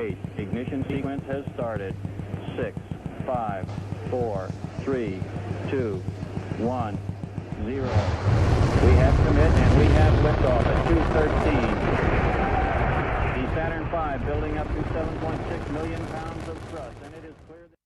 8. Ignition sequence has started. 6, 5, 4, 3, 2, 1, 0. We have commit and we have liftoff at 2:13. The Saturn V building up to 7.6 million pounds of thrust, and it is clear that...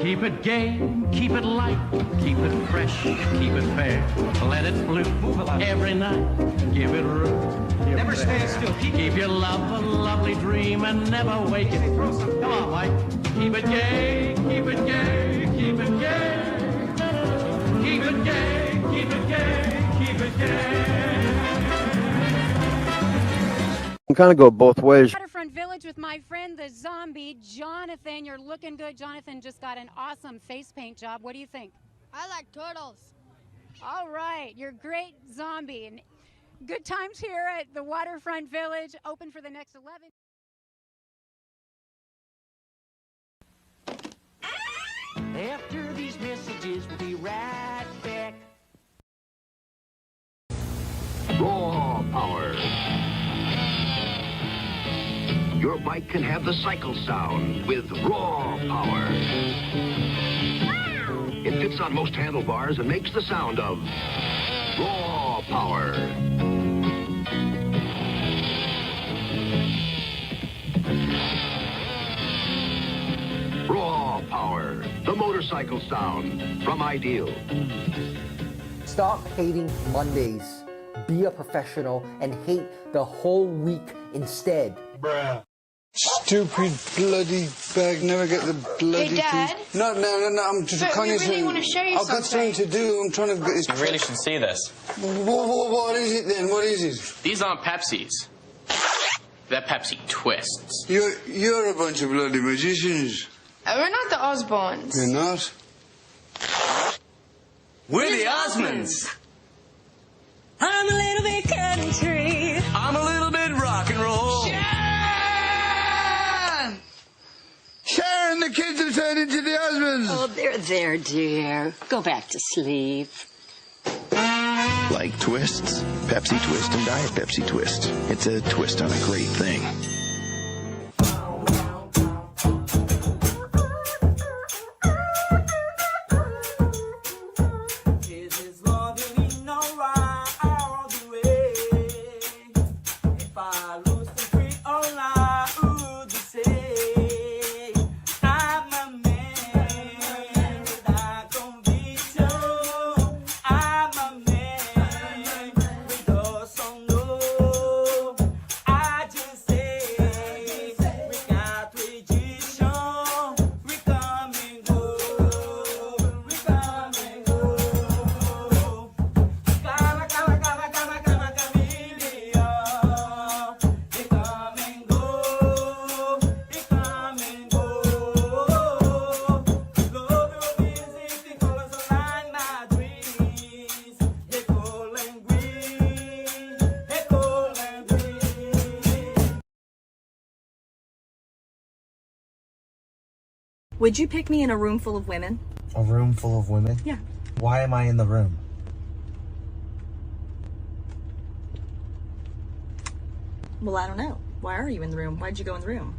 Keep it gay, keep it light, keep it fresh, keep it fair. Let it bloom every night, give it room. Never stand still. Keep your love a lovely dream and never wake it. Come on, Mike. Keep it gay, keep it gay, keep it gay. Keep it gay, keep it gay, keep it gay. You can kind of go both ways. Waterfront Village with my friend the zombie Jonathan. You're looking good. Jonathan just got an awesome face paint job. What do you think? I like turtles. All right, you're great zombie. And good times here at the Waterfront Village. Open for the next 11. After these messages, we'll be right back. Raw power. Your bike can have the cycle sound with raw power. It fits on most handlebars and makes the sound of raw power. Raw power, the motorcycle sound from Ideal. Stop hating Mondays. Be a professional and hate the whole week instead. Bruh. Stupid bloody bag, never get the bloody Hey, Dad? things. No, I'm just But we trying really want to show you I've got something to do, I'm trying to get this... You really should see this. What is it then? What is it? These aren't Pepsis. They're Pepsi Twists. You're a bunch of bloody magicians. We're not the Osbournes. You're not? We're the Osmonds. I'm a little bit country. I'm a little bit rock and roll. Sharon, the kids have turned into the husbands. Oh, they're there, dear. Go back to sleep. Like twists? Pepsi Twist and Diet Pepsi Twist. It's a twist on a great thing. Would you pick me in a room full of women? A room full of women? Yeah. Why am I in the room? Well, I don't know. Why are you in the room? Why'd you go in the room?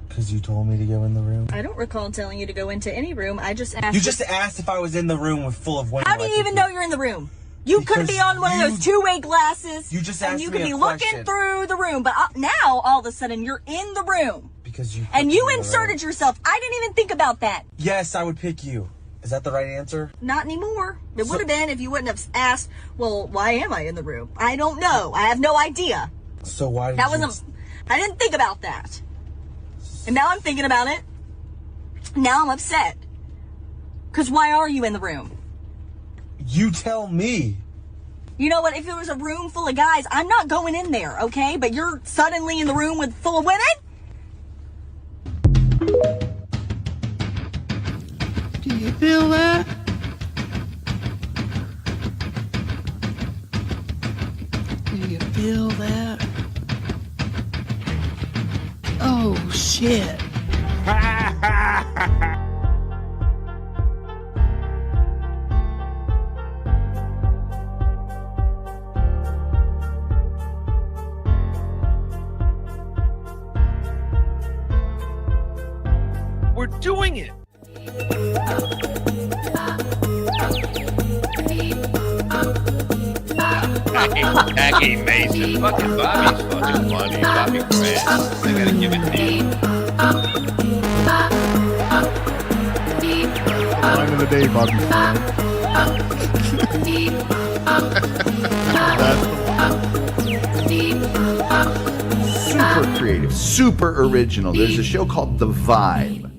Because you told me to go in the room. I don't recall telling you to go into any room. I just asked. You just asked if I was in the room with full of women. How do you even know you're in the room? You could be on one of those two-way glasses. You just and asked you me could be a looking question. through the room. But now, all of a sudden, you're in the room. Because you... And you inserted yourself. I didn't even think about that. Yes, I would pick you. Is that the right answer? Not anymore. It would have been if you wouldn't have asked, well, why am I in the room? I don't know. I have no idea. So why did That you... wasn't... I didn't think about that. And now I'm thinking about it. Now I'm upset. Because why are you in the room? You tell me. You know what? If it was a room full of guys, I'm not going in there, okay? But you're suddenly in the room with full of women? Do you feel that? shit. We're doing it. Jackie Mason. Fucking Bobby's fucking funny. Bobby Grant. I gotta give it to you. Line of the day, Bobby Super creative, super original. There's a show called The Vibe.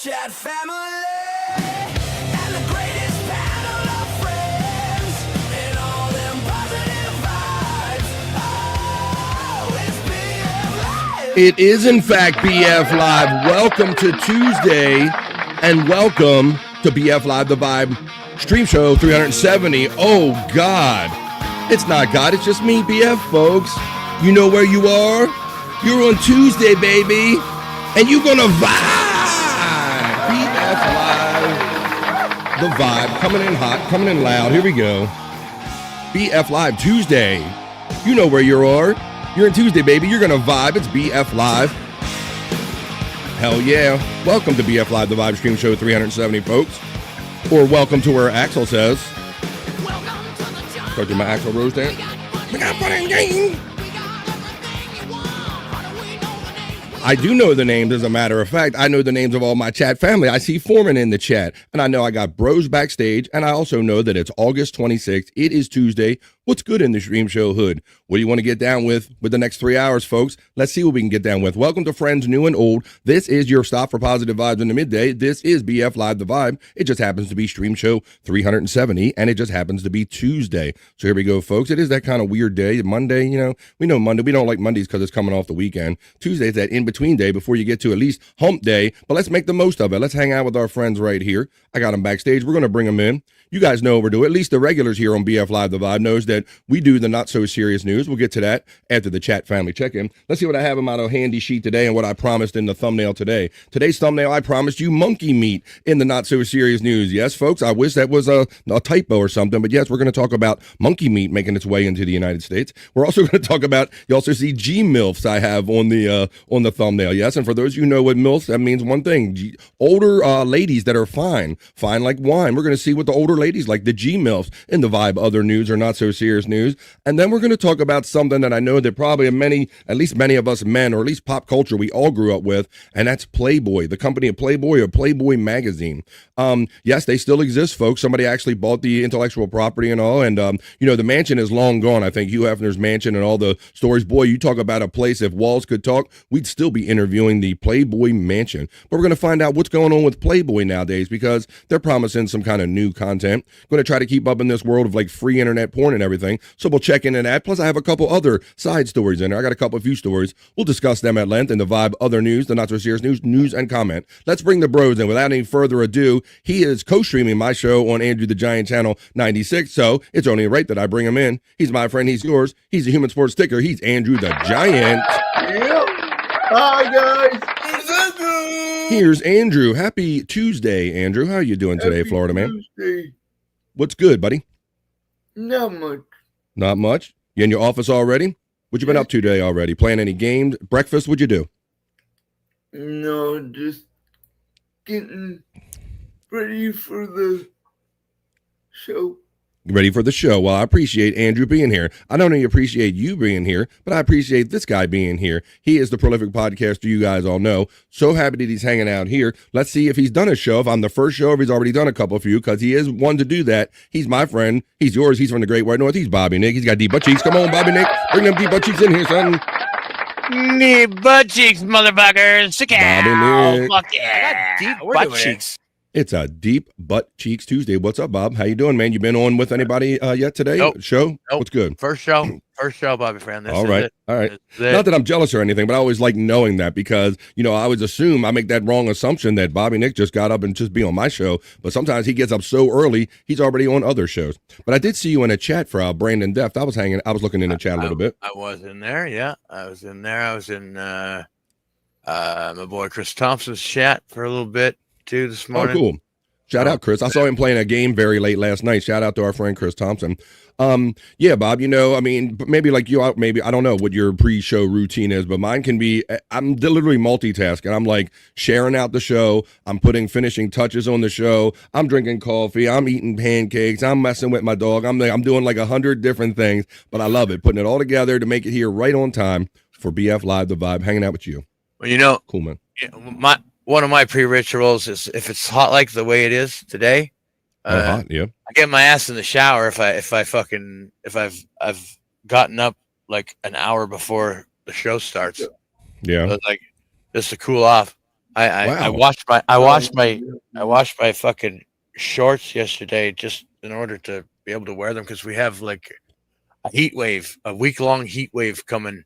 Chat family and the greatest panel of friends and all them positive vibes. Oh, it's BF Live. It is, in fact, BF Live. Welcome to Tuesday, and welcome to BF Live, the Vibe Stream Show 370. Oh, God. It's not God, it's just me, BF, folks. You know where you are? You're on Tuesday, baby, and you're going to vibe. BF Live, the Vibe, coming in hot, coming in loud. Here we go. BF Live Tuesday. You know where you are. You're in Tuesday, baby. You're going to vibe. It's BF Live. Hell yeah. Welcome to BF Live, the Vibe Stream Show 370, folks. Or welcome to where Axel says. Start doing my Axel Rose dance. We got fun and games. I do know the names, as a matter of fact. I know the names of all my chat family. I see Foreman in the chat, and I know I got bros backstage, and I also know that it's August 26th. It is Tuesday. What's good in the Stream Show hood? What do you want to get down with the next 3 hours, folks? Let's see what we can get down with. Welcome to friends new and old. This is your stop for positive vibes in the midday. This is BF Live, the Vibe. It just happens to be Stream Show 370, and it just happens to be Tuesday. So here we go, folks. It is that kind of weird day. Monday, you know, we know Monday. We don't like Mondays because it's coming off the weekend. Tuesday's that in-between day before you get to at least hump day, but let's make the most of it. Let's hang out with our friends right here. I got them backstage. We're going to bring them in. You guys know what we're doing. At least the regulars here on BF Live, the Vibe knows that we do the not so serious news. We'll get to that after the chat family check-in. Let's see what I have in my handy sheet today and what I promised in the thumbnail today. Today's thumbnail, I promised you monkey meat in the not so serious news. Yes, folks, I wish that was a typo or something, but yes, we're going to talk about monkey meat making its way into the United States. We're also going to talk about, you also see G-MILF'S I have on the thumbnail. Yes, and for those who know what MILFs, that means one thing. Older ladies that are fine like wine. We're going to see what the older ladies like, the G-MILFs in the Vibe other news or not so serious news. And then we're going to talk about something that I know that probably at least many of us men, or at least pop culture, we all grew up with, and that's Playboy, the company of Playboy or Playboy magazine. Yes, they still exist, folks. Somebody actually bought the intellectual property and all, and you know, the mansion is long gone. I think Hugh Hefner's mansion and all the stories. Boy, you talk about a place, if walls could talk, we'd still be interviewing the Playboy mansion. But we're going to find out what's going on with Playboy nowadays, because they're promising some kind of new content. Going to try to keep up in this world of like free internet porn and everything. So we'll check into that. Plus, I have a couple other side stories in there. I got a few stories. We'll discuss them at length in the Vibe other news, the not so serious news and comment. Let's bring the bros in. Without any further ado, he is co-streaming my show on Andrew the Giant Channel 96. So it's only right that I bring him in. He's my friend. He's yours. He's a human sports ticker. He's Andrew the Giant. Yep. Hi, guys. Here's Andrew. Happy Tuesday, Andrew. How are you doing today, Florida man? Tuesday. What's good, buddy? Not much. Not much? You in your office already? What you been up to today already? Playing any games? Breakfast? What'd you do? No, just getting ready for the show. Ready for the show. Well, I appreciate Andrew being here. I don't only appreciate you being here, but I appreciate this guy being here. He is the prolific podcaster you guys all know. So happy that he's hanging out here. Let's see if he's done a show. If I'm the first show, if he's already done a couple for you, because he is one to do that. He's my friend. He's yours. He's from the Great White North. He's Bobby Nick. He's got deep butt cheeks. Come on, Bobby Nick. Bring them deep butt cheeks in here, son. Deep butt cheeks, motherfuckers. Sick Bobby Nick. Fuck yeah. Deep butt cheeks. It's a Deep Butt Cheeks Tuesday. What's up, Bob? How you doing, man? You been on with anybody yet today? Nope. Show? Nope. What's good? First show, Bobby friend. All right. Not that I'm jealous or anything, but I always like knowing that because, I always assume I make that wrong assumption that Bobby Nick just got up and just be on my show. But sometimes he gets up so early, he's already on other shows. But I did see you in a chat for Brandon Deft. I was looking in the chat a little bit. I was in there. Yeah, I was in there. I was in my boy Chris Thompson's chat for a little bit too this morning. Oh, cool. Shout out, Chris. I saw him playing a game very late last night. Shout out to our friend Chris Thompson. Yeah, Bob, maybe like you, maybe, I don't know what your pre-show routine is, but mine can be, I'm literally multitasking. I'm like sharing out the show. I'm putting finishing touches on the show. I'm drinking coffee. I'm eating pancakes. I'm messing with my dog. I'm doing like 100 different things, but I love it. Putting it all together to make it here right on time for BF Live, The Vibe, hanging out with you. Well, cool, man. One of my pre-rituals is if it's hot like the way it is today. Hot, yeah. I get my ass in the shower if I've gotten up like an hour before the show starts. Yeah. So like just to cool off. I washed my fucking shorts yesterday just in order to be able to wear them because we have like a week-long heat wave coming.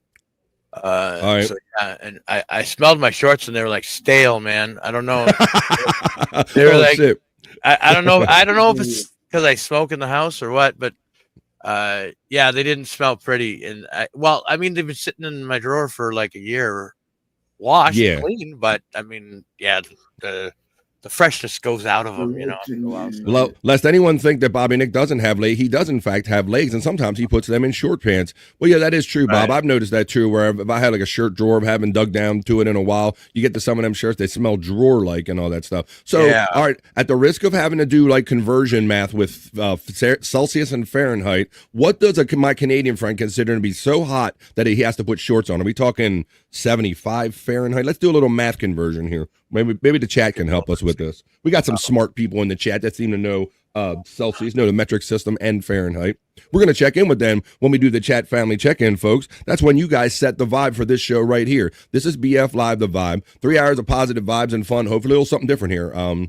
Right. So yeah, and I smelled my shorts and they were like stale, man. I don't know. They were like, shit. I don't know. I don't know if it's because I smoke in the house or what, but yeah, they didn't smell pretty. And they've been sitting in my drawer for like a year, washed, clean. But I mean, yeah, the freshness goes out of them, Well, lest anyone think that Bobby Nick doesn't have legs, he does in fact have legs, and sometimes he puts them in short pants. Well, yeah, that is true, Bob. I've noticed that too, where if I had like a shirt drawer, haven't dug down to it in a while, you get to some of them shirts, they smell drawer-like and all that stuff. So, all right, at the risk of having to do like conversion math with Celsius and Fahrenheit, what does my Canadian friend consider to be so hot that he has to put shorts on? Are we talking 75 Fahrenheit? Let's do a little math conversion here. Maybe the chat can help us with this. We got some smart people in the chat that seem to know Celsius, know the metric system and Fahrenheit. We're going to check in with them when we do the chat family check-in, folks. That's when you guys set the vibe for this show right here. This is BF Live, The Vibe. 3 hours of positive vibes and fun. Hopefully a little something different here. All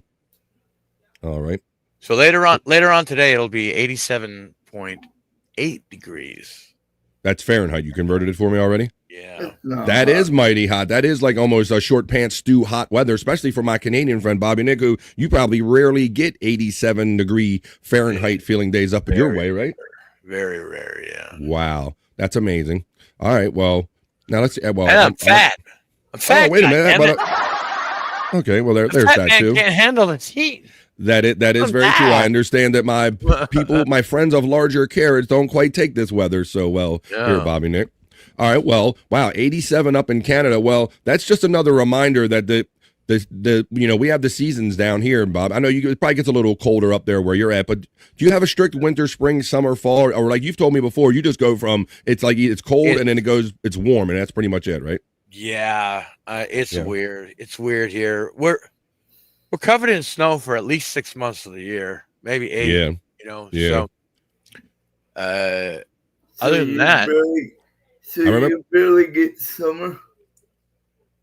right. So later on today, it'll be 87.8 degrees. That's Fahrenheit. You converted it for me already? Yeah. That is mighty hot. That is like almost a short pants stew hot weather, especially for my Canadian friend Bobby Nick, who you probably rarely get 87-degree Fahrenheit feeling days up in your way, right? Very rare, yeah. Wow. That's amazing. All right, well, now let's see. Well, and I'm fat. I'm fat. Oh, wait a minute. Okay, well, there's that too. Can't handle this heat. That is very true. I understand that my people, my friends of larger carrots don't quite take this weather so well. Here, Bobby Nick. All right, well, wow, 87 up in Canada. Well, that's just another reminder that we have the seasons down here, Bob. I know it probably gets a little colder up there where you're at, but do you have a strict winter, spring, summer, fall, or like you've told me before, you just go from it's cold and then it's warm, and that's pretty much it, right? Yeah, it's weird. It's weird here. We're covered in snow for at least 6 months of the year, maybe 8. Yeah. So other than that. You barely get summer?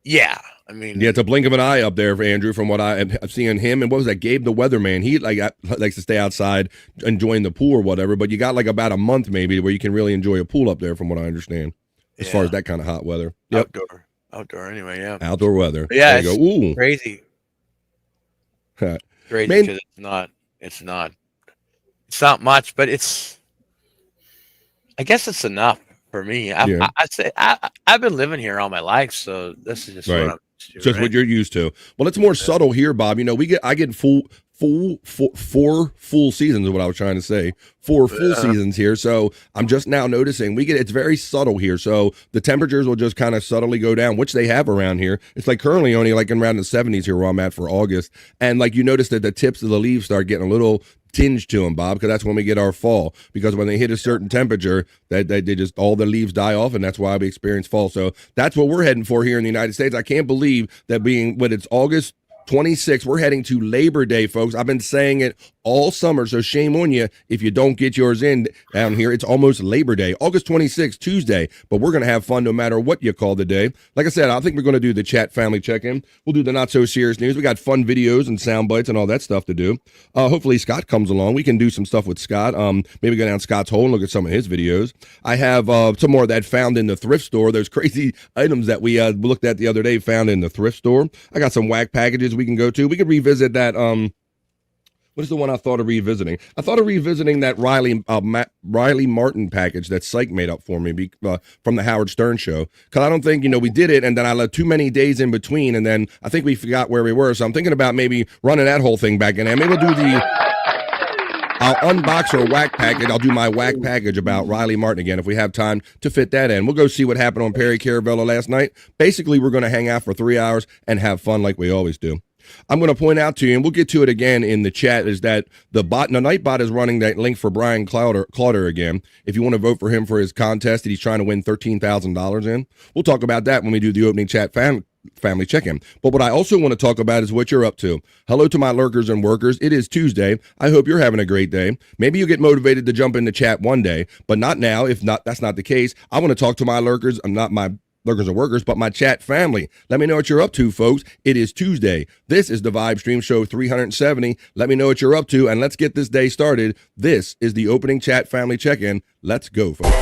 Yeah. I mean, it's a blink of an eye up there for Andrew from what I'm seeing him. And what was that? Gabe the weatherman. He likes to stay outside enjoying the pool or whatever, but you got like about a month maybe where you can really enjoy a pool up there from what I understand as far as that kind of hot weather. Yep. Outdoor anyway, yeah. Outdoor weather. But yeah, there you go. Ooh. Crazy. Crazy because it's not much, but I guess it's enough. For me, I've been living here all my life, so this is just what I'm used to, just what you're used to. Well, it's more subtle here, Bob. I get full four full seasons is what I was trying to say. 4 full seasons here. So I'm just now noticing it's very subtle here. So the temperatures will just kind of subtly go down, which they have around here. It's like currently only like around the 70s here where I'm at for August. And like you notice that the tips of the leaves start getting a little tinge to them, Bob, because that's when we get our fall. Because when they hit a certain temperature, they just all the leaves die off, and that's why we experience fall. So that's what we're heading for here in the United States. I can't believe that it's August 26th, we're heading to Labor Day, folks. I've been saying it all summer, so shame on you if you don't get yours in down here. It's almost Labor Day, August 26th, Tuesday, but we're going to have fun no matter what you call the day. Like I said, I think we're going to do the chat family check-in. We'll do the not-so-serious news. We got fun videos and sound bites and all that stuff to do. Hopefully Scott comes along. We can do some stuff with Scott. Maybe go down Scott's hole and look at some of his videos. I have some more of that found in the thrift store. Those crazy items that we looked at the other day found in the thrift store. I got some whack packages we can go to. We could revisit that what is the one I thought of revisiting? I thought of revisiting that Riley Martin package that Psych made up for me from the Howard Stern show. Because I don't think, we did it, and then I let too many days in between, and then I think we forgot where we were. So I'm thinking about maybe running that whole thing back in there. Maybe we'll do I'll unbox or whack package. I'll do my whack package about Riley Martin again if we have time to fit that in. We'll go see what happened on Perry Caravello last night. Basically, we're going to hang out for 3 hours and have fun like we always do. I'm going to point out to you, and we'll get to it again in the chat, is that the Nightbot is running that link for Brian Clowder again. If you want to vote for him for his contest that he's trying to win $13,000 in, we'll talk about that when we do the opening chat family check-in. But what I also want to talk about is what you're up to. Hello to my lurkers and workers. It is Tuesday. I hope you're having a great day. Maybe you get motivated to jump in the chat one day, but not now. If not, that's not the case. I want to talk to my lurkers. I'm not my lurkers and workers, but my chat family. Let me know what you're up to, folks. It is Tuesday. This is the Vibe Stream Show 370. Let me know what you're up to, and let's get this day started. This is the opening chat family check-in. Let's go, folks.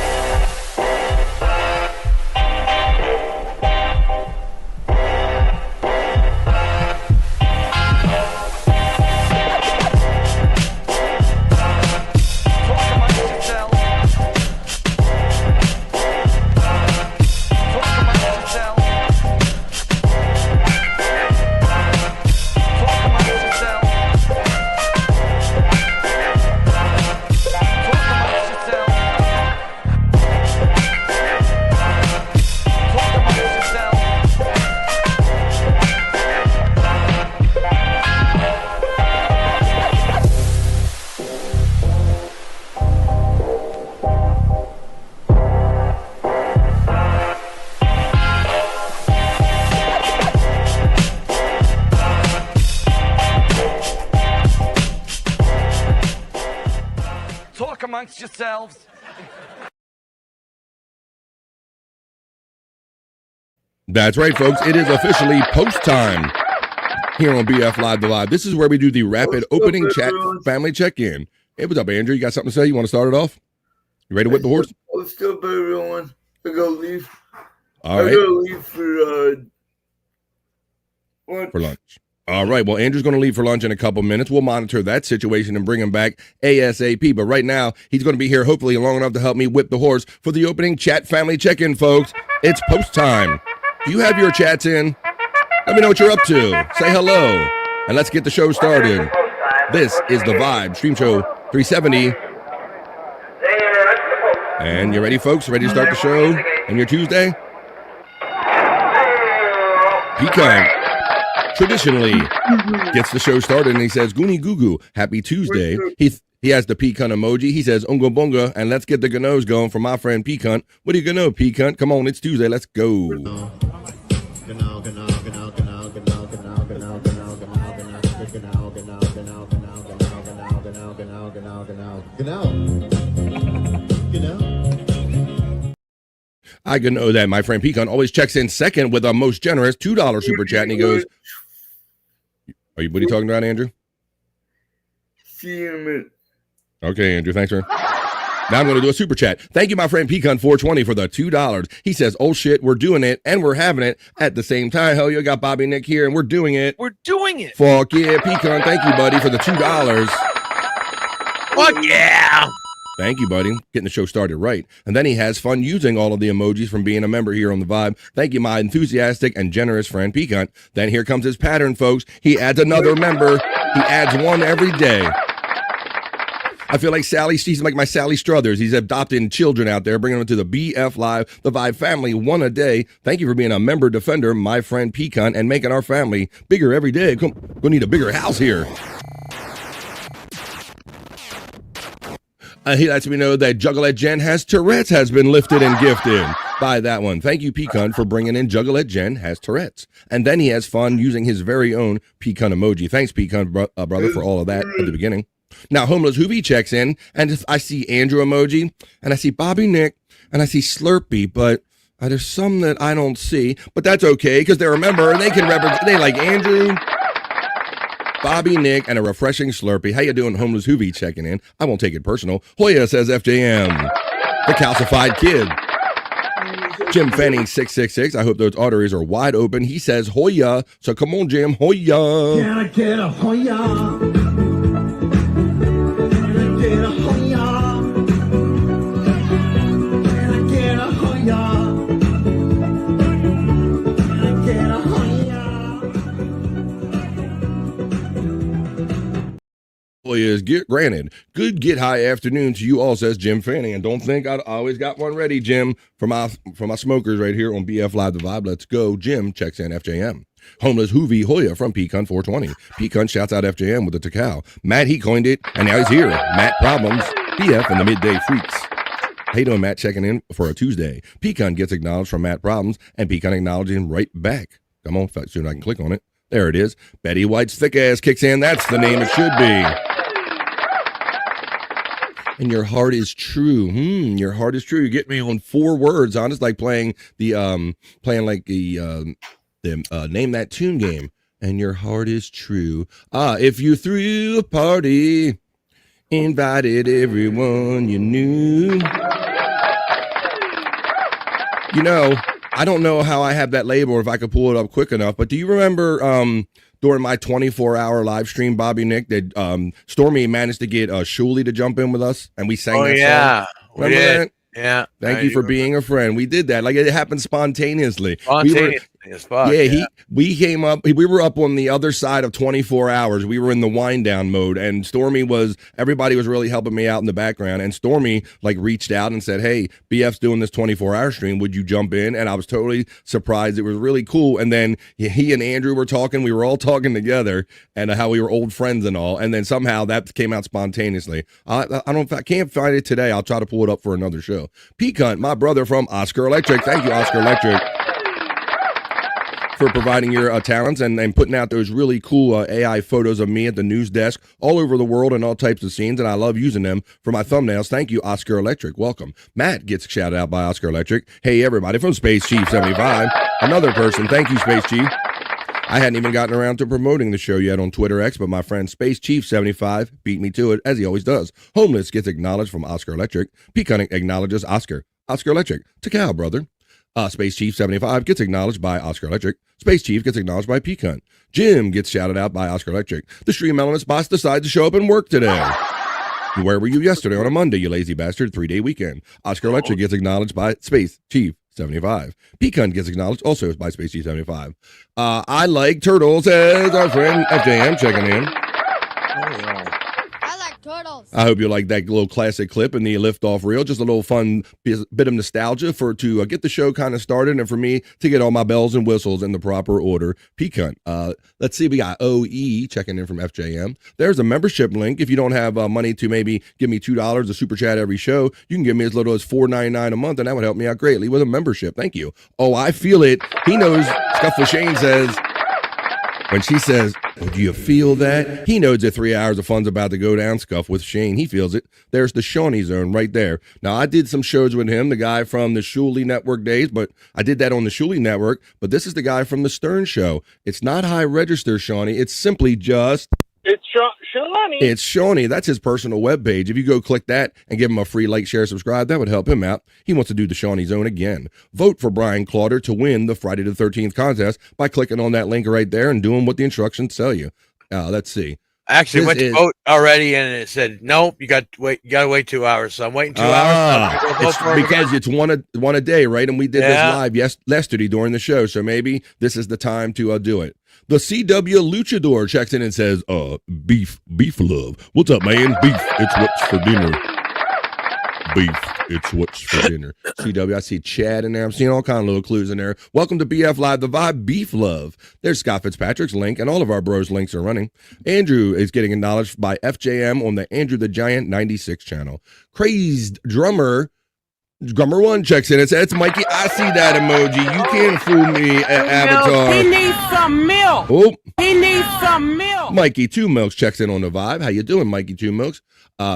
Yourselves. That's right, folks. It is officially post time here on BF Live the Live. This is where we do the rapid opening chat family check-in. Hey, what's up, Andrew? You got something to say? You want to start it off? You ready to whip the horse? What's up, everyone? I gotta leave. All right. I gotta leave for lunch. All right. Well, Andrew's going to leave for lunch in a couple minutes. We'll monitor that situation and bring him back ASAP. But right now, he's going to be here hopefully long enough to help me whip the horse for the opening chat family check-in, folks. It's post time. Do you have your chats in? Let me know what you're up to. Say hello. And let's get the show started. This is the Vibe Stream Show 370. And you ready, folks? Ready to start the show on your Tuesday? Pecan traditionally gets the show started, and he says, Goonie Goo Goo, happy Tuesday. He has the pecan emoji. He says, Unga Bunga, and let's get the ganos going for my friend Pecan. What do you gonna, Pecan? Come on, it's Tuesday. Let's go. I can know that my friend Pecan always checks in second with a most generous $2 super chat, and he goes, what are you talking about, Andrew? See you in a minute. Okay, Andrew, thanks, sir. Now I'm going to do a super chat. Thank you, my friend Pecan 420 for the $2. He says, oh shit, we're doing it, and we're having it at the same time. Hell, you got Bobby Nick here, and we're doing it. We're doing it. Fuck yeah, Pecan. Thank you, buddy, for the $2. Fuck yeah. Thank you, buddy. Getting the show started right. And then he has fun using all of the emojis from being a member here on the Vibe. Thank you, my enthusiastic and generous friend Pecan. Then here comes his pattern, folks. He adds another member He adds one every day. I feel like she's like my Sally Struthers. He's adopting children out there, bringing them to the BF Live, the Vibe family, one a day. Thank you for being a member defender, my friend Pecan, and making our family bigger every day. We'll need a bigger house here. He lets me know that Juggalette Jen has Tourette's has been lifted and gifted by that one. Thank you, Pecan, for bringing in Juggalette Jen has Tourette's. And then he has fun using his very own Pecan emoji. Thanks, Pecan, brother, for all of that at the beginning. Now, Homeless Hoovy checks in, and I see Andrew emoji, and I see Bobby Nick, and I see Slurpee, but there's some that I don't see. But that's okay, because they're a member, and they can represent. They like Andrew, Bobby, Nick, and a refreshing Slurpee. How you doing, Homeless Hoovy checking in? I won't take it personal. Hoya says FJM. The calcified kid. Jim Fanning 666. I hope those arteries are wide open. He says Hoya. So come on, Jim. Hoya. Can I get a Hoya? Is granted. Good get high afternoon to you all, says Jim Fanning. And don't think I always got one ready, Jim, for my smokers right here on BF Live The Vibe. Let's go. Jim checks in FJM. Homeless Hoovy Hoya from Pecan 420. Pecan shouts out FJM with the Takao. Matt, he coined it, and now he's here. Matt Problems, BF and the Midday Freaks. How you doing, Matt? Checking in for a Tuesday. Pecan gets acknowledged from Matt Problems, and Pecan acknowledging right back. Come on, soon I can click on it. There it is. Betty White's thick ass kicks in. That's the name it should be. And your heart is true. Your heart is true. You get me on 4 words, huh? It's like playing the Name That Tune game. And your heart is true. If you threw a party, invited everyone you knew. You know, I don't know how I have that label or if I could pull it up quick enough, but do you remember during my 24-hour live stream, Bobby Nick, that Stormy managed to get Shuli to jump in with us, and we sang that song? Remember that? Yeah. Thank you for being a friend. We did that. Like, it happened spontaneously. We came up. We were up on the other side of 24 hours. We were in the wind down mode, and everybody was really helping me out in the background. And Stormy reached out and said, "Hey, BF's doing this 24-hour stream. Would you jump in?" And I was totally surprised. It was really cool. And then he and Andrew were talking. We were all talking together, and how we were old friends and all. And then somehow that came out spontaneously. I can't find it today. I'll try to pull it up for another show. Pecan, my brother from Oscar Electric. Thank you, Oscar Electric, for providing your talents and putting out those really cool AI photos of me at the news desk all over the world and all types of scenes, and I love using them for my thumbnails. Thank you, Oscar Electric. Welcome. Matt gets shouted out by Oscar Electric. Hey, everybody, from Space Chief 75. Another person. Thank you, Space Chief. I hadn't even gotten around to promoting the show yet on Twitter X, but my friend Space Chief 75 beat me to it, as he always does. Homeless gets acknowledged from Oscar Electric. Pecan acknowledges Oscar. Oscar Electric. Takao, brother. Space Chief 75 gets acknowledged by Oscar Electric. Space Chief gets acknowledged by Pecan. Jim gets shouted out by Oscar Electric. The Stream Elements boss decides to show up and work today. Where were you yesterday on a Monday, you lazy bastard? 3-day weekend. Oscar Electric gets acknowledged by Space Chief 75. Pecan gets acknowledged also by Space Chief 75. I like turtles, as our friend FJM checking in. I like turtles. I hope you like that little classic clip in the liftoff reel. Just a little fun bit of nostalgia to get the show kind of started and for me to get all my bells and whistles in the proper order. Pecan. Let's see. We got OE checking in from FJM. There's a membership link. If you don't have money to maybe give me $2 a super chat every show, you can give me as little as $4.99 a month, and that would help me out greatly with a membership. Thank you. Oh, I feel it. He knows. Scuff with Shane says, when she says, "Oh, do you feel that?" He knows that 3 hours of fun's about to go down. Scuff with Shane. He feels it. There's the Shawnee Zone right there. Now, I did some shows with him, the guy from the Shuley Network days, but I did that on the Shuley Network. But this is the guy from the Stern Show. It's not high register, Shawnee. It's simply just... It's Shawnee. It's Shawnee. That's his personal webpage. If you go click that and give him a free like, share, subscribe, that would help him out. He wants to do the Shawnee Zone again. Vote for Brian Clauder to win the Friday the 13th contest by clicking on that link right there and doing what the instructions tell you. Let's see. I actually went to vote already, and it said nope. You got to wait 2 hours. So I'm waiting 2 hours. It's because it's one a day, right? And we did this live yesterday during the show, so maybe this is the time to do it. The CW Luchador checks in and says, beef love. What's up, man? Beef, it's what's for dinner. Beef, it's what's for dinner. CW, I see Chad in there. I'm seeing all kind of little clues in there. Welcome to BF Live, the Vibe, Beef Love. There's Scott Fitzpatrick's link, and all of our bros' links are running. Andrew is getting acknowledged by FJM on the Andrew the Giant 96 channel. Crazed Drummer 1 checks in and says, it's Mikey. I see that emoji. You can't fool me, Avatar. He needs some milk. Oh. He needs some milk. Mikey 2 Milks checks in on the Vibe. How you doing, Mikey 2 Milks?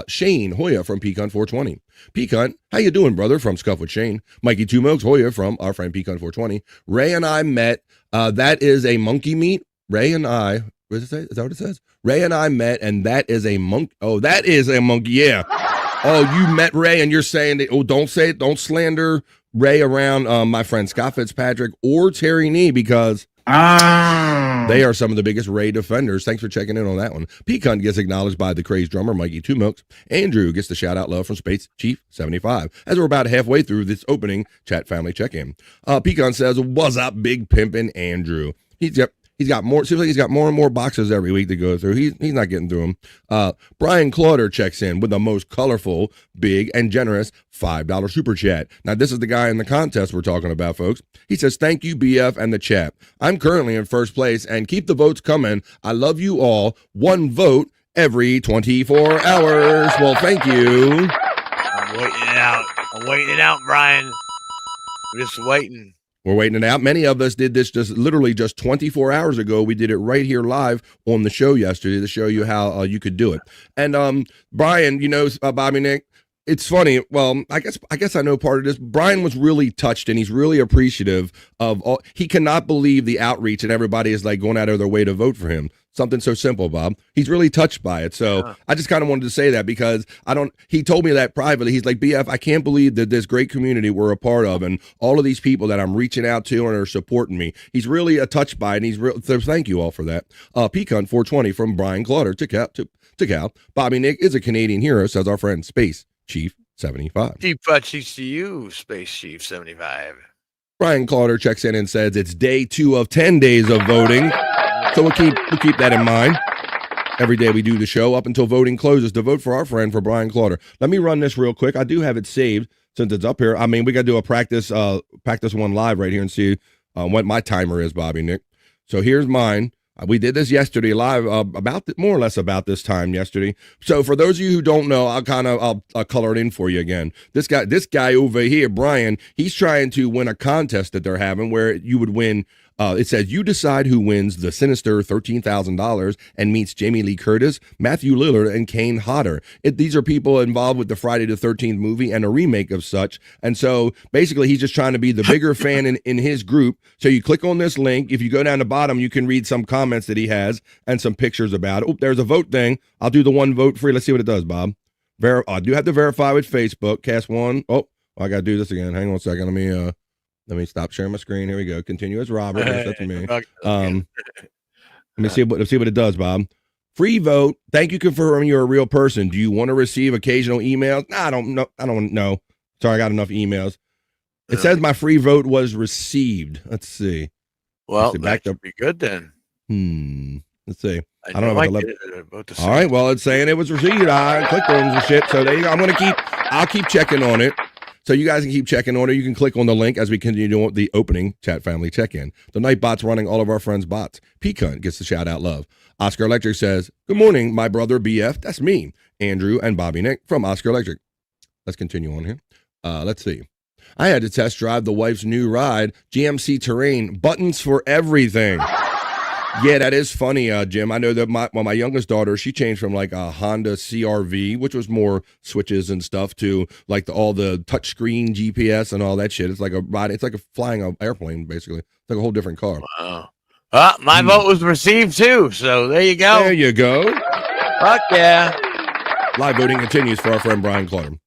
Shane Hoya from Pecan 420. Pecan, how you doing, brother? From Scuff with Shane. Mikey 2 Milks Hoya from our friend Pecan 420. Ray and I met. That is a monkey meat. Ray and I. What does it say? Is that what it says? Ray and I met, and that is a monkey. Oh, that is a monkey. Yeah. Oh, you met Ray, and you're saying that? Oh, don't say it. Don't slander Ray around my friend Scott Fitzpatrick or Terry Nee, because they are some of the biggest Ray defenders. Thanks for checking in on that one. Pecan gets acknowledged by the crazed drummer, Mikey 2 Milks. Andrew gets the shout out love from Space Chief 75. As we're about halfway through this opening chat family check-in. Pecan says, what's up, big pimpin' Andrew? He's got more. Seems like he's got more and more boxes every week to go through. He's not getting through them. Brian Clauder checks in with the most colorful, big, and generous $5 super chat. Now, this is the guy in the contest we're talking about, folks. He says, thank you, BF and the chat. I'm currently in first place, and keep the votes coming. I love you all. 1 vote every 24 hours. Well, thank you. I'm waiting it out, Brian. I'm just waiting. We're waiting it out. Many of us did this literally just 24 hours ago. We did it right here live on the show yesterday to show you how you could do it. And Brian, Bobby Nick, it's funny. Well, I guess I know part of this. Brian was really touched, and he's really appreciative of all. He cannot believe the outreach, and everybody is like going out of their way to vote for him. Something so simple, Bob. He's really touched by it. So I just kind of wanted to say that because he told me that privately. He's like, BF, I can't believe that this great community we're a part of and all of these people that I'm reaching out to and are supporting me. He's really touched by it. And so thank you all for that. Pecan 420 from Brian Clauder to Cal. Bobby Nick is a Canadian hero, says our friend Space Chief 75. Chief to you, Space Chief 75. Brian Clauder checks in and says it's day 2 of 10 days of voting. So we'll keep that in mind. Every day we do the show up until voting closes to vote for our friend for Brian Clauder. Let me run this real quick. I do have it saved since it's up here. I mean, we got to do a practice one live right here and see what my timer is, Bobby Nick. So here's mine. We did this yesterday live more or less about this time yesterday. So for those of you who don't know, I'll color it in for you again. This guy over here, Brian, he's trying to win a contest that they're having where you would win. It says you decide who wins the sinister $13,000 and meets Jamie Lee Curtis, Matthew Lillard, and Kane Hodder. These are people involved with the Friday the 13th movie and a remake of such. And so basically he's just trying to be the bigger fan in his group. So you click on this link. If you go down the bottom, you can read some comments that he has and some pictures about it. Oh, there's a vote thing. I'll do the 1 vote free. Let's see what it does, Bob. I do have to verify with Facebook. Cast 1. Oh, I got to do this again. Hang on a second. Let me stop sharing my screen. Here we go. Continue as Robert. That's me. Let me see what it does, Bob. Free vote. Thank you, confirming you're a real person. Do you want to receive occasional emails? No, I don't know. I don't know. Sorry, I got enough emails. It says my free vote was received. Let's see. Well, that should be good then. Let's see. I don't know about the all right. Well, it's saying it was received. I clicked on the shit. So there you go. I'll keep checking on it. So you guys can keep checking on it. You can click on the link as we continue doing the opening chat family check-in. The night bot's running all of our friends' bots. Pecan gets the shout-out love. Oscar Electric says, good morning, my brother BF. That's me, Andrew and Bobby Nick from Oscar Electric. Let's continue on here. Let's see. I had to test drive the wife's new ride, GMC Terrain, buttons for everything. Yeah, that is funny, Jim. I know that my youngest daughter, she changed from like a Honda CRV, which was more switches and stuff, to like all the touchscreen GPS and all that shit. It's like a ride. It's like a flying an airplane, basically. It's like a whole different car. Wow. My vote was received too. So there you go. There you go. Fuck yeah. Live voting continues for our friend Brian Clauder.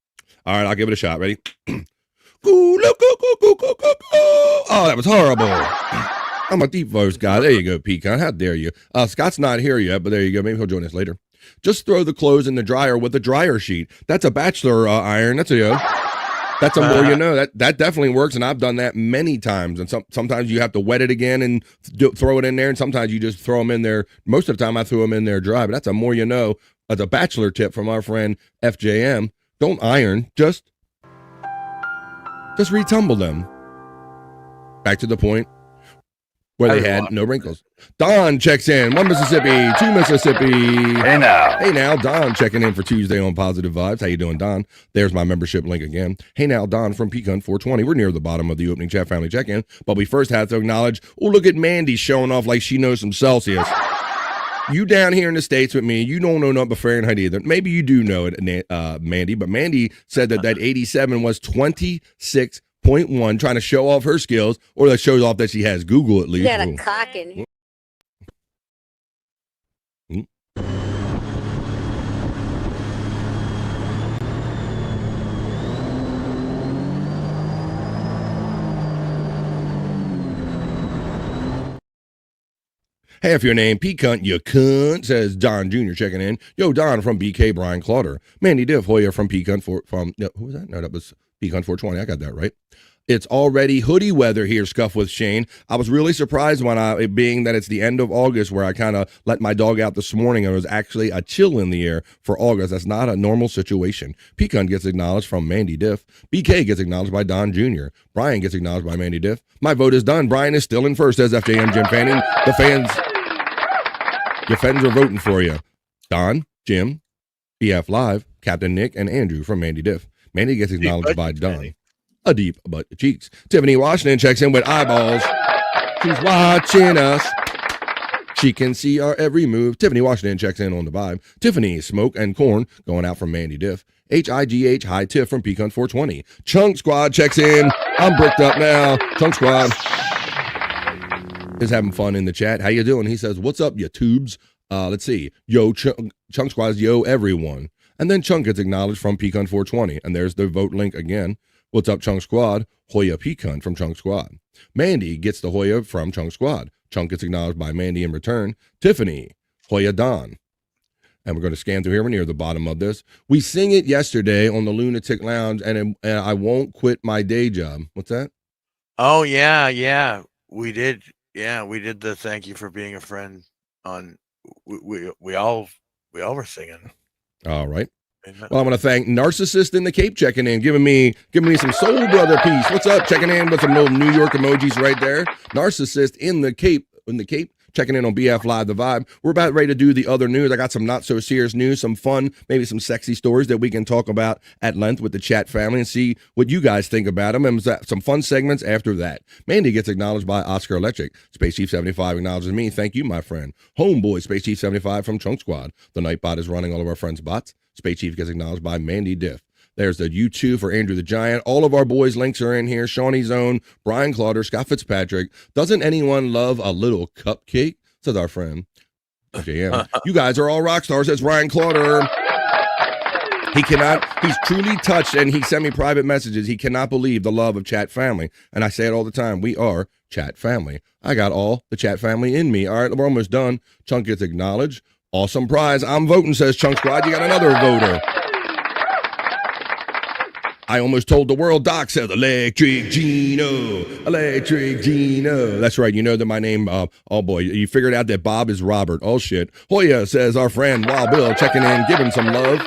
All right, I'll give it a shot. Ready? Oh, that was horrible. I'm a deep voice guy. There you go, Pecan. How dare you? Scott's not here yet, but there you go. Maybe he'll join us later. Just throw the clothes in the dryer with a dryer sheet. That's a bachelor iron. That's a more you know. That definitely works, and I've done that many times. And sometimes you have to wet it again and throw it in there, and sometimes you just throw them in there. Most of the time, I threw them in there dry. But that's a more you know. As a bachelor tip from our friend FJM. Don't iron. Just retumble them. Back to the point where they had no wrinkles. Don checks in. 1 Mississippi, 2 Mississippi. Hey now. Hey now, Don checking in for Tuesday on Positive Vibes. How you doing, Don? There's my membership link again. Hey now, Don from Pecan 420. We're near the bottom of the opening chat family check-in, but we first have to acknowledge, look at Mandy showing off like she knows some Celsius. You down here in the States with me, you don't know nothing but Fahrenheit either. Maybe you do know it, Mandy, but Mandy said that 87 was 26.1, trying to show off her skills, or that shows off that she has Google at least. You got a cock in here. Hey, if your name Pecan, you cunt, says Don Jr. checking in. Yo, Don from BK, Brian Clauder. Mandy Diff Hoya from Pecan who was that? No, that was Pecan 420. I got that right. It's already hoodie weather here, Scuff with Shane. I was really surprised when it being that it's the end of August, where I kind of let my dog out this morning and it was actually a chill in the air for August. That's not a normal situation. Pecan gets acknowledged from Mandy Diff. BK gets acknowledged by Don Jr. Brian gets acknowledged by Mandy Diff. My vote is done. Brian is still in first, says FJM Jim Fanning. Your fans are voting for you. Don, Jim, BF Live, Captain Nick, and Andrew from Mandy Diff. Mandy gets acknowledged by Don. Mandy. A deep butt of cheeks. Tiffany Washington checks in with eyeballs. She's watching us. She can see our every move. Tiffany Washington checks in on the vibe. Tiffany, Smoke, and Corn going out from Mandy Diff. HIGH, High Tiff from Pecan 420. Chunk Squad checks in. I'm bricked up now. Chunk Squad is having fun in the chat. How you doing? He says, what's up, you tubes? Let's see. Yo, Chunk Squad, yo, everyone. And then Chunk gets acknowledged from Pecan 420. And there's the vote link again. What's up, Chunk Squad? Hoya Pecan from Chunk Squad. Mandy gets the Hoya from Chunk Squad. Chunk gets acknowledged by Mandy in return. Tiffany, Hoya Don. And we're going to scan through here. We're near the bottom of this. We sing it yesterday on the Lunatic Lounge, and I won't quit my day job. What's that? Oh, yeah. We did. Yeah, we did the thank you for being a friend on. We all were singing. All right. Well, I want to thank Narcissist in the Cape checking in, giving me some Soul Brother peace. What's up? Checking in with some little New York emojis right there. Narcissist in the Cape, checking in on BF Live, the vibe. We're about ready to do the other news. I got some not so serious news, some fun, maybe some sexy stories that we can talk about at length with the chat family and see what you guys think about them. And some fun segments after that. Mandy gets acknowledged by Oscar Electric. Space Chief 75 acknowledges me. Thank you, my friend. Homeboy, Space Chief 75 from Chunk Squad. The Nightbot is running all of our friends' bots. Space Chief gets acknowledged by Mandy Diff. There's the U2 for Andrew the Giant. All of our boys' links are in here. Shawnee Zone, Brian Clauder, Scott Fitzpatrick. Doesn't anyone love a little cupcake? Says our friend. JM. You guys are all rock stars. Says Brian Clauder. He's truly touched, and he sent me private messages. He cannot believe the love of Chat Family. And I say it all the time. We are Chat Family. I got all the Chat Family in me. All right, we're almost done. Chunk gets acknowledged. Awesome prize. I'm voting, says Chunk Squad. You got another voter. I almost told the world. Doc says Electric Gino. Electric Gino. That's right. You know that my name, oh boy, you figured out that Bob is Robert. Oh shit. Hoya, says our friend Wild Bill, checking in, giving some love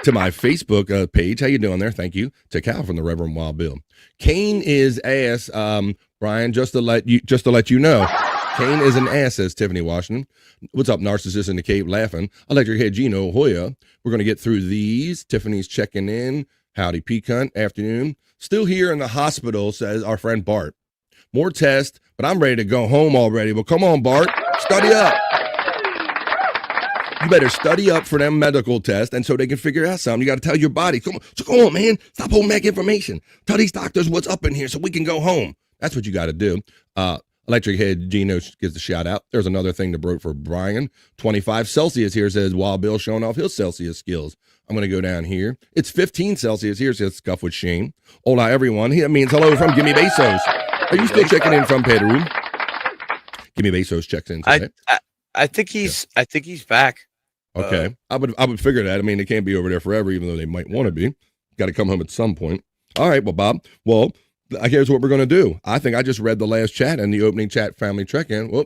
to my Facebook page. How you doing there? Thank you. To Cal from the Reverend Wild Bill. Kane is ass, Brian, just to let you know. Kane is an ass, says Tiffany Washington. What's up, Narcissist in the Cape laughing? Electric Head Gino Hoya. We're going to get through these. Tiffany's checking in. Howdy, Pecan. Afternoon. Still here in the hospital, says our friend Bart. More tests, but I'm ready to go home already. Well, come on, Bart. Study up. You better study up for them medical tests, and so they can figure out something. You got to tell your body. Come on, man. Stop holding back information. Tell these doctors what's up in here so we can go home. That's what you got to do. Electric Head Gino gives a shout out. There's another thing to broke for Brian. 25 Celsius here, says Wild Bill, showing off his Celsius skills. I'm going to go down here. It's 15 Celsius here, says Scuff with Shane. Hola, everyone. That means hello from Gimme Bezos. Are you still checking in from Peru? Give me Bezos checks in today. I think he's back. Okay. I would figure that. I mean, they can't be over there forever, even though they might want to be. Got to come home at some point. All right, well, Bob. Well, here's what we're going to do. I think I just read the last chat and the opening chat family check-in. Well,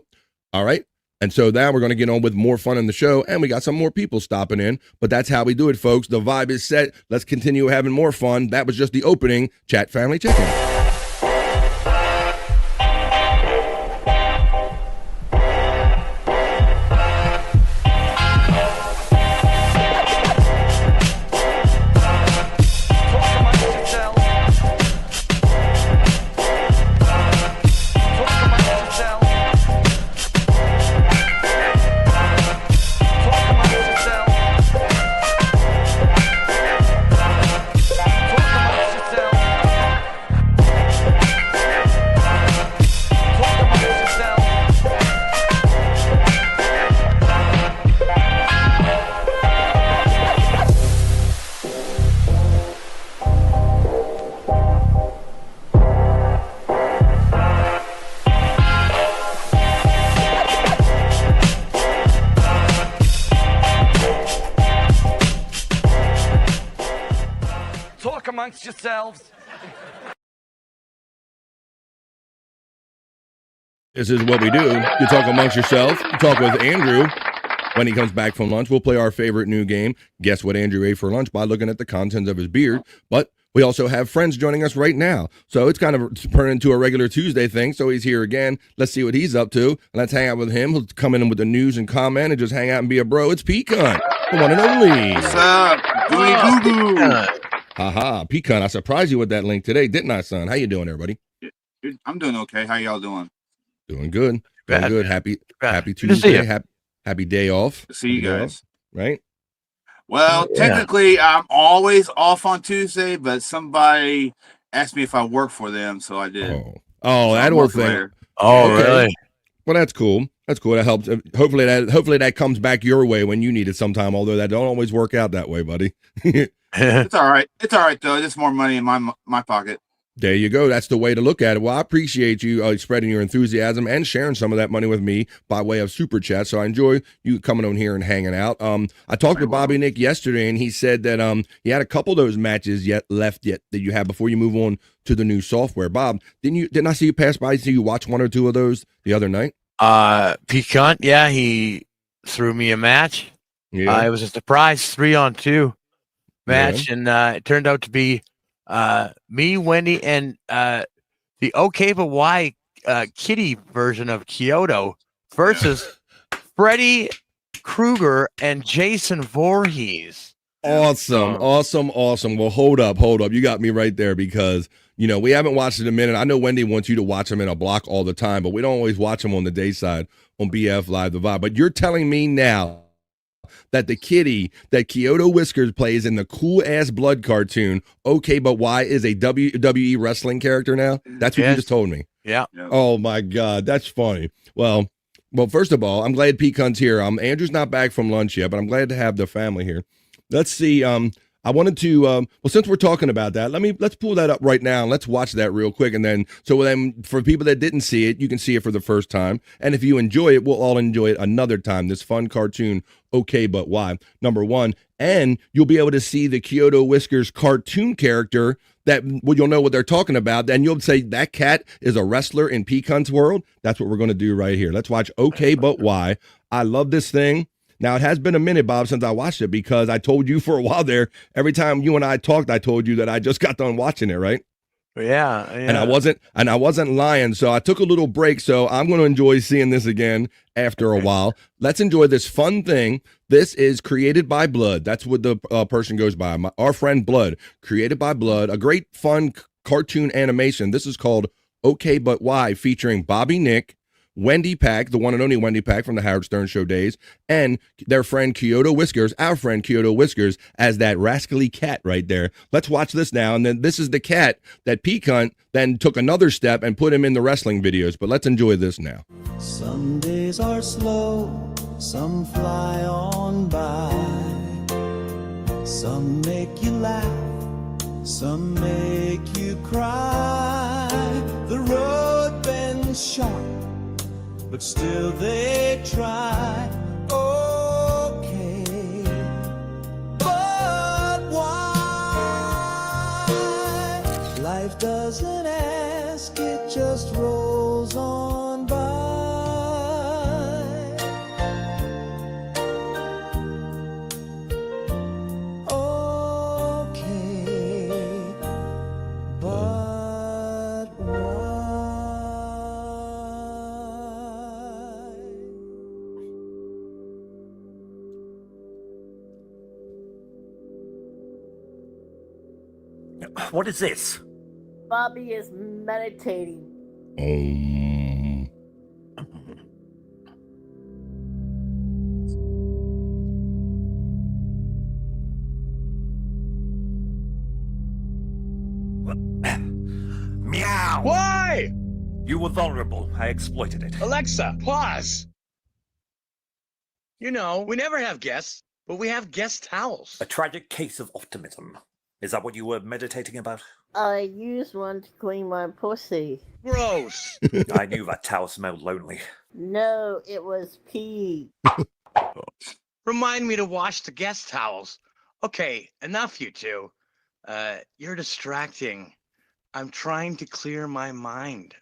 all right. And so now we're going to get on with more fun in the show, and we got some more people stopping in, but that's how we do it, folks. The vibe is set. Let's continue having more fun. That was just the opening chat family check-in. Yourselves. This is what we do. You talk amongst yourself. You talk with Andrew when he comes back from lunch. We'll play our favorite new game, Guess What Andrew Ate for Lunch, by looking at the contents of his beard. But we also have friends joining us right now. So it's kind of turned into a regular Tuesday thing. So he's here again. Let's see what he's up to. And let's hang out with him. He'll come in with the news and comment and just hang out and be a bro. It's Pecan, the one and only. What's up? Gooey Haha, Pecan, I surprised you with that link today, didn't I, son? How you doing, everybody? I'm doing okay. How y'all doing? Doing good. Doing good. Happy Tuesday. Happy day off. See you guys. Off, right? Well, technically, I'm always off on Tuesday, but somebody asked me if I work for them, so I did. Oh, that whole thing. Oh, really? Well, that's cool. That's cool. That helps. Hopefully that comes back your way when you need it sometime, although that don't always work out that way, buddy. It's all right. It's all right, though. Just more money in my pocket. There you go. That's the way to look at it. Well, I appreciate you spreading your enthusiasm and sharing some of that money with me by way of Super Chat. So I enjoy you coming on here and hanging out. I talked to Bobby Nick yesterday, and he said that he had a couple of those matches left that you had before you move on to the new software. Bob, didn't I see you pass by? See you watch one or two of those the other night? Pecan, yeah, he threw me a match. Yeah. It was a surprise 3-on-2 match, and it turned out to be me, Wendy, and the Okay But Why Kitty version of Kyoto versus Freddy Krueger and Jason Voorhees. Awesome. Well, hold up. You got me right there because, we haven't watched it in a minute. I know Wendy wants you to watch them in a block all the time, but we don't always watch them on the day side on BF Live The Vibe. But you're telling me now that the kitty that Kyoto Whiskers plays in the cool-ass blood cartoon, Okay But Why, is a WWE wrestling character now? That's what you just told me. Yeah. Oh, my God. That's funny. Well, first of all, I'm glad Pecan's here. Andrew's not back from lunch yet, but I'm glad to have the family here. Let's see. I wanted to, since we're talking about that, let's pull that up right now and let's watch that real quick. And then, for people that didn't see it, you can see it for the first time. And if you enjoy it, we'll all enjoy it another time. This fun cartoon, Okay But Why, number one. And you'll be able to see the Kyoto Whiskers cartoon character you'll know what they're talking about. Then you'll say that cat is a wrestler in Pecan's world. That's what we're going to do right here. Let's watch Okay But Why. I love this thing. Now, it has been a minute, Bob, since I watched it because I told you for a while there, every time you and I talked, I told you that I just got done watching it, right? Yeah. And I wasn't lying, so I took a little break, so I'm going to enjoy seeing this again after a while. Let's enjoy this fun thing. This is Created by Blood. That's what the person goes by. Our friend Blood, Created by Blood, a great fun cartoon animation. This is called Okay But Why, featuring Bobby Nick, Wendy Pack, the one and only Wendy Pack from the Howard Stern Show days, and their friend Kyoto Whiskers, our friend Kyoto Whiskers, as that rascally cat right there. Let's watch this now. And then this is the cat that Pecan then took another step and put him in the wrestling videos. But let's enjoy this now. Some days are slow, some fly on by. Some make you laugh, some make you cry. The road is sharp, but still they try. Okay, but why? Life doesn't ask, it just rolls on by. Okay, but What is this? Bobby is meditating. Meow! Why? You were vulnerable. I exploited it. Alexa, pause. You know, we never have guests, but we have guest towels. A tragic case of optimism. Is that what you were meditating about? I used one to clean my pussy. Gross. I knew that towel smelled lonely. No, it was pee. Remind me to wash the guest towels. Okay, enough, you two. You're distracting. I'm trying to clear my mind.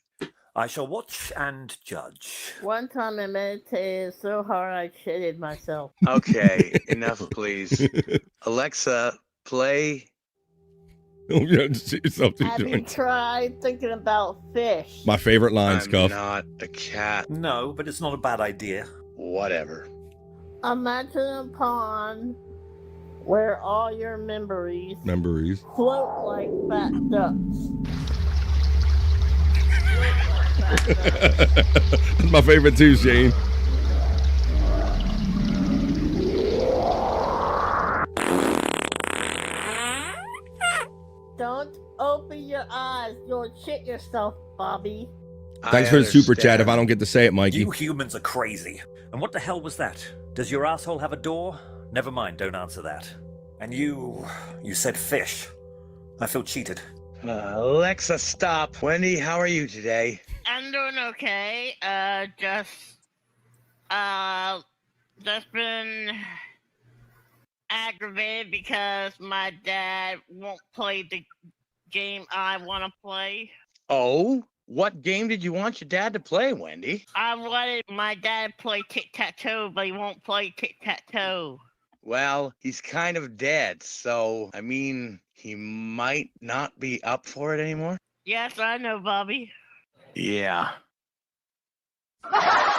I shall watch and judge. One time I meditated so hard I shitted myself. Okay, enough, please. Alexa, play. Oh, yeah, see yourself Have you tried thinking about fish? My favorite line, I'm Scuff. not a cat. No, but it's not a bad idea. Whatever. Imagine a pond where all your memories float like fat ducks. That's my favorite too, Shane. Don't open your eyes. You'll shit yourself, Bobby. Thanks for the super chat if I don't get to say it, Mikey. You humans are crazy. And what the hell was that? Does your asshole have a door? Never mind, don't answer that. And you said fish. I feel cheated. Alexa, stop. Wendy, how are you today? I'm doing okay. Just been aggravated because my dad won't play the game I want to play. Oh? What game did you want your dad to play, Wendy? I wanted my dad to play tic-tac-toe, but he won't play tic-tac-toe. Well, he's kind of dead, so, I mean, he might not be up for it anymore. Yes, I know, Bobby. Yeah.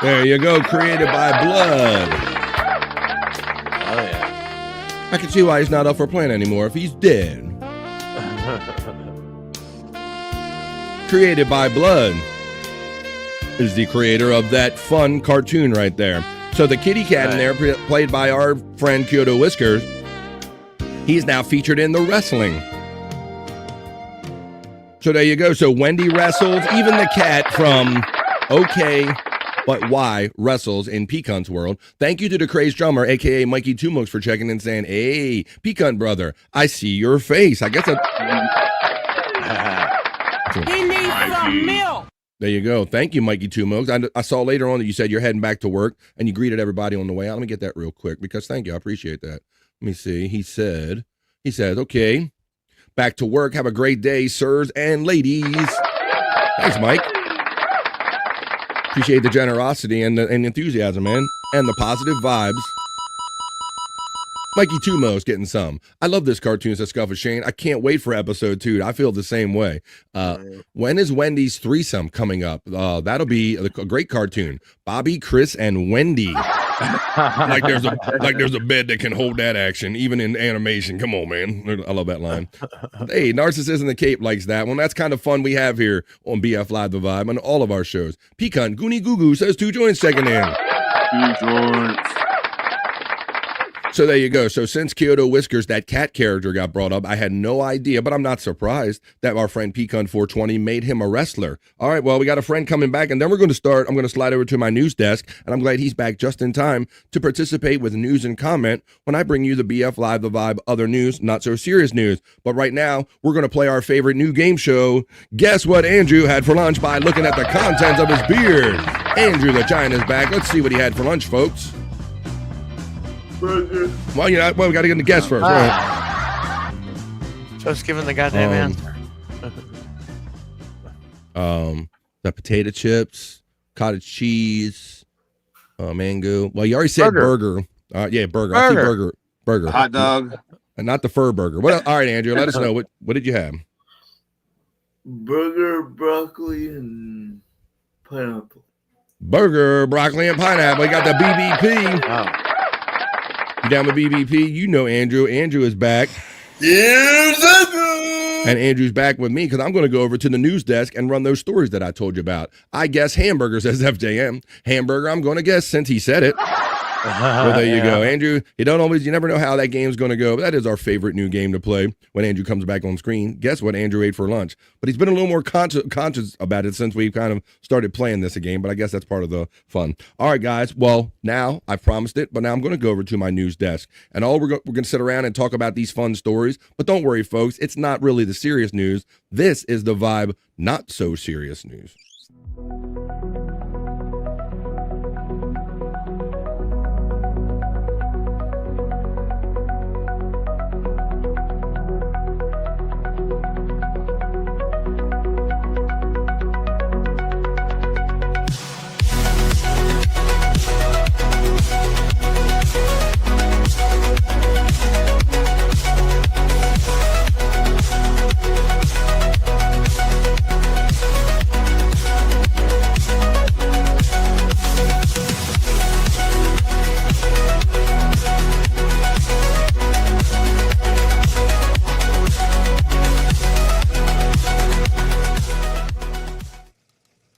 There you go, created by blood. Oh, yeah. I can see why he's not up for playing anymore if he's dead. Created by blood is the creator of that fun cartoon right there. So the kitty cat in there, played by our friend Kyoto Whiskers, he's now featured in the wrestling. So there you go. So Wendy wrestles, even the cat from OK, But Why wrestles in Peacunt's world. Thank you to the crazed drummer, a.k.a. Mikey Tumux, for checking in and saying, hey, Peacunt brother, I see your face. I guess He needs some milk. There you go. Thank you, Mikey Tumux. I saw later on that you said you're heading back to work and you greeted everybody on the way out. Let me get that real quick because thank you. I appreciate that. Let me see. He said, okay, back to work. Have a great day, sirs and ladies. Thanks, Mike. Appreciate the generosity and the enthusiasm, man, and the positive vibes. Mikey Tumos getting some. I love this cartoon, says Scuff of Shane. I can't wait for episode 2. I feel the same way. When is Wendy's threesome coming up? That'll be a great cartoon. Bobby, Chris, and Wendy. like there's a bed that can hold that action, even in animation. Come on, man. I love that line. Hey, Narcissist in the Cape likes that one. That's kind of fun we have here on BF Live The Vibe on all of our shows. Peacunt Goonie Goo Goo says 2 joints checking in. 2 joints. So there you go. So since Kyoto Whiskers, that cat character got brought up, I had no idea, but I'm not surprised that our friend Pecan420 made him a wrestler. All right, well, we got a friend coming back, and then we're going to start. I'm going to slide over to my news desk, and I'm glad he's back just in time to participate with news and comment when I bring you the BF Live, the Vibe, other news, not so serious news. But right now, we're going to play our favorite new game show, Guess What Andrew Had for Lunch, by looking at the contents of his beard. Andrew the Giant is back. Let's see what he had for lunch, folks. Burger. Well, we got to get the guess first. Just giving the goddamn answer. The potato chips, cottage cheese, mango. Well, you already said burger. Yeah, burger. I see burger. Hot dog. And not the fur burger. What? All right, Andrew, let us know. What did you have? Burger, broccoli, and pineapple. Burger, broccoli, and pineapple. You got the BBP. Wow. You down with BBP? You know Andrew. Andrew is back. And Andrew's back with me because I'm going to go over to the news desk and run those stories that I told you about. I guess hamburger, says FJM. Hamburger, I'm going to guess since he said it. Well, there you go. Andrew, you never know how that game's going to go, but that is our favorite new game to play when Andrew comes back on screen. Guess what Andrew ate for lunch? But he's been a little more conscious about it since we've kind of started playing this game, but I guess that's part of the fun. All right, guys. Well, now I promised it, but now I'm going to go over to my news desk, and we're going to sit around and talk about these fun stories. But don't worry, folks. It's not really the serious news. This is the Vibe, not so serious news.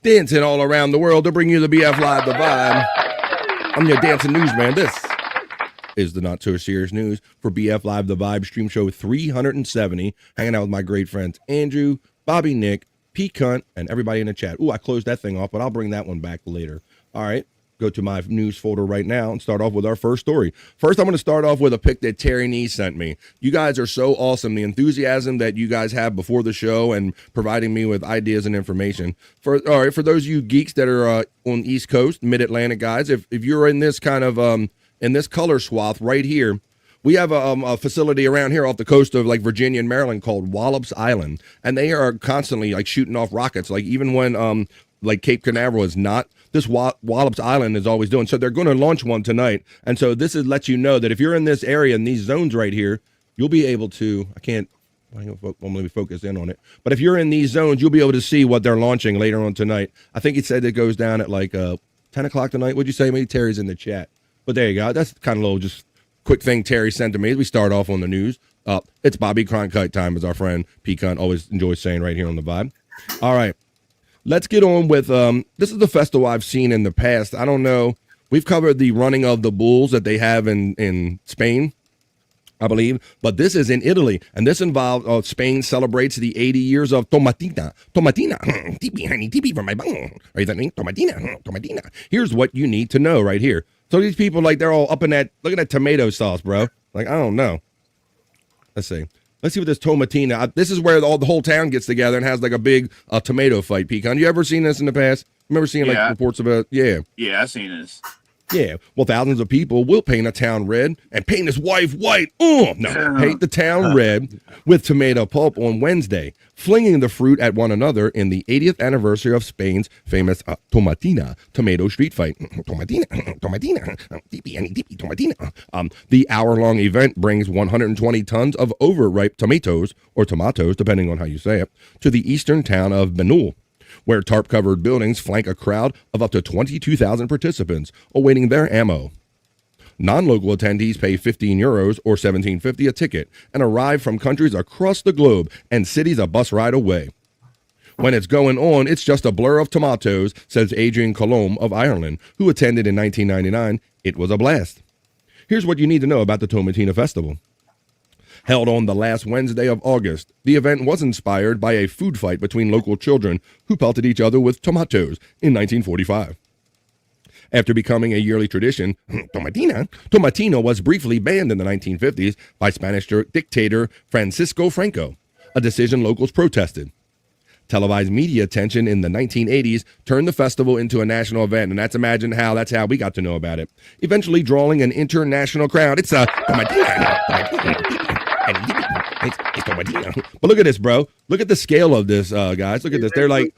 Dancing all around the world to bring you the BF Live, the Vibe. I'm your dancing newsman. This is the Not So Serious News for BF Live, the Vibe stream show 370. Hanging out with my great friends Andrew, Bobby, Nick, Pete Cunt, and everybody in the chat. Ooh, I closed that thing off, but I'll bring that one back later. All right. Go to my news folder right now and start off with our first story. First, I'm going to start off with a pic that Terry Nee sent me. You guys are so awesome. The enthusiasm that you guys have before the show and providing me with ideas and information. For those of you geeks that are on the East Coast, Mid-Atlantic guys, if you're in this kind of in this color swath right here, we have a facility around here off the coast of like Virginia and Maryland called Wallops Island, and they are constantly like shooting off rockets. Like even when like Cape Canaveral is not. This Wallops Island is always doing. So they're going to launch one tonight. And so this is lets you know that if you're in this area, in these zones right here, you'll be able to, I'm going to focus in on it. But if you're in these zones, you'll be able to see what they're launching later on tonight. I think it said it goes down at like 10 o'clock tonight. What'd you say? Maybe Terry's in the chat. But there you go. That's kind of a little just quick thing Terry sent to me as we start off on the news. It's Bobby Cronkite time, as our friend Pecan always enjoys saying right here on the Vibe. All right. Let's get on with, this is the festival I've seen in the past. I don't know. We've covered the running of the bulls that they have in Spain, I believe. But this is in Italy. And this involves, Spain celebrates the 80 years of Tomatina. Tomatina. Tipi, honey, tipi for my bone. Right, that mean? Tomatina. Tomatina. Here's what you need to know right here. So these people, like, they're all up in that, look at that tomato sauce, bro. Like, I don't know. Let's see. Let's see what this tomatina. This is where the whole town gets together and has like a big tomato fight. Pecan, you ever seen this in the past? Remember seeing like reports about? Yeah. Yeah, I've seen this. Yeah. Well, thousands of people will paint a town red and paint his wife white. Paint the town red with tomato pulp on Wednesday, flinging the fruit at one another in the 80th anniversary of Spain's famous Tomatina tomato street fight. Tomatina. The hour-long event brings 120 tons of overripe tomatoes, or tomatoes, depending on how you say it, to the eastern town of Benul, where tarp-covered buildings flank a crowd of up to 22,000 participants awaiting their ammo. Non-local attendees pay €15 or $17.50 a ticket and arrive from countries across the globe and cities a bus ride away. When it's going on, it's just a blur of tomatoes, says Adrian Colombe of Ireland, who attended in 1999. It was a blast. Here's what you need to know about the Tomatina Festival. Held on the last Wednesday of August, the event was inspired by a food fight between local children who pelted each other with tomatoes in 1945. After becoming a yearly tradition, Tomatina was briefly banned in the 1950s by Spanish dictator Francisco Franco, a decision locals protested. Televised media attention in the 1980s turned the festival into a national event, and that's how we got to know about it. Eventually drawing an international crowd. It's a Tomatina. It's Tomatina. But look at this, bro. Look at the scale of this, guys. Look at this. They're like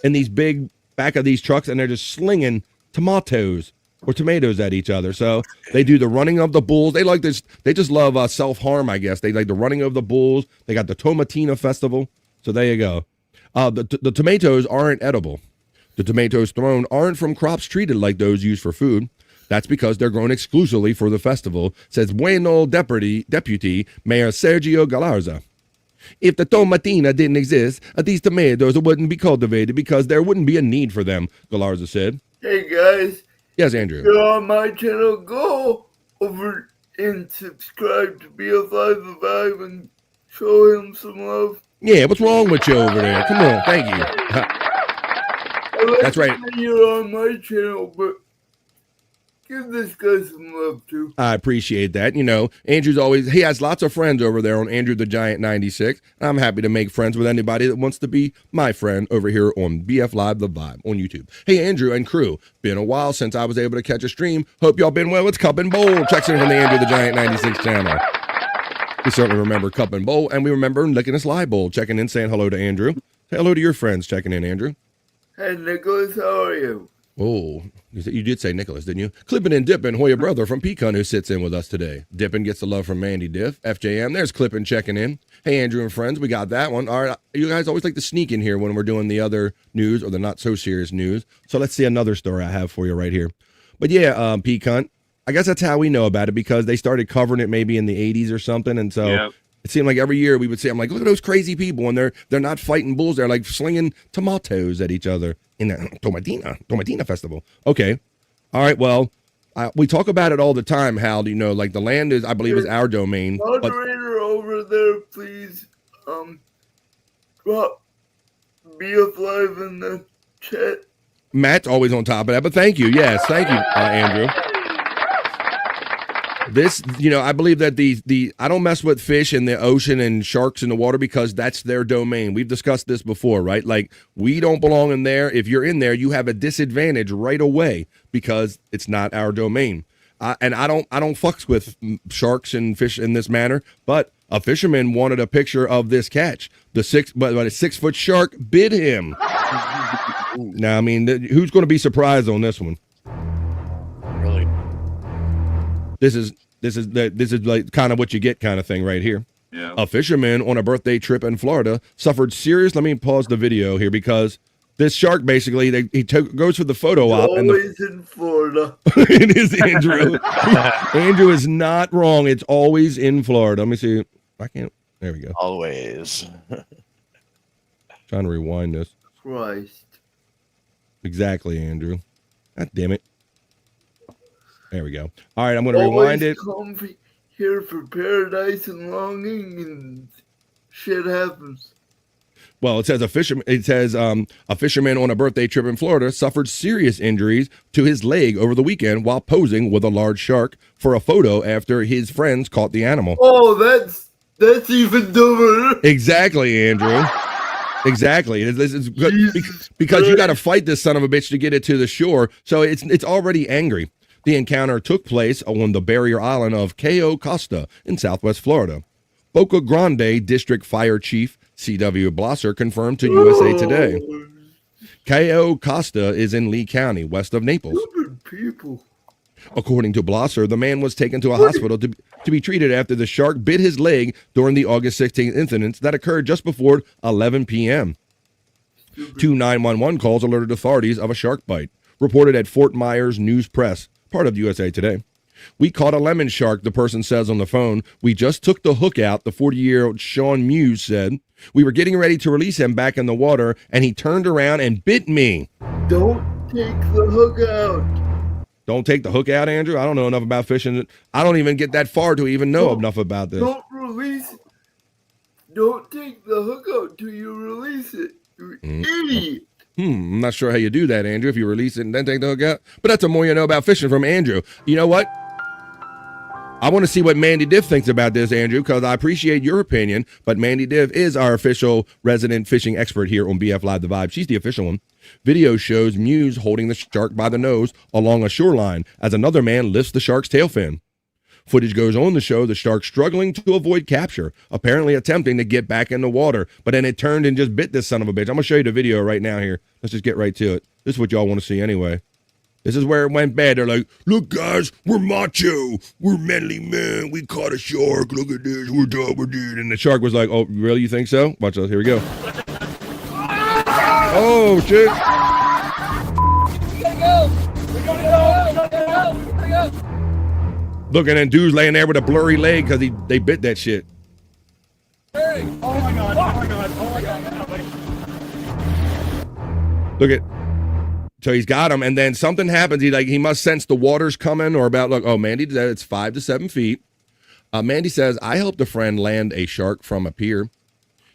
in these big back of these trucks, and they're just slinging tomatoes at each other. So they do the running of the bulls. They like this. They just love self-harm, I guess. They like the running of the bulls. They got the Tomatina Festival. So there you go. The tomatoes aren't edible. The tomatoes thrown aren't from crops treated like those used for food. That's because they're grown exclusively for the festival, says Bueno Deputy Mayor Sergio Galarza. If the Tomatina didn't exist, these tomatoes wouldn't be cultivated because there wouldn't be a need for them, Galarza said. Hey guys. Yes, Andrew. You're on my channel. Go over and subscribe to BF5 The Vibe and show him some love. Yeah, what's wrong with you over there? Come on, thank you. That's right. You're on my channel, but give this guy some love too. I appreciate that. You know, he has lots of friends over there on Andrew the Giant 96. I'm happy to make friends with anybody that wants to be my friend over here on BF Live The Vibe on YouTube. Hey, Andrew and crew, been a while since I was able to catch a stream. Hope y'all been well. It's Cup and Bowl. Checks in from the Andrew the Giant 96 channel. We certainly remember Cup and Bowl, and we remember Licking a Sly Bowl, checking in, saying hello to Andrew. Say hello to your friends, checking in, Andrew. Hey, Nicholas, how are you? Oh, you did say Nicholas, didn't you? Clippin' and Dippin', Hoya brother from Pecan, who sits in with us today. Dippin' gets the love from Mandy Diff. FJM, there's Clippin' checking in. Hey, Andrew and friends, we got that one. All right, you guys always like to sneak in here when we're doing the other news or the not-so-serious news. So let's see another story I have for you right here. But yeah, Pecan, I guess that's how we know about it, because they started covering it maybe in the 80s or something, and so it seemed like every year we would say, I'm like, look at those crazy people, and they're not fighting bulls, they're like slinging tomatoes at each other in the Tomatina Festival. Okay, all right, well, we talk about it all the time, Hal, you know, like the land is, I believe, is our domain. Moderator over there, please, drop BF Live in the chat. Matt's always on top of that, but thank you. Yes, thank you, Andrew. This, you know, I believe that I don't mess with fish in the ocean and sharks in the water because that's their domain. We've discussed this before, right? Like, we don't belong in there. If you're in there, you have a disadvantage right away because it's not our domain. And I don't fucks with sharks and fish in this manner, but a fisherman wanted a picture of this catch. But a 6 foot shark bit him. Now, I mean, who's going to be surprised on this one? Really? This is like kind of what you get kind of thing right here. Yeah. A fisherman on a birthday trip in Florida suffered serious. Let me pause the video here because this shark basically goes for the photo op. Always in Florida. It is Andrew. Andrew is not wrong. It's always in Florida. Let me see. I can't. There we go. Always. Trying to rewind this. Christ. Exactly, Andrew. God damn it. There we go. All right, I'm going to rewind it. Come here for paradise and longing, and shit happens. Well, it says a fisherman on a birthday trip in Florida suffered serious injuries to his leg over the weekend while posing with a large shark for a photo after his friends caught the animal. Oh, that's even dumber. Exactly, Andrew. Exactly. This is because you got to fight this son of a bitch to get it to the shore. So it's already angry. The encounter took place on the barrier island of Cayo Costa in southwest Florida. Boca Grande District Fire Chief C.W. Blosser confirmed to USA Today. Cayo Costa is in Lee County, west of Naples. Stupid people. According to Blosser, the man was taken to a hospital to be treated after the shark bit his leg during the August 16th incidents that occurred just before 11 p.m. Two 911 calls alerted authorities of a shark bite, reported at Fort Myers News Press, part of USA Today. We caught a lemon shark, the person says on the phone. We just took the hook out, the 40-year-old Sean Muse said. We were getting ready to release him back in the water, and he turned around and bit me. Don't take the hook out. Don't take the hook out, Andrew. I don't know enough about fishing. I don't even get that far to even know enough about this. Don't release it. Don't take the hook out till you release it. You idiot. I'm not sure how you do that, Andrew, if you release it and then take the hook out. But that's the more you know about fishing from Andrew. You know what? I want to see what Mandy Diff thinks about this, Andrew, because I appreciate your opinion. But Mandy Diff is our official resident fishing expert here on BF Live The Vibe. She's the official one. Video shows Muse holding the shark by the nose along a shoreline as another man lifts the shark's tail fin. Footage goes on to show the shark struggling to avoid capture, apparently attempting to get back in the water, but then it turned and just bit this son of a bitch. I'm going to show you the video right now here. Let's just get right to it. This is what y'all want to see anyway. This is where it went bad. They're like, look, guys, we're macho. We're manly men. We caught a shark. Look at this. We're done with it. And the shark was like, oh, really? You think so? Watch this. Here we go. Oh, shit. We gotta go. We gotta go. We gotta go. We gotta go. Look, and then dude's laying there with a blurry leg because they bit that shit. Hey. Oh, my God. Oh, my God. Oh, my God. Look at. So he's got him, and then something happens. He must sense the water's coming, or about, look, oh, Mandy said it's 5 to 7 feet. Mandy says, I helped a friend land a shark from a pier.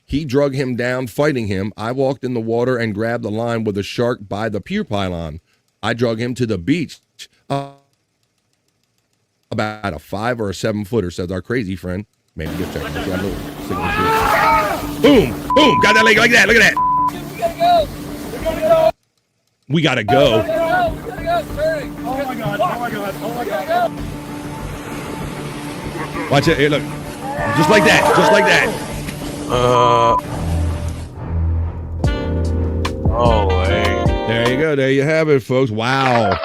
He drug him down, fighting him. I walked in the water and grabbed the line with a shark by the pier pylon. I drug him to the beach. About a 5 or a 7 footer, says our crazy friend. Maybe just check. Boom, boom, got that leg like that. Look at that. We gotta go. We gotta go. We gotta go. Hurry. Oh my God. Oh my God. Oh my God. Watch it. Here, look. Just like that. Just like that. Oh, hey. There you go. There you have it, folks. Wow.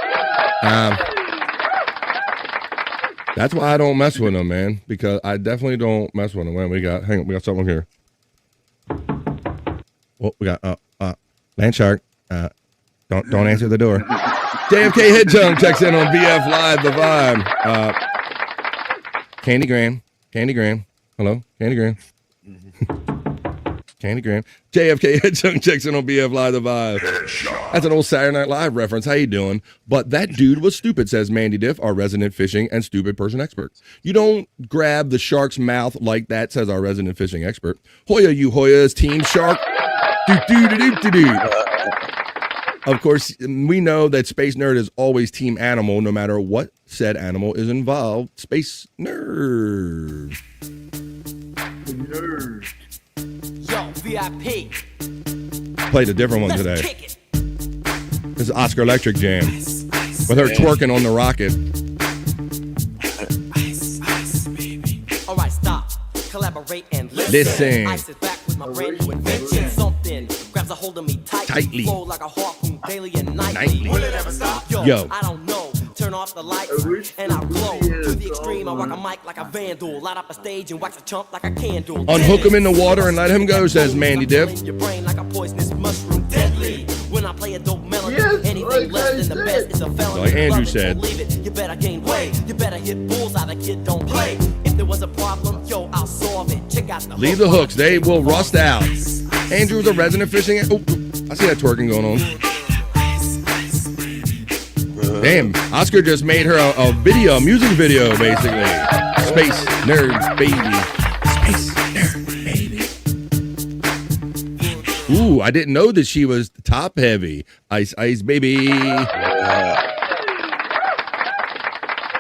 That's why I don't mess with them, man. Because I definitely don't mess with them. Man, we got something here. Oh, we got land shark. Don't answer the door. JFK Head Chunk checks in on BF Live The Vibe. Candy Graham. Hello, Candy Graham. Candy Graham. JFK Head Chunk checks in on BF Live The Vibe. That's an old Saturday Night Live reference. How you doing? But that dude was stupid, says Mandy Diff, our resident fishing and stupid person expert. You don't grab the shark's mouth like that, says our resident fishing expert. Hoya, you Hoyas, Team Shark. Do. Of course, we know that Space Nerd is always Team Animal, no matter what said animal is involved. Space Nerd. Yo, VIP. Played a different one today. This is Oscar Electric Jam with her twerking on the rocket. All right, stop. Collaborate and listen. I sit back with my brand new invention. Something grabs a hold of me tightly. Flow like a harpoon daily and nightly. Will it ever stop? Yo, I don't know. Turn off the lights and I glow to the extreme. I rock a mic like a vandal, light up a stage and wax a chump like a candle. Unhook him in the water and let him go, says Mandy Diff. Your brain like a poisonous mushroom, deadly. When I play a dope melody, anything less than the best is a felony. Like Andrew said. Leave it. You better gain weight. You better hit bullseye. The kid don't play. If there was a problem, yo, I'll solve it. Check out the Leave the hooks; they will rust out. Andrew's a resident fishing. Oh, I see that twerking going on. Damn, Oscar just made her a music video, basically. Space Nerd Baby. Space Nerd Baby. Ooh, I didn't know that she was top heavy. Ice Baby.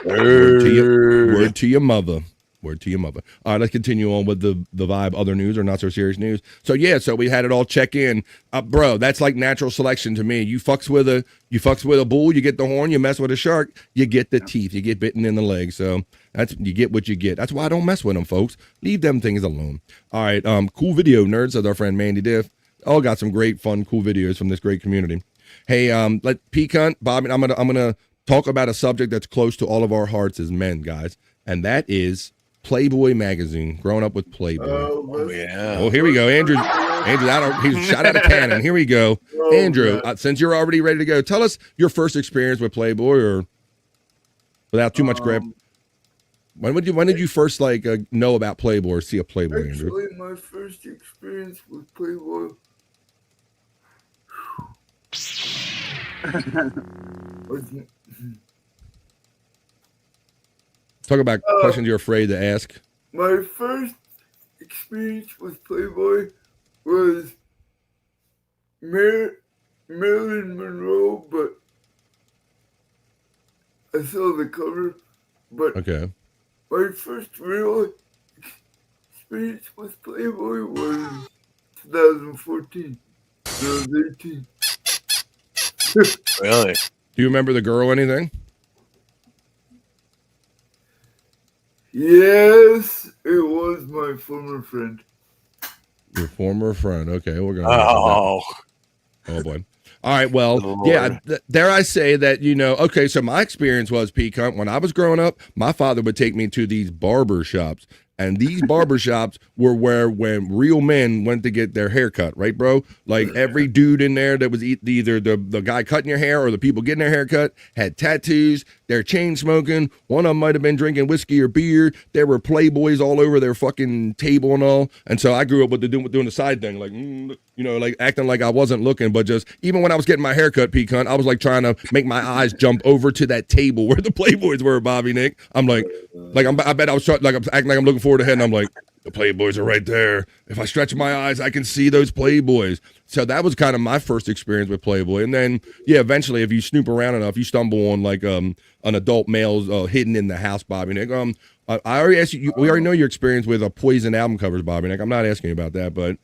Word to your mother. Word to your mother. All right, let's continue on with the vibe, other news or not so serious news. So we had it all check in. Bro, that's like natural selection to me. You fucks with a bull, you get the horn, you mess with a shark, you get the teeth, you get bitten in the leg. So you get what you get. That's why I don't mess with them, folks. Leave them things alone. All right, cool video, nerds, says our friend Mandy Diff. All got some great, fun, cool videos from this great community. Hey, let Peacunt, Bob, I'm gonna talk about a subject that's close to all of our hearts as men, guys, and that is Playboy magazine. Growing up with Playboy. Oh yeah. Oh, here we go. Andrew, he's shot out of cannon. Here we go. Andrew, since you're already ready to go, tell us your first experience with Playboy, or without too much grab. When did you first know about Playboy or see a Playboy, Andrew? Actually, my first experience with Playboy Talk about questions you're afraid to ask. My first experience with Playboy was Marilyn Monroe, but I saw the cover. But okay, my first real experience with Playboy was 2014. 2018. Really? Do you remember the girl or anything? Yes, it was my former friend. Your former friend. Okay, we're gonna. Oh boy. All right. Well, yeah. Dare I say that Okay, so my experience was pecan. When I was growing up, my father would take me to these barber shops. And these barbershops were where when real men went to get their hair cut, right, bro? Like every dude in there that was either the guy cutting your hair or the people getting their hair cut had tattoos. They're chain smoking. One of them might have been drinking whiskey or beer. There were Playboys all over their fucking table and all. And so I grew up with doing the side thing, like, like acting like I wasn't looking, but just even when I was getting my hair cut, pecan, I was like trying to make my eyes jump over to that table where the Playboys were, Bobby Nick. I'm like I bet I was like I'm acting like I'm looking forward ahead, and I'm like, the Playboys are right there. If I stretch my eyes, I can see those Playboys. So that was kind of my first experience with Playboy. And then, yeah, eventually, if you snoop around enough, you stumble on like an adult male hidden in the house, Bobby Nick. I already asked you. We already know your experience with Poison album covers, Bobby Nick. I'm not asking you about that, but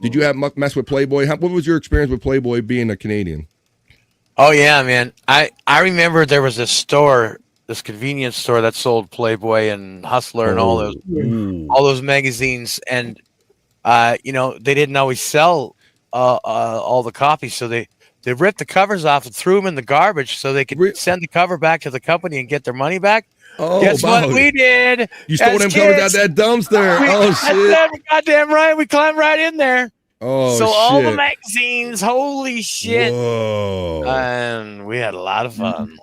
did you have mess with Playboy? What was your experience with Playboy being a Canadian? Oh yeah, man. I remember there was this store, this convenience store that sold Playboy and Hustler and all those magazines, and they didn't always sell all the copies, so they ripped the covers off and threw them in the garbage so they could send the cover back to the company and get their money back. Oh, guess what we did? You stole them covers out that dumpster. Shit! Goddamn right, we climbed right in there. Oh, so shit. all the magazines, holy shit! Whoa. And we had a lot of fun.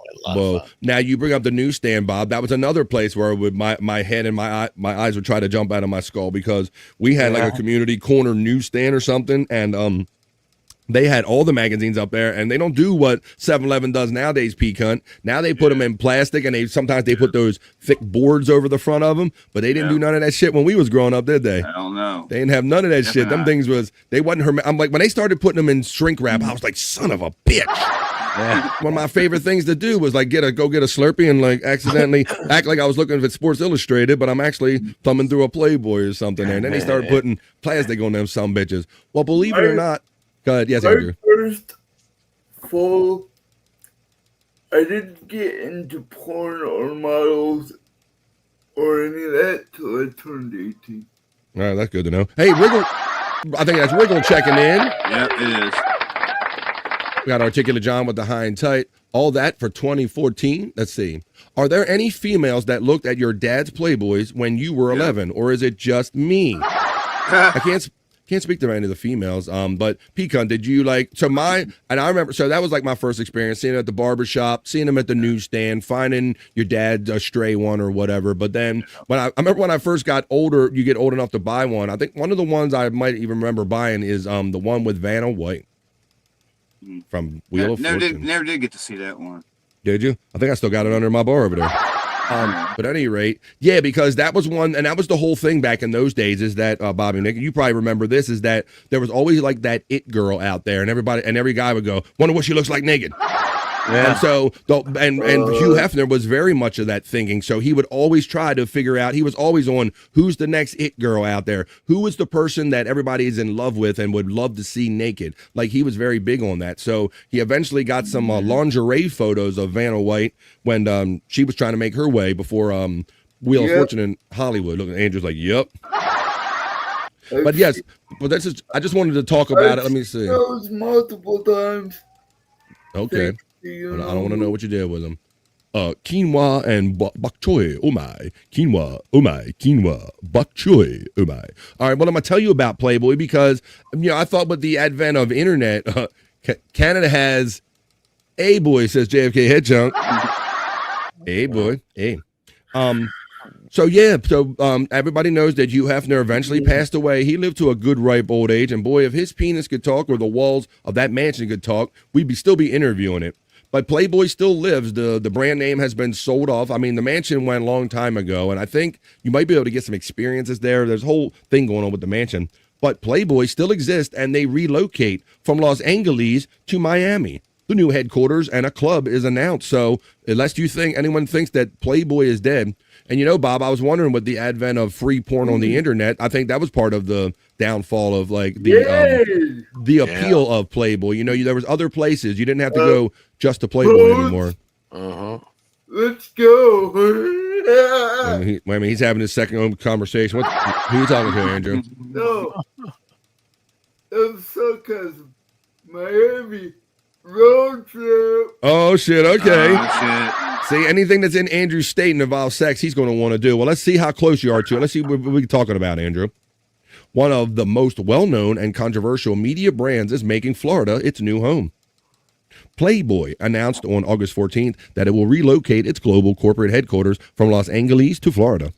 Now you bring up the newsstand, Bob. That was another place where my head and my eyes would try to jump out of my skull because we had like a community corner newsstand or something, and they had all the magazines up there, and they don't do what 7-Eleven does nowadays, pecan. Now they put them in plastic, and sometimes they put those thick boards over the front of them, but they didn't do none of that shit when we was growing up, did they? I don't know. They didn't have none of that shit. Them things they wasn't I'm like, when they started putting them in shrink wrap, I was like, son of a bitch. Yeah. One of my favorite things to do was like go get a Slurpee and like accidentally act like I was looking at Sports Illustrated, but I'm actually thumbing through a Playboy or something. And then they started putting plastic on them some bitches. Well, believe it or not, go ahead. Yes, Andrew. First fall, I didn't get into porn or models or any of that till I turned 18. All right, that's good to know. Hey, Wiggle, I think that's Wiggle checking in. Yeah, it is. We got Articulate John with the high and tight. All that for 2014. Let's see. Are there any females that looked at your dad's Playboys when you were 11, or is it just me? I can't speak to any of the females. But Pecan, did you and I remember, so that was like my first experience, seeing them at the barbershop, seeing them at the newsstand, finding your dad's a stray one or whatever. But then I remember when I first got older, you get old enough to buy one. I think one of the ones I might even remember buying is the one with Vanna White from Wheel of Fortune. Never did get to see that one. Did you? I think I still got it under my bar over there. But at any rate, yeah, because that was one, and that was the whole thing back in those days, is that, Bobby Nick, you probably remember this, is that there was always like that it girl out there, and every guy would go, wonder what she looks like naked. Yeah. And so, and Hugh Hefner was very much of that thinking. So he would always try to figure out, he was always on who's the next it girl out there? Who is the person that everybody is in love with and would love to see naked? Like, he was very big on that. So he eventually got some lingerie photos of Vanna White when she was trying to make her way before Wheel of Fortune in Hollywood. Look, Andrew's like, yep. But yes, but that's just, I just wanted to talk about it. Let me see. Those multiple times. Okay. I don't want to know what you did with them. Quinoa and bok choy, oh my. Quinoa, oh my. Quinoa, bok choy, oh my. All right, well, I'm going to tell you about Playboy because, I thought with the advent of internet, Canada has a boy, says JFK Head Chunk. A boy, a. So everybody knows that Hugh Hefner eventually passed away. He lived to a good ripe old age, and boy, if his penis could talk or the walls of that mansion could talk, we'd still be interviewing it. But Playboy still lives. The brand name has been sold off. I mean, the mansion went a long time ago, and I think you might be able to get some experiences there. There's a whole thing going on with the mansion. But Playboy still exists, and they relocate from Los Angeles to Miami. The new headquarters and a club is announced. So unless anyone thinks that Playboy is dead, and you know, Bob, I was wondering with the advent of free porn on the internet, I think that was part of the downfall of like the appeal of Playboy. You know, there was other places you didn't have to go just to Playboy anymore. Let's go. I mean, he's having his second conversation. Who are you talking to, Andrew? No, it's so cause Miami road trip. Oh shit! Okay. Oh, shit. See, anything that's in Andrew's state and involves sex, he's going to want to do. Well, let's see how close you are to it. Let's see what we're talking about, Andrew. One of the most well-known and controversial media brands is making Florida its new home. Playboy announced on August 14th that it will relocate its global corporate headquarters from Los Angeles to Florida.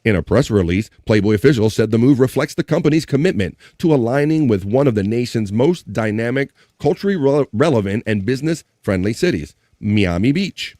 In a press release, Playboy officials said the move reflects the company's commitment to aligning with one of the nation's most dynamic, culturally relevant, and business-friendly cities, Miami Beach.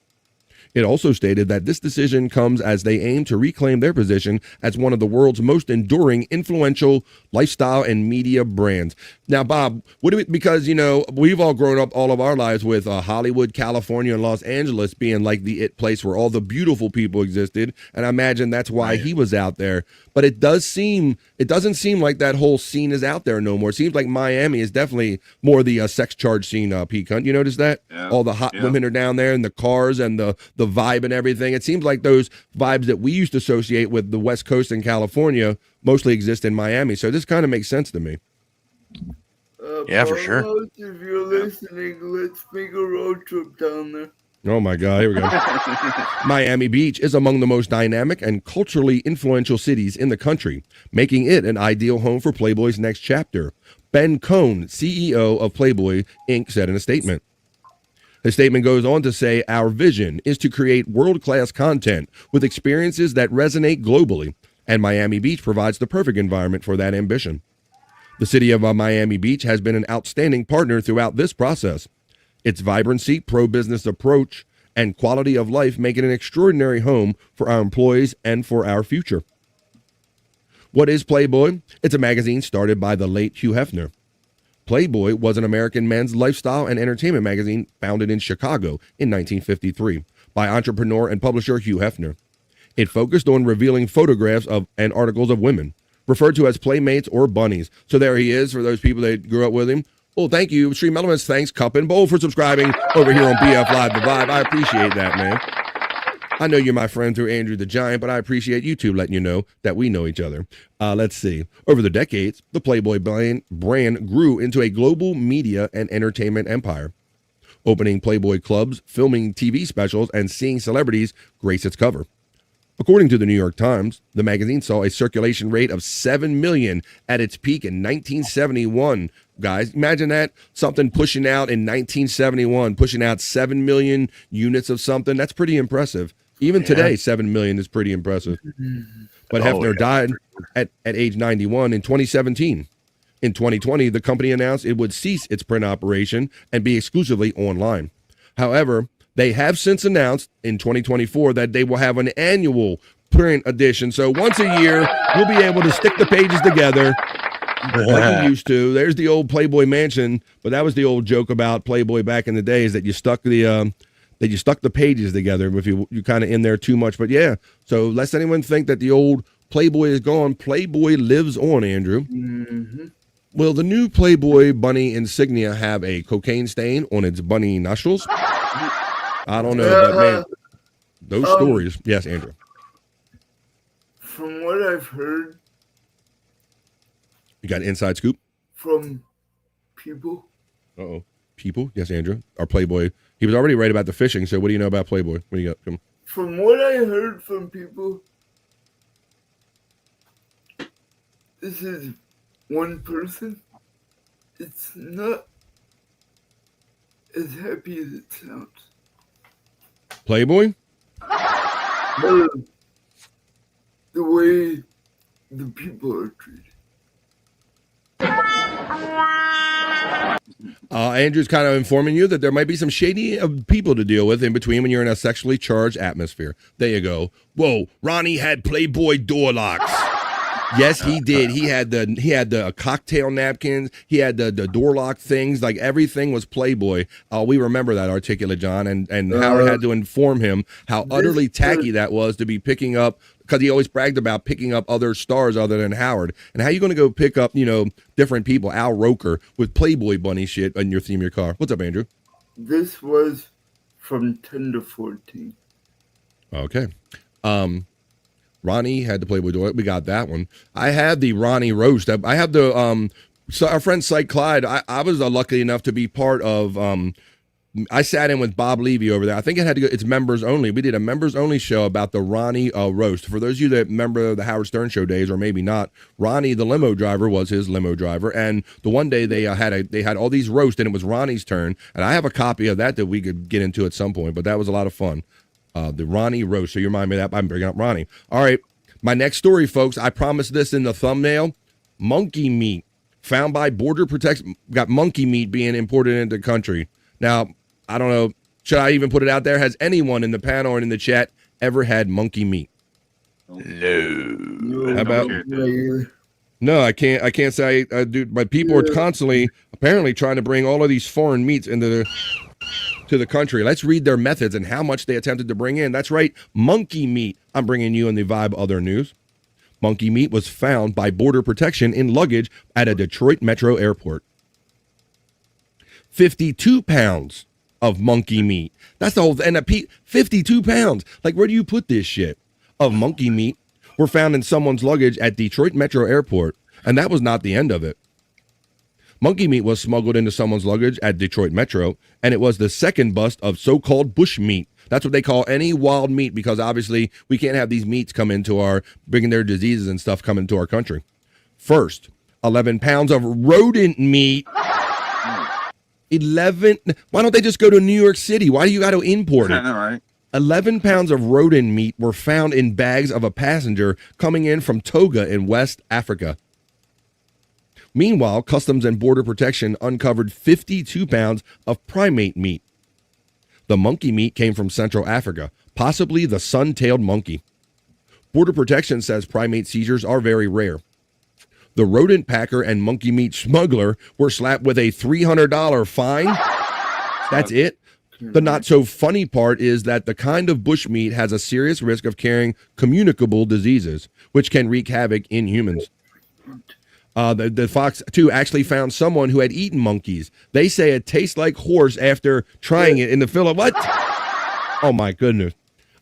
It also stated that this decision comes as they aim to reclaim their position as one of the world's most enduring, influential lifestyle and media brands. Now, Bob, because, you know, we've all grown up all of our lives with Hollywood, California, and Los Angeles being like the it place where all the beautiful people existed. And I imagine that's why he was out there. But it doesn't seem like that whole scene is out there no more. It seems like Miami is definitely more the sex charge scene, Pete Cunt. You notice that? Yeah. All the hot women are down there and the cars and the vibe and everything. It seems like those vibes that we used to associate with the West Coast and California mostly exist in Miami. So this kind of makes sense to me. Yeah, for sure. If you're listening, let's make a road trip down there. Oh my God, here we go. Miami Beach is among the most dynamic and culturally influential cities in the country, making it an ideal home for Playboy's next chapter. Ben Cohn, CEO of Playboy, Inc., said in a statement. The statement goes on to say, our vision is to create world-class content with experiences that resonate globally, and Miami Beach provides the perfect environment for that ambition. The city of Miami Beach has been an outstanding partner throughout this process. Its vibrancy, pro-business approach, and quality of life make it an extraordinary home for our employees and for our future. What is Playboy? It's a magazine started by the late Hugh Hefner. Playboy was an American men's lifestyle and entertainment magazine founded in Chicago in 1953 by entrepreneur and publisher Hugh Hefner. It focused on revealing photographs of and articles of women, referred to as playmates or bunnies. So there he is for those people that grew up with him. Well, thank you, Stream Elements. Thanks, Cup and Bowl, for subscribing over here on BF Live The Vibe. I appreciate that, man. I know you're my friend through Andrew the Giant, but I appreciate you two letting you know that we know each other. Let's see. Over the decades, the Playboy brand grew into a global media and entertainment empire. Opening Playboy clubs, filming TV specials, and seeing celebrities grace its cover. According to the New York Times, the magazine saw a circulation rate of 7 million at its peak in 1971. Guys, imagine that. Something pushing out in 1971, pushing out 7 million units of something. That's pretty impressive. Even today, 7 million is pretty impressive. But Hefner died at age 91 in 2017. In 2020, the company announced it would cease its print operation and be exclusively online. However, they have since announced in 2024 that they will have an annual print edition. So once a year, you'll be able to stick the pages together like you used to. There's the old Playboy mansion, but that was the old joke about Playboy back in the days that you stuck the pages together if you kind of in there too much. But yeah, so lest anyone think that the old Playboy is gone, Playboy lives on, Andrew. Mm-hmm. Will the new Playboy bunny insignia have a cocaine stain on its bunny nostrils? I don't know, but man, those stories. Yes, Andrew. From what I've heard, you got an inside scoop from people. People? Yes, Andrew. Our Playboy. He was already right about the fishing. So, what do you know about Playboy? What do you got? Come. From what I heard from people, this is one person. It's not as happy as it sounds. Playboy? The way the people are treated. Andrew's kind of informing you that there might be some shady people to deal with in between when you're in a sexually charged atmosphere. There you go. Whoa, Ronnie had Playboy door locks. Yes, he did. He had the cocktail napkins. He had the door lock things. Like everything was Playboy. We remember that, Articulate John, and Howard had to inform him how utterly tacky that was to be picking up, because he always bragged about picking up other stars other than Howard. And how you going to go pick up, different people, Al Roker, with Playboy bunny shit in your theme of your car? What's up, Andrew? This was from 10 to 14. Okay. Ronnie had the Playboy door. We got that one. I had the Ronnie roast. I have the so our friend Shyt Clyde. I was lucky enough to be part of. I sat in with Bob Levy over there. I think it had to go. It's members only. We did a members only show about the Ronnie roast. For those of you that remember the Howard Stern show days, or maybe not, Ronnie the limo driver was his limo driver. And the one day they had all these roasts, and it was Ronnie's turn. And I have a copy of that we could get into at some point. But that was a lot of fun. The Ronnie roast. So you remind me of that. I'm bringing up Ronnie. All right. My next story, folks. I promised this in the thumbnail. Monkey meat found by Border Protection. Got monkey meat being imported into the country. Now, I don't know. Should I even put it out there? Has anyone in the panel or in the chat ever had monkey meat? No. How about? No, I can't say I do. My people are constantly, apparently, trying to bring all of these foreign meats into the country. Let's read their methods and how much they attempted to bring in. That's right, monkey meat. I'm bringing you in the Vibe Other News. Monkey meat was found by Border Protection in luggage at a Detroit metro airport. 52 pounds of monkey meat. That's the whole thing. And 52 pounds. Like, where do you put this shit? Of monkey meat were found in someone's luggage at Detroit metro airport. And that was not the end of it. Monkey meat was smuggled into someone's luggage at Detroit Metro, and it was the second bust of so-called bush meat. That's what they call any wild meat, because obviously we can't have these meats come into bringing their diseases and stuff come into our country. First, 11 pounds of rodent meat. 11. Why don't they just go to New York City? Why do you got to import it? All right. 11 pounds of rodent meat were found in bags of a passenger coming in from Toga in West Africa. Meanwhile, Customs and Border Protection uncovered 52 pounds of primate meat. The monkey meat came from Central Africa, possibly the sun-tailed monkey. Border Protection says primate seizures are very rare. The rodent packer and monkey meat smuggler were slapped with a $300 fine. That's it. The not-so-funny part is that the kind of bushmeat has a serious risk of carrying communicable diseases, which can wreak havoc in humans. The Fox 2 actually found someone who had eaten monkeys. They say it tastes like horse after trying it in the Philippines. What? Oh, my goodness.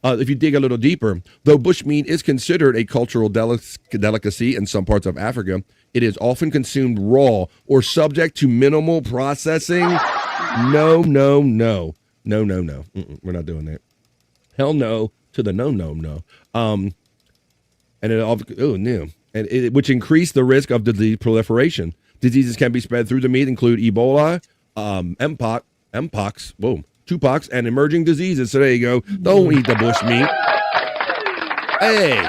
If you dig a little deeper, though bushmeat is considered a cultural delicacy in some parts of Africa, it is often consumed raw or subject to minimal processing. No. We're not doing that. Hell no to the no. And it all, which increase the risk of disease proliferation. Diseases can be spread through the meat, include Ebola, Mpox, 2pox, and emerging diseases. So there you go. Don't eat the bush meat. Hey,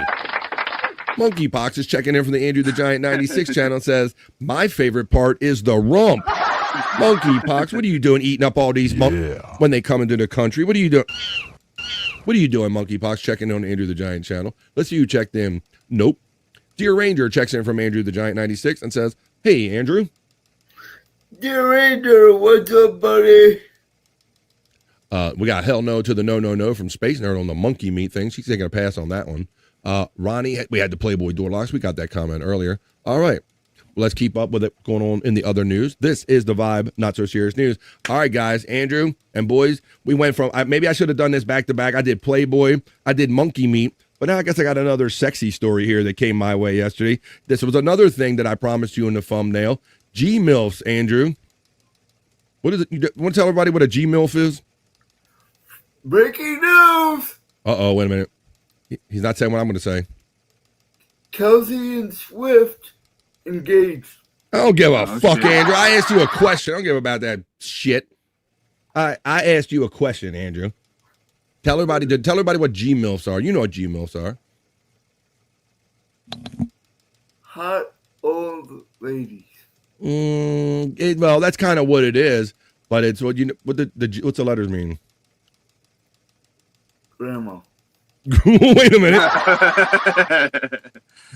Monkeypox is checking in from the Andrew the Giant 96 channel and says, my favorite part is the rump. Monkeypox, what are you doing eating up all these when they come into the country? What are you doing? What are you doing, Monkeypox, checking in on Andrew the Giant channel? Let's see who checked in. Nope. Dear Ranger checks in from Andrew the Giant 96 and says, hey, Andrew. Dear Ranger, what's up, buddy? We got hell no to the no from Space Nerd on the monkey meat thing. She's taking a pass on that one. Ronnie, we had the Playboy door locks. We got that comment earlier. All right. Let's keep up with it going on in the other news. This is the Vibe, Not So Serious News. All right, guys, Andrew and boys, we went from, maybe I should have done this back to back. I did Playboy. I did monkey meat. But now I guess I got another sexy story here that came my way yesterday. This was another thing that I promised you in the thumbnail. G-MILF'S, Andrew. What is it? You want to tell everybody what a G-MILF is? Breaking news! Uh-oh, wait a minute. He's not saying what I'm going to say. Kelsey and Swift engaged. I don't give a fuck, shit. Andrew. I asked you a question. I don't give about that shit. I asked you a question, Andrew. Tell everybody what G-MILF'S are. You know what G-MILF'S are. Hot old ladies. Well, that's kind of what it is, but it's what what's the letters mean? Grandma. Wait a minute.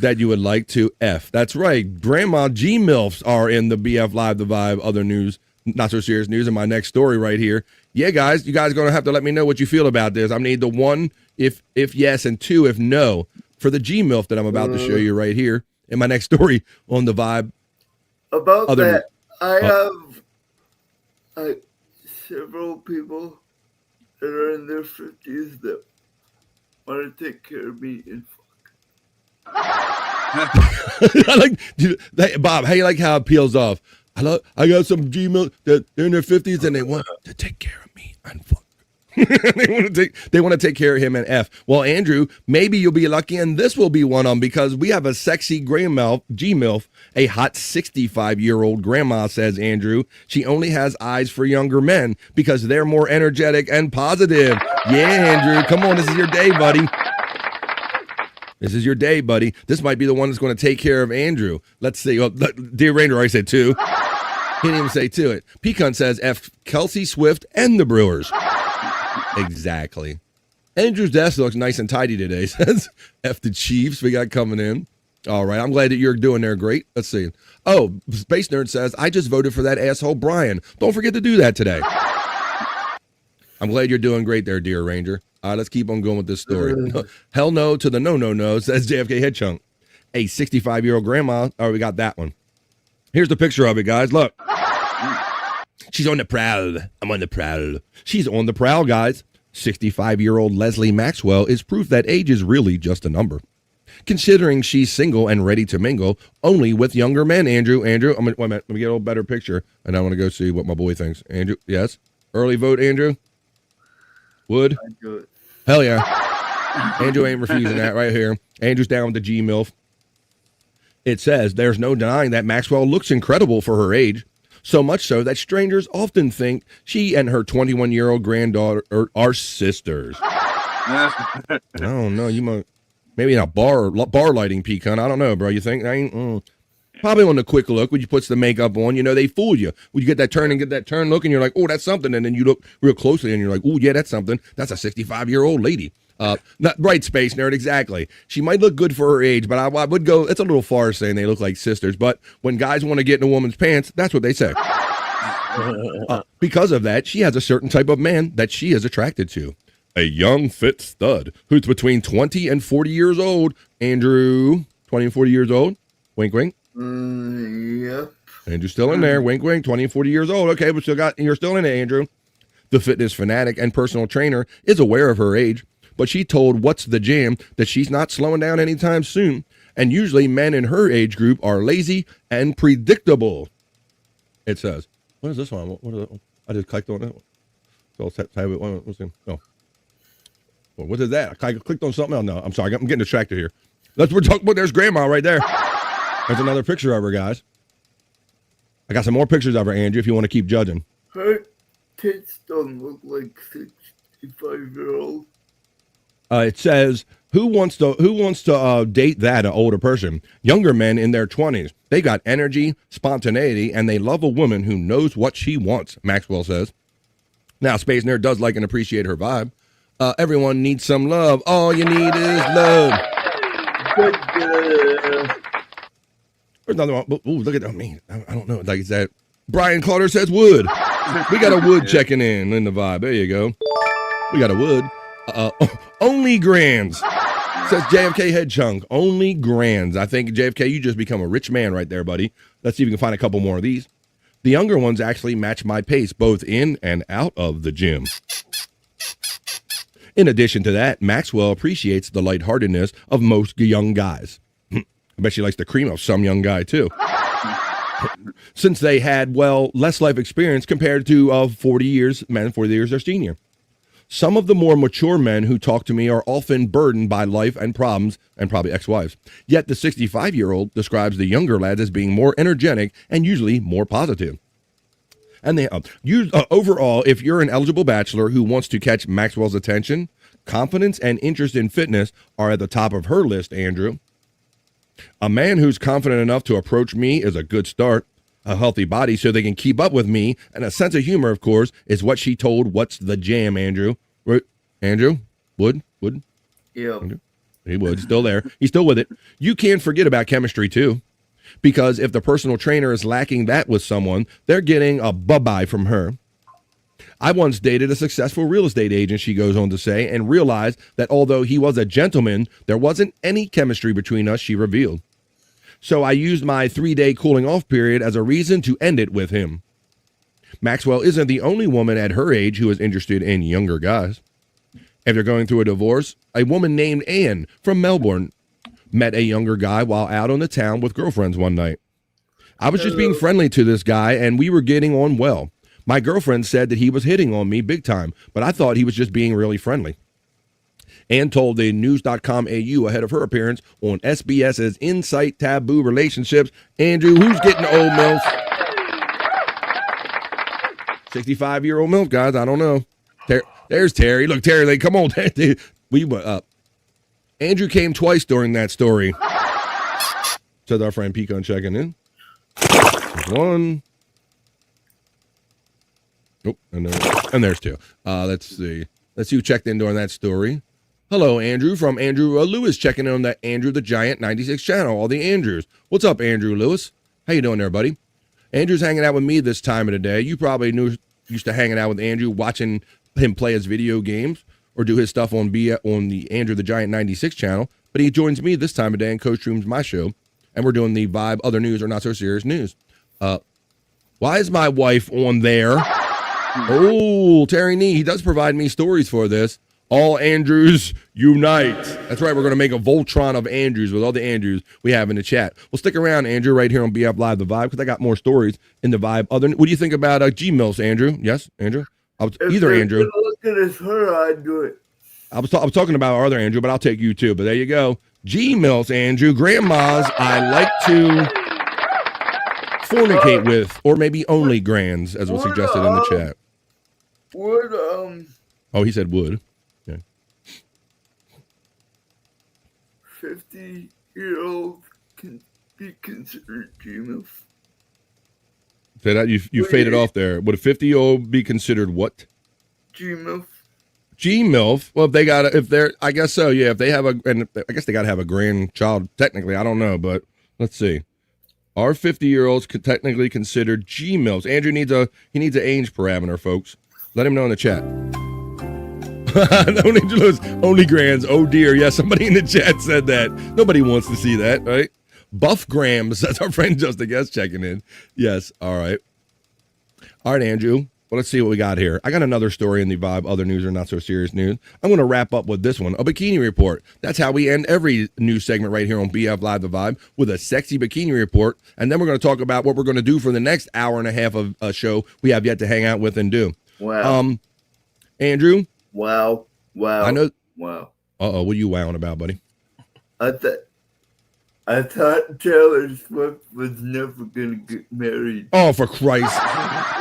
That you would like to F. That's right. Grandma G-MILF'S are in the BF Live the Vibe other news, not so serious news in my next story right here. Yeah, guys, you guys are going to have to let me know what you feel about this. I need the 1 if yes and 2 if no for the G-MILF that I'm about to show you right here in my next story on the Vibe. About that, I have several people that are in their 50s that want to take care of me and I like Bob. How you like how it peels off? I got some G-MILF that they're in their 50s and they want to take care of me and fuck. they want to take care of him and F. Well, Andrew, maybe you'll be lucky and this will be one on because we have a sexy G-MILF, a hot 65-year-old grandma, says Andrew. She only has eyes for younger men because they're more energetic and positive. Yeah, Andrew, come on, this is your day, buddy. This is your day, buddy. This might be the one that's going to take care of Andrew. Let's see. Oh, Dear Ranger already said 2. He didn't even say 2 it. Pecan says F Kelsey Swift and the Brewers. Exactly. Andrew's desk looks nice and tidy today, says F the Chiefs we got coming in. All right. I'm glad that you're doing there great. Let's see. Oh, Space Nerd says, I just voted for that asshole Brian. Don't forget to do that today. I'm glad you're doing great there, Dear Ranger. All right, let's keep on going with this story. Hell no to the no, says JFK Head Chunk. A 65-year-old grandma. Oh, we got that one. Here's the picture of it, guys. Look. She's on the prowl. I'm on the prowl. She's on the prowl, guys. 65-year-old Leslie Maxwell is proof that age is really just a number. Considering she's single and ready to mingle only with younger men, Andrew, wait a minute, let me get a little better picture, and I want to go see what my boy thinks. Andrew, yes? Early vote, Andrew? Would? I'd do it. Hell yeah. Andrew ain't refusing that right here. Andrew's down with the G-MILF. It says, there's no denying that Maxwell looks incredible for her age. So much so that strangers often think she and her 21-year-old granddaughter are sisters. I don't know. You might, maybe in a bar lighting, Pecan. I don't know, bro. You think? Probably on the quick look when you put the makeup on, they fool you. When you get that turn look and you're like, oh, that's something. And then you look real closely and you're like, oh, yeah, that's something. That's a 65-year-old lady. Not right, Space Nerd, exactly. She might look good for her age, but I would go, it's a little far saying they look like sisters. But when guys want to get in a woman's pants, that's what they say. Because of that, she has a certain type of man that she is attracted to. A young, fit stud who's between 20 and 40 years old. Andrew, 20 and 40 years old. Wink, wink. Yep. Andrew's still in there. Wink, wink. 20 and 40 years old. Okay, but you're still in it, Andrew. The fitness fanatic and personal trainer is aware of her age, but she told What's the Jam that she's not slowing down anytime soon. And usually men in her age group are lazy and predictable. It says, what is this one? What is it? I just clicked on it. So let's have it. What's it? Oh. Well, what is that? I clicked on something else. No, I'm sorry. I'm getting distracted here. We're talking about, there's grandma right there. There's another picture of her, guys. I got some more pictures of her, Andrew, if you want to keep judging. Her tits don't look like 65-year-old. It says, who wants to date that, an older person? Younger men in their 20s. They got energy, spontaneity, and they love a woman who knows what she wants, Maxwell says. Now, Space Nerd does like and appreciate her vibe. Everyone needs some love. All you need is love. There's another one. Ooh, look at that. I don't know. Like, is that Brian Carter says wood. We got a wood checking in the vibe. There you go. We got a wood. Only grands. Says JFK Head Chunk. Only grands. I think, JFK, you just become a rich man right there, buddy. Let's see if we can find a couple more of these. The younger ones actually match my pace, both in and out of the gym. In addition to that, Maxwell appreciates the lightheartedness of most young guys. I bet she likes the cream of some young guy, too. Since they had, less life experience compared to 40 years their senior. Some of the more mature men who talk to me are often burdened by life and problems, and probably ex-wives. Yet the 65-year-old describes the younger lads as being more energetic and usually more positive. And they overall, if you're an eligible bachelor who wants to catch Maxwell's attention, confidence and interest in fitness are at the top of her list, Andrew. A man who's confident enough to approach me is a good start. a healthy body so they can keep up with me. And a sense of humor, of course, is what she told What's the Jam, Andrew. Right? Andrew? Wood? Yeah. He would. Still there. He's still with it. You can't forget about chemistry, too. Because if the personal trainer is lacking that with someone, they're getting a bye-bye from her. I once dated a successful real estate agent, she goes on to say, and realized that although he was a gentleman, there wasn't any chemistry between us, she revealed. So I used my 3-day cooling off period as a reason to end it with him. Maxwell isn't the only woman at her age who is interested in younger guys. After going through a divorce, a woman named Anne from Melbourne met a younger guy while out on the town with girlfriends one night. I was just being friendly to this guy, and we were getting on well. My girlfriend said that he was hitting on me big time, but I thought he was just being really friendly. Ann told the news.com AU ahead of her appearance on SBS's Insight Taboo Relationships. Andrew, who's getting old MILF? 65-year-old MILF, guys. I don't know. There's Terry. Look, Terry, come on. We went up. Andrew came twice during that story. Said our friend Pecan checking in. There's one. Oh, and there's two. Let's see. Let's see who checked in during that story. Hello, Andrew, from Andrew Lewis, checking in on the Andrew the Giant 96 channel. All the Andrews. What's up, Andrew Lewis? How you doing there, buddy? Andrew's hanging out with me this time of the day. You probably used to hanging out with Andrew, watching him play his video games or do his stuff on the Andrew the Giant 96 channel. But he joins me this time of day and co-streams my show, and we're doing the Vibe Other News or Not So Serious News. Why is my wife on there? Oh, Terry Nee, he does provide me stories for this. All Andrews unite. That's right. We're going to make a Voltron of Andrews with all the Andrews we have in the chat. Well, stick around, Andrew, right here on BF Live The Vibe, because I got more stories in the Vibe. What do you think about G-MILF'S, Andrew? Yes, Andrew? Either Andrew. Look at his hair, I'd do it. I was talking about our other Andrew, but I'll take you too. But there you go. G-MILF'S, Andrew. Grandmas I like to fornicate with, or maybe only grands, as was suggested in the chat. Oh, he said would. 50-year-old can be considered G-MILF. Say that you faded off there. Would a 50-year-old be considered what? G-MILF. G-MILF. Well, I guess so. Yeah, if they have I guess they got to have a grandchild. Technically, I don't know, but let's see. Are 50-year-olds technically considered G-MILFs? Andrew needs an age parameter, folks. Let him know in the chat. Only grands. Oh dear. Yeah, somebody in the chat said that. Nobody wants to see that, right? Buff Grams. That's our friend Just a Guest checking in. Yes. All right. All right, Andrew. Well, let's see what we got here. I got another story in the Vibe Other News or Not So Serious News. I'm going to wrap up with this one, a bikini report. That's how we end every news segment right here on BF Live The Vibe, with a sexy bikini report. And then we're going to talk about what we're going to do for the next hour and a half of a show we have yet to hang out with and do. Wow. Andrew? Wow. I know. Wow. Uh-oh, what are you wowing about, buddy? I thought Taylor Swift was never going to get married. Oh, for Christ.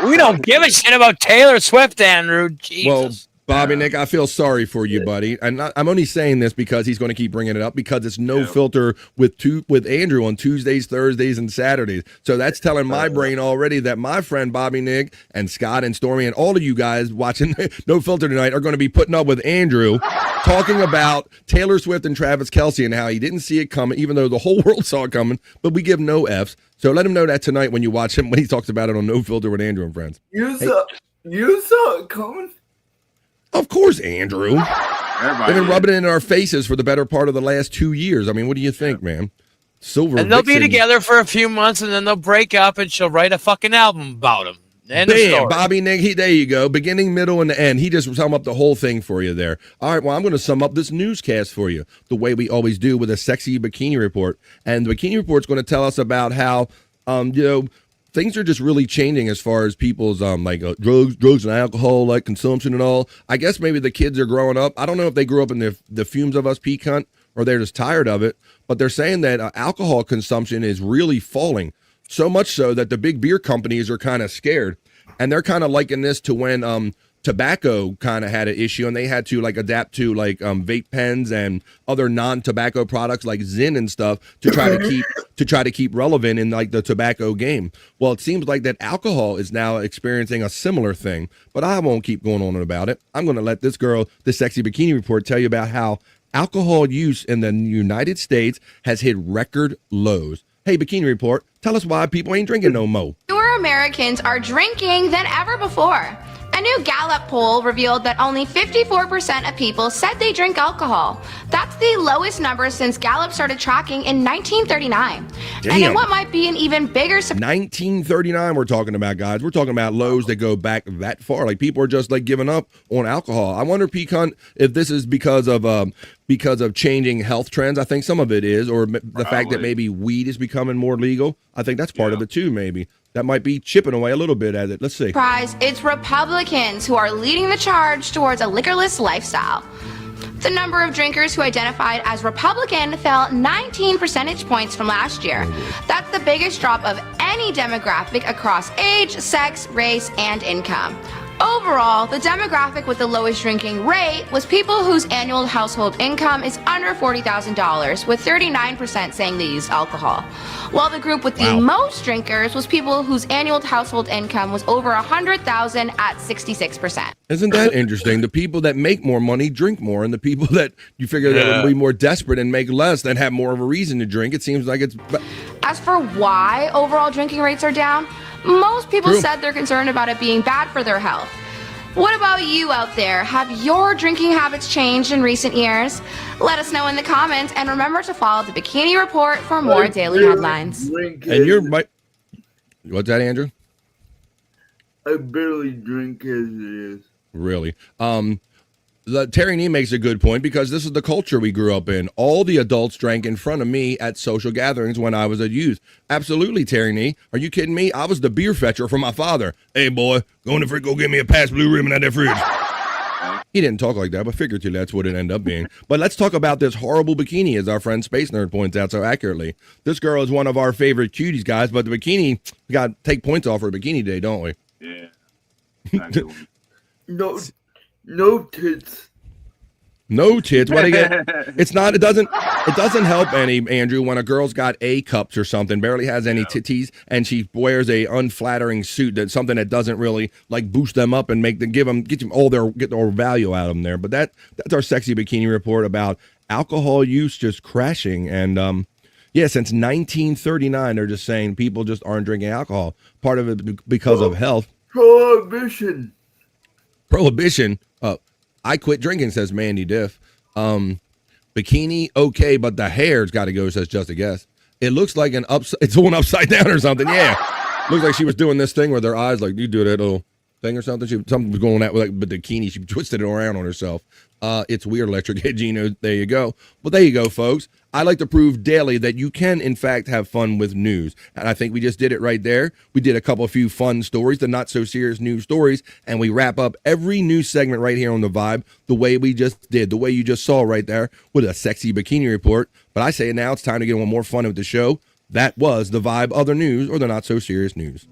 We don't give a shit about Taylor Swift, Andrew. Jesus. Well, Bobby Nick, I feel sorry for you, buddy. And I'm only saying this because he's going to keep bringing it up, because it's no filter with Andrew on Tuesdays, Thursdays, and Saturdays. So that's telling my brain already that my friend Bobby Nick and Scott and Stormy and all of you guys watching No Filter tonight are going to be putting up with Andrew talking about Taylor Swift and Travis Kelce and how he didn't see it coming, even though the whole world saw it coming, but we give no Fs. So let him know that tonight when you watch him, when he talks about it on No Filter with Andrew and friends. You saw it coming? Of course, Andrew. They've been rubbing it in our faces for the better part of the last 2 years. I mean, what do you think, man? Silver And they'll Vixen. be together for a few months, and then they'll break up, and she'll write a fucking album about him. Bam, Bobby Nick, there you go. Beginning, middle, and the end. He just summed up the whole thing for you there. All right, well, I'm going to sum up this newscast for you the way we always do, with a sexy bikini report. And the bikini report's going to tell us about how, things are just really changing as far as people's drugs and alcohol consumption and all. I guess maybe the kids are growing up. I don't know if they grew up in the fumes of us pea cunt, or they're just tired of it. But they're saying that alcohol consumption is really falling, so much so that the big beer companies are kind of scared. And they're kind of liking this to when tobacco kind of had an issue, and they had to like adapt to like vape pens and other non-tobacco products like Zyn and stuff to try to keep relevant in like the tobacco game. Well, it seems like that alcohol is now experiencing a similar thing, but I won't keep going on about it. I'm going to let this girl, the Sexy Bikini Report, tell you about how alcohol use in the United States has hit record lows. Hey, Bikini Report, tell us why people ain't drinking no more. Fewer Americans are drinking than ever before. A new Gallup poll revealed that only 54% of people said they drink alcohol. That's the lowest number since Gallup started tracking in 1939. Damn. And in what might be an even bigger 1939 we're talking about, guys. We're talking about lows that go back that far. Like, people are just like giving up on alcohol. I wonder, Pecan, if this is because of changing health trends. I think some of it is, or the fact that maybe weed is becoming more legal. I think that's part of it too, maybe. That might be chipping away a little bit at it. Let's see. Surprise, it's Republicans who are leading the charge towards a liquorless lifestyle. The number of drinkers who identified as Republican fell 19 percentage points from last year. That's the biggest drop of any demographic across age, sex, race, and income. Overall, the demographic with the lowest drinking rate was people whose annual household income is under $40,000, with 39% saying they use alcohol. While the group with the most drinkers was people whose annual household income was over $100,000 at 66%. Isn't that interesting? The people that make more money drink more, and the people that you figure that would be more desperate and make less that have more of a reason to drink, it seems like it's... As for why overall drinking rates are down, most people said they're concerned about it being bad for their health. What about you out there? Have your drinking habits changed in recent years? Let us know in the comments, and remember to follow the Bikini Report for more daily headlines. And you're... What's that, Andrew? I barely drink as it is. Really? Terry Nee makes a good point, because this is the culture we grew up in. All the adults drank in front of me at social gatherings when I was a youth. Absolutely, Terry Nee. Are you kidding me? I was the beer fetcher for my father. Hey, boy, go in the fridge, go get me a past blue ribbon out that fridge. He didn't talk like that, but figuratively, that's what it ended up being. But let's talk about this horrible bikini, as our friend Space Nerd points out so accurately. This girl is one of our favorite cuties, guys, but the bikini, we got to take points off for Bikini Day, don't we? Yeah. No tits. No tits. What do you get? It doesn't help any, Andrew, when a girl's got A cups or something, barely has any titties, and she wears a unflattering suit, that's something that doesn't really like boost them up and make them get them all get their value out of them there. But that's our Sexy Bikini Report about alcohol use just crashing. And since 1939, they're just saying people just aren't drinking alcohol. Part of it because of health. Prohibition. I quit drinking, says Mandy Diff. Bikini, okay, but the hair's got to go, says Just a Guess. It looks like it's one upside down or something. Yeah, looks like she was doing this thing with her eyes, like you do that little thing or something. Something was going on with like the bikini. She twisted it around on herself. It's weird, Electric Head Gino. There you go. Well, there you go, folks. I like to prove daily that you can, in fact, have fun with news. And I think we just did it right there. We did a few fun stories, the not so serious news stories, and we wrap up every news segment right here on The Vibe the way we just did, the way you just saw right there with a Sexy Bikini Report. But I say now it's time to get one more fun with the show. That was The Vibe Other News, or the not so serious news.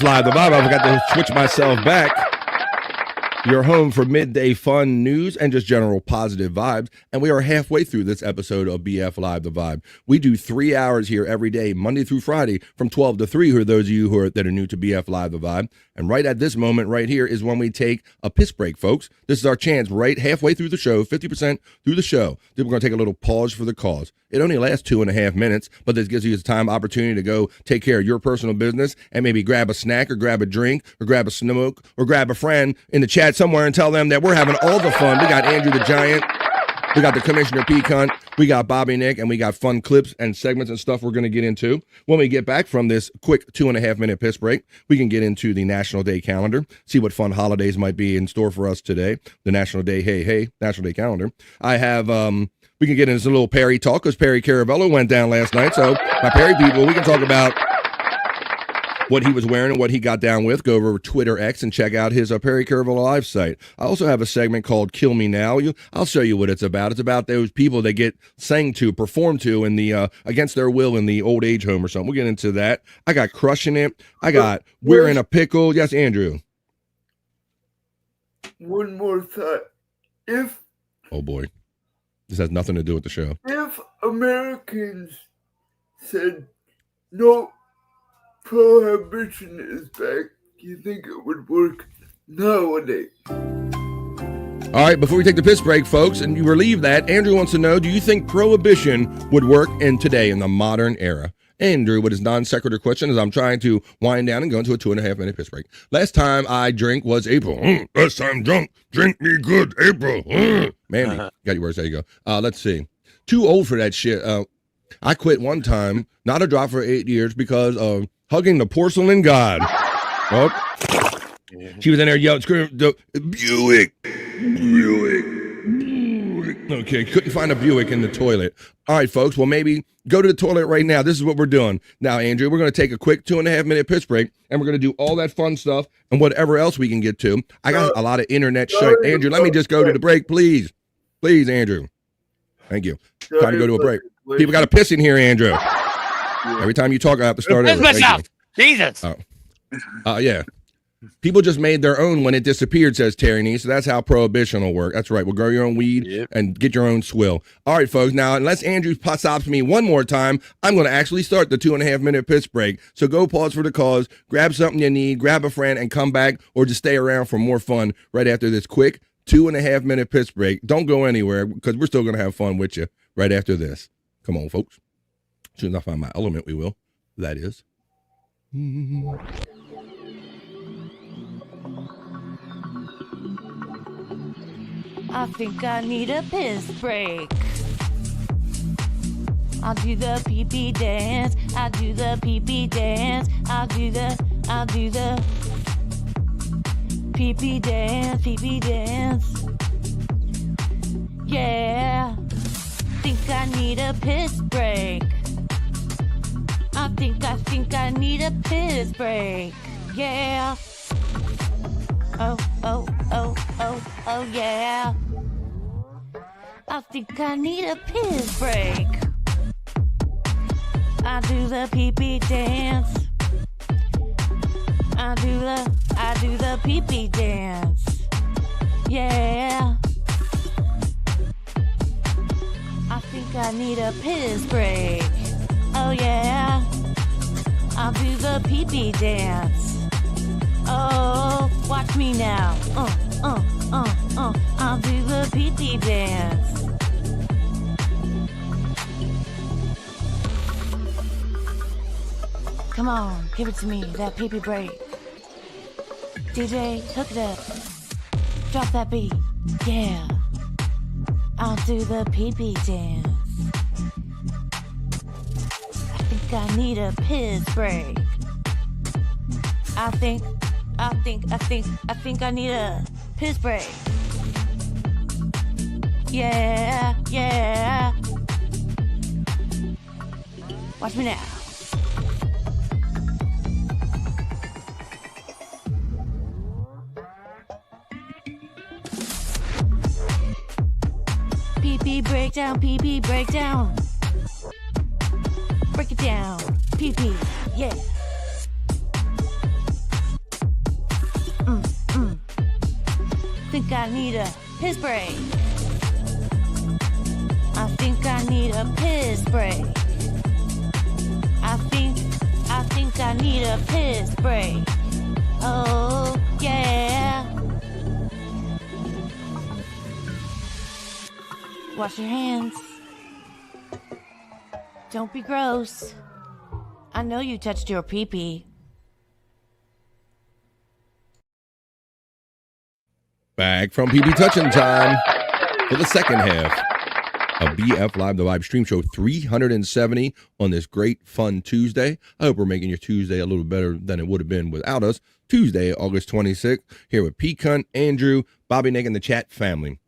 Live The Vibe. I forgot to switch myself back. You're home for midday fun news and just general positive vibes. And we are halfway through this episode of BF Live The Vibe. We do 3 hours here every day, Monday through Friday, from 12 to 3, for those of you that are new to BF Live The Vibe. And right at this moment right here is when we take a piss break, folks. This is our chance right halfway through the show, 50% through the show. Then we're going to take a little pause for the cause. It only lasts 2.5 minutes, but this gives you the time opportunity to go take care of your personal business and maybe grab a snack or grab a drink or grab a smoke or grab a friend in the chat somewhere and tell them that we're having all the fun. We got Andrew the Giant. We got the Commissioner Peacunt, we got Bobby Nick, and we got fun clips and segments and stuff we're going to get into. When we get back from this quick 2.5 minute piss break, we can get into the National Day calendar, see what fun holidays might be in store for us today. The National Day, National Day calendar. I have, we can get into a little Perry talk because Perry Caravello went down last night. So my Perry people, we can talk about what he was wearing and what he got down with. Go over Twitter X and check out his Perry Caravello Live site. I also have a segment called Kill Me Now. I'll show you what it's about. It's about those people that get sang to, performed to in the against their will in the old age home or something. We'll get into that. I got Crushing It. I got We're in a Pickle. Yes, Andrew. One more thought. Oh boy. This has nothing to do with the show. If Americans said no, prohibition is back, you think it would work nowadays? All right, before we take the piss break, folks, and you relieve that, Andrew wants to know, do you think prohibition would work in today in the modern era? Andrew, with his non-sequitur question, as I'm trying to wind down and go into a 2.5 minute piss break. Last time I drank was April. Last time drunk, drink me good, April. Mandy, got your words, there you go. Let's see. Too old for that shit. I quit one time, not a drop for 8 years because of hugging the porcelain god. Oh. She was in there yelling, screaming, Buick. Okay, couldn't find a Buick in the toilet. All right, folks, well, maybe go to the toilet right now. This is what we're doing. Now, Andrew, we're going to take a quick 2.5 minute piss break, and we're going to do all that fun stuff and whatever else we can get to. I got a lot of internet shit. Andrew, let me just go to the break, please. Please, Andrew. Thank you. Time to go to a break. People got to piss in here, Andrew. Every time you talk, I have to start over. Jesus. Yeah. People just made their own when it disappeared, says Terry Nee. So that's how prohibition will work. That's right. We'll grow your own weed and get your own swill. All right, folks. Now, unless Andrew stops me one more time, I'm going to actually start the 2.5 minute piss break. So go pause for the cause, grab something you need, grab a friend, and come back, or just stay around for more fun right after this quick 2.5 minute piss break. Don't go anywhere because we're still going to have fun with you right after this. Come on, folks. As soon as I find my element, we will. That is. I think I need a piss break. I'll do the pee-pee dance. I'll do the pee-pee dance. I'll do the pee-pee dance, pee-pee dance. Yeah. Think I need a piss break. I think I need a piss break. Yeah. Oh, yeah. I think I need a piss break. I do the pee-pee dance. I do the pee-pee dance. Yeah. I think I need a piss break. Oh yeah. I'll do the pee-pee dance. Oh, watch me now. I'll do the pee-pee dance. Come on, give it to me, that pee-pee break. DJ, hook it up. Drop that beat. Yeah. I'll do the pee-pee dance. I think I need a piss break. I think I need a piss break. Yeah. Watch me now. Pee-pee breakdown, pee-pee breakdown. Break it down, pee-pee, yeah. Think I need a piss break. I think I need a piss break. I think I need a piss break. Oh, yeah. Wash your hands. Don't be gross. I know you touched your pee-pee. Back from PB Touching time for the second half of BF Live, the live stream show 370 on this great, fun Tuesday. I hope we're making your Tuesday a little better than it would have been without us. Tuesday, August 26th, here with P. Cunt, Andrew, Bobby Nick, and the chat family.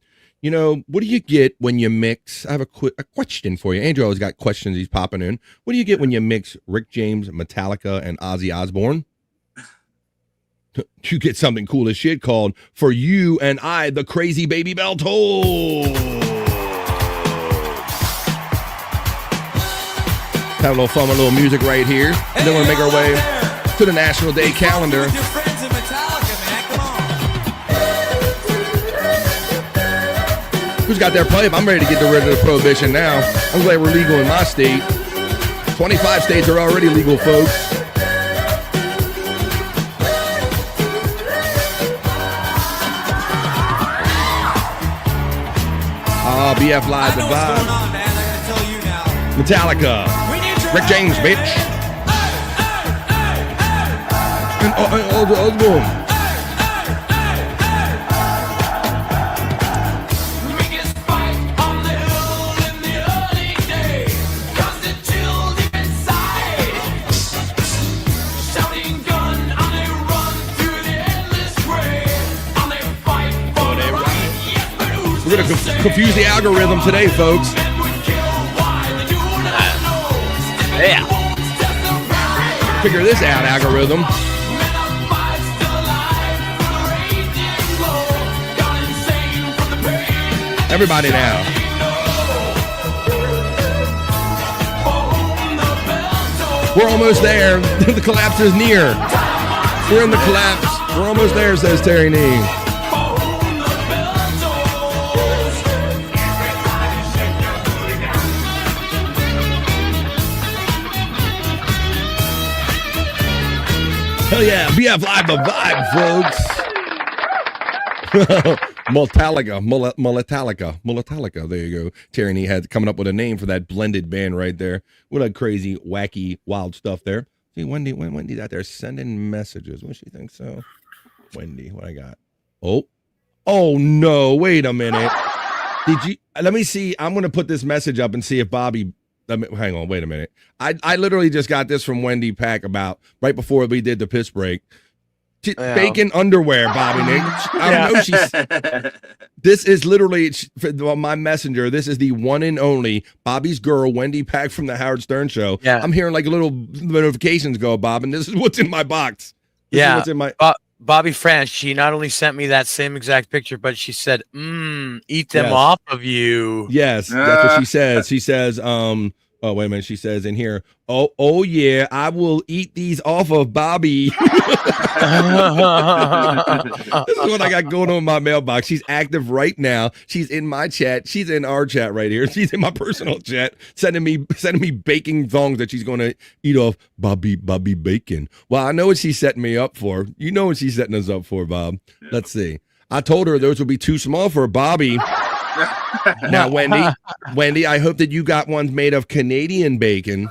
You know, what do you get when you mix? I have a question for you. Andrew always got questions he's popping in. What do you get when you mix Rick James, Metallica, and Ozzy Osbourne? You get something cool as shit called For You and I, the Crazy Baby Bell Toll. Have a little fun with a little music right here. And then we're going to make our way to the National Day calendar. Who's got their pipe? I'm ready to get rid of the prohibition now. I'm glad we're legal in my state. 25 states are already legal, folks. BF Live, the vibe. Metallica. Rick James, bitch. And Osbourne. We're going to confuse the algorithm today, folks. Yeah. Figure this out, algorithm. Everybody now. We're almost there. The collapse is near. We're in the collapse. We're almost there, says Terry Nee. Hell yeah, BF Live, the vibe, folks. Metallica. There you go. Tyranny had coming up with a name for that blended band right there. What a crazy, wacky, wild stuff there. See, Wendy's out there sending messages. What she think so? Wendy, what I got? Oh no, wait a minute. Did you? Let me see. I'm going to put this message up and see if Bobby. Hang on, wait a minute. I literally just got this from Wendy Pack about right before we did the piss break. Bacon underwear, Bobby Nick. I know she's. This is literally my messenger. This is the one and only Bobby's girl, Wendy Pack from the Howard Stern Show. Yeah. I'm hearing like little notifications go, Bob, and this is what's in my box. This is what's in my. Bobby France, she not only sent me that same exact picture, but she said, eat them off of you. Yes, that's what she says. She says, oh, wait a minute. She says in here, oh yeah, I will eat these off of Bobby. This is what I got going on in my mailbox. She's active right now. She's in my chat. She's in our chat right here. She's in my personal chat, sending me baking thongs that she's going to eat off Bobby Bacon. Well, I know what she's setting me up for. You know what she's setting us up for, Bob. Let's see. I told her those would be too small for Bobby. Now, Wendy, I hope that you got ones made of Canadian bacon.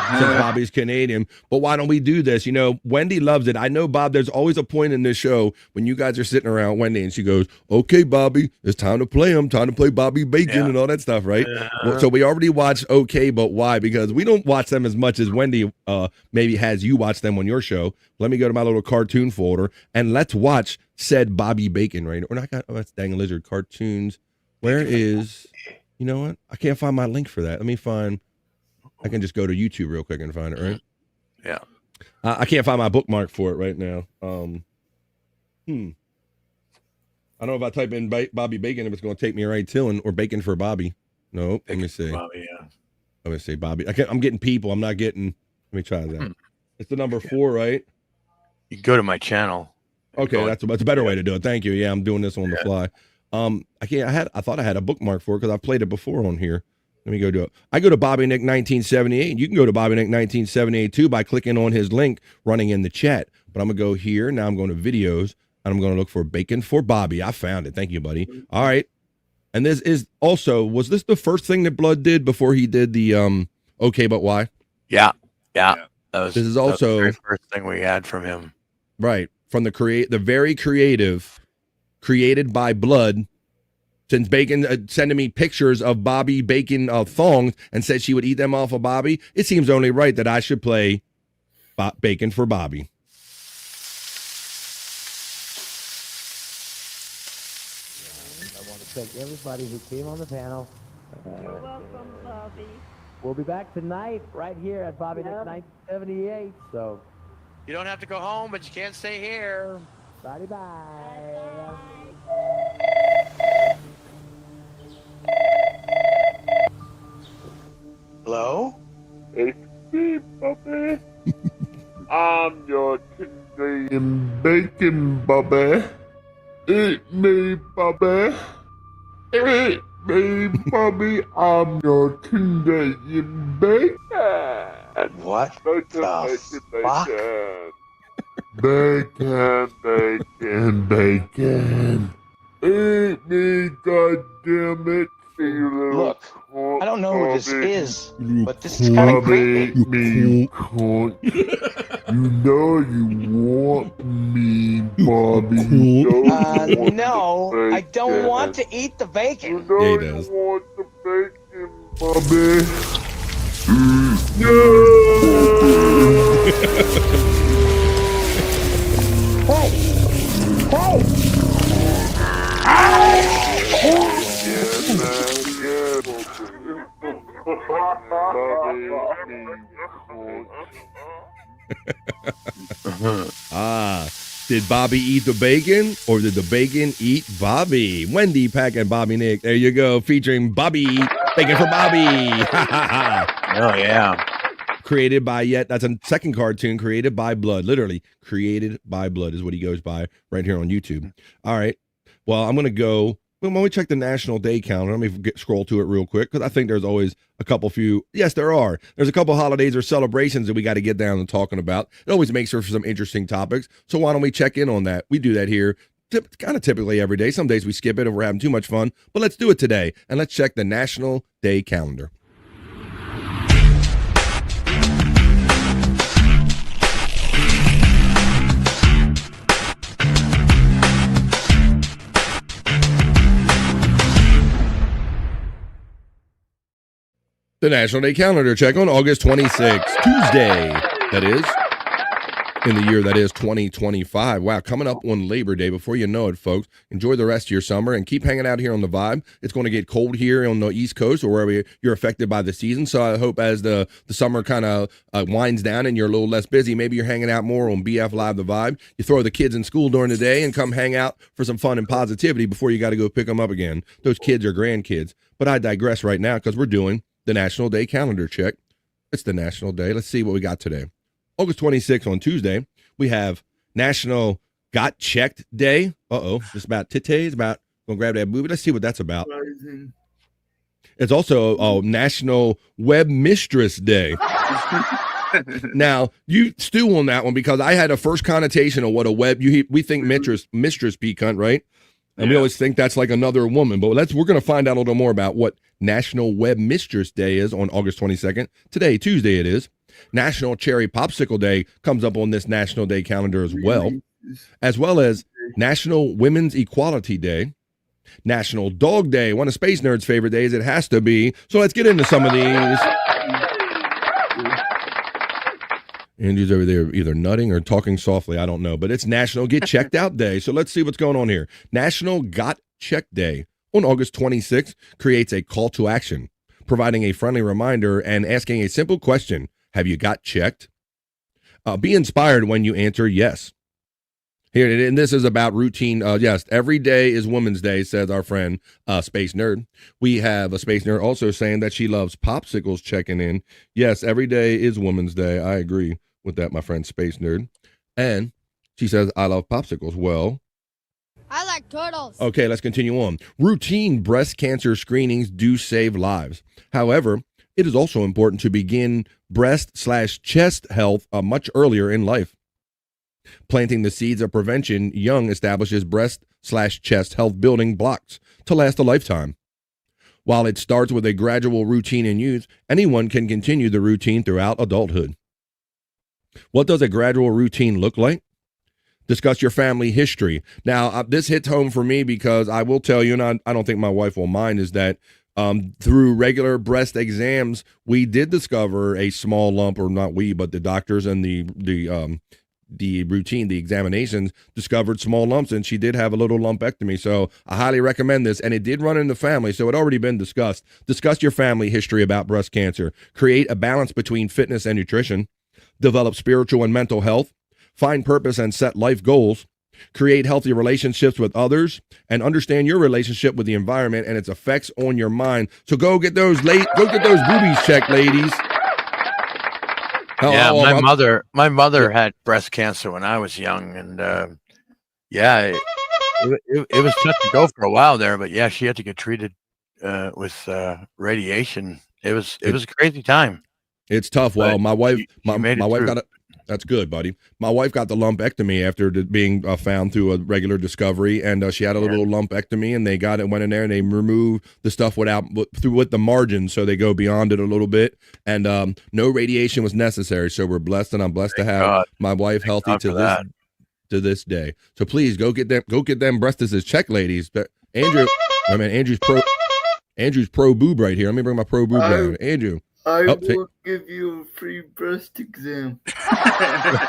Since Bobby's Canadian. But why don't we do this? You know, Wendy loves it. I know, Bob, there's always a point in this show when you guys are sitting around Wendy and she goes, okay, Bobby, it's time to play him. Time to play Bobby Bacon and all that stuff, right? Well, so we already watched Okay, But Why? Because we don't watch them as much as Wendy maybe has you watch them on your show. Let me go to my little cartoon folder and let's watch said Bobby Bacon, right? Or not, that's Dang Lizard cartoons. Where is, you know what? I can't find my link for that. Let me find, I can just go to YouTube real quick and find it, right? Yeah. I can't find my bookmark for it right now. I don't know if I type in Bobby Bacon if it's going to take me right to or Bacon for Bobby. No, let me see. Bobby, yeah. Let me see, Bobby. I'm getting people. I'm not getting, let me try that. It's the number 4, right? You can go to my channel. Okay, that's a better way to do it. Thank you. Yeah, I'm doing this on the fly. I thought I had a bookmark for it because I've played it before on here. Let me go do it. I go to Bobby Nick 1978. You can go to Bobby Nick 1978 too by clicking on his link running in the chat. But I'm gonna go here. Now I'm going to videos and I'm gonna look for Bacon for Bobby. I found it. Thank you, buddy. All right. And this is also, was this the first thing that Blood did before he did the Okay, but why? Yeah. That was, This is that was also- the very first thing we had from him. Right. From the very creative, created by blood. Since Bacon sending me pictures of Bobby Bacon thongs and said she would eat them off of Bobby, it seems only right that I should play Bacon for Bobby. I want to thank everybody who came on the panel. You're welcome, Bobby. We'll be back tonight right here at Bobby Nick 1978. So, You don't have to go home, but you can't stay here. bye-bye. Hello? It's me, Bobby. I'm your Canadian bacon, Bobby. Eat me, Bobby. Eat me, Bobby. I'm your Canadian bacon. What Bacon, the bacon, fuck? bacon. Bacon, bacon. Eat me, goddammit. Look, I don't know who this is, You but this is kind of Bobby, creepy. me, you cunt. You know you want me, Bobby. You know you want No, the I don't bacon. want to eat the bacon. You know Yeah, he you does. want the bacon, Bobby. Did Bobby eat the bacon or did the bacon eat Bobby? Wendy, Pack, and Bobby Nick. There you go, featuring Bobby, Bacon for Bobby. Oh, yeah. Created by that's a second cartoon created by blood. Literally, created by blood is what he goes by right here on YouTube. All right. Well, I'm going to go. Well, when we check the National Day calendar, let me scroll to it real quick because I think there's always a couple few. Yes, there are. There's a couple holidays or celebrations that we got to get down and talking about. It always makes for some interesting topics. So why don't we check in on that? We do that here kind of typically every day. Some days we skip it if we're having too much fun, but let's do it today. And let's check the National Day calendar. The National Day calendar check on August 26th, Tuesday, that is, in the year that is 2025. Wow, coming up on Labor Day. Before you know it, folks, enjoy the rest of your summer and keep hanging out here on the Vibe. It's going to get cold here on the East Coast or wherever you're affected by the season. So I hope as the summer kind of winds down and you're a little less busy, maybe you're hanging out more on BF Live The Vibe. You throw the kids in school during the day and come hang out for some fun and positivity before you got to go pick them up again. Those kids are grandkids. But I digress right now because we're doing the National Day calendar check. It's the National Day. Let's see what we got today. August 26th on Tuesday, we have National Got Checked Day. It's about titties, about gonna grab that booby. Let's see what that's about. It's also National Web Mistress Day. Now, you stew on that one because I had a first connotation of what a web, we think mistress be cunt, right? And we always think that's like another woman, but we're going to find out a little more about what National Web Mistress Day is on August 22nd. Today, Tuesday it is. National Cherry Popsicle Day comes up on this National Day calendar as well as National Women's Equality Day, National Dog Day, one of Space Nerd's favorite days. It has to be. So let's get into some of these. Andy's over there either nutting or talking softly. I don't know, but it's National Get Checked Out Day. So let's see what's going on here. National Got Checked Day on August 26th creates a call to action, providing a friendly reminder and asking a simple question. Have you got checked? Be inspired when you answer yes. Here, and this is about routine. Yes, every day is Women's Day, says our friend Space Nerd. We have a Space Nerd also saying that she loves popsicles checking in. Yes, every day is Women's Day. I agree with that, my friend Space Nerd. And she says, I love popsicles. Well, I like turtles. okay, let's continue on. Routine breast cancer screenings do save lives. However, it is also important to begin breast/chest health much earlier in life. Planting the seeds of prevention young establishes breast/chest health building blocks to last a lifetime. While it starts with a gradual routine in youth, anyone can continue the routine throughout adulthood. What does a gradual routine look like? Discuss your family history. Now, this hits home for me because I will tell you, and I don't think my wife will mind, is that through regular breast exams, we did discover a small lump, or not we, but the doctors and the routine, the examinations discovered small lumps, and she did have a little lumpectomy. So I highly recommend this, and it did run in the family, so it already been discussed. Discuss your family history about breast cancer. Create a balance between fitness and nutrition. Develop spiritual and mental health. Find purpose and set life goals. Create healthy relationships with others, and understand your relationship with the environment and its effects on your mind. So go get those boobies checked, ladies. My mother had breast cancer when I was young, and it was tough to go for a while there. But yeah, she had to get treated with radiation. It was a crazy time. It's tough. Well, my wife got it. That's good, buddy. My wife got the lumpectomy after being found through a regular discovery, and she had a little lumpectomy, and they went in there and they removed the stuff with the margins, so they go beyond it a little bit, and no radiation was necessary. So we're blessed, and I'm blessed to have my wife healthy to this day. So please go get them breasts checked, ladies. But Andrew's pro boob right here. Let me bring my pro boob down. Andrew. I will give you a free breast exam.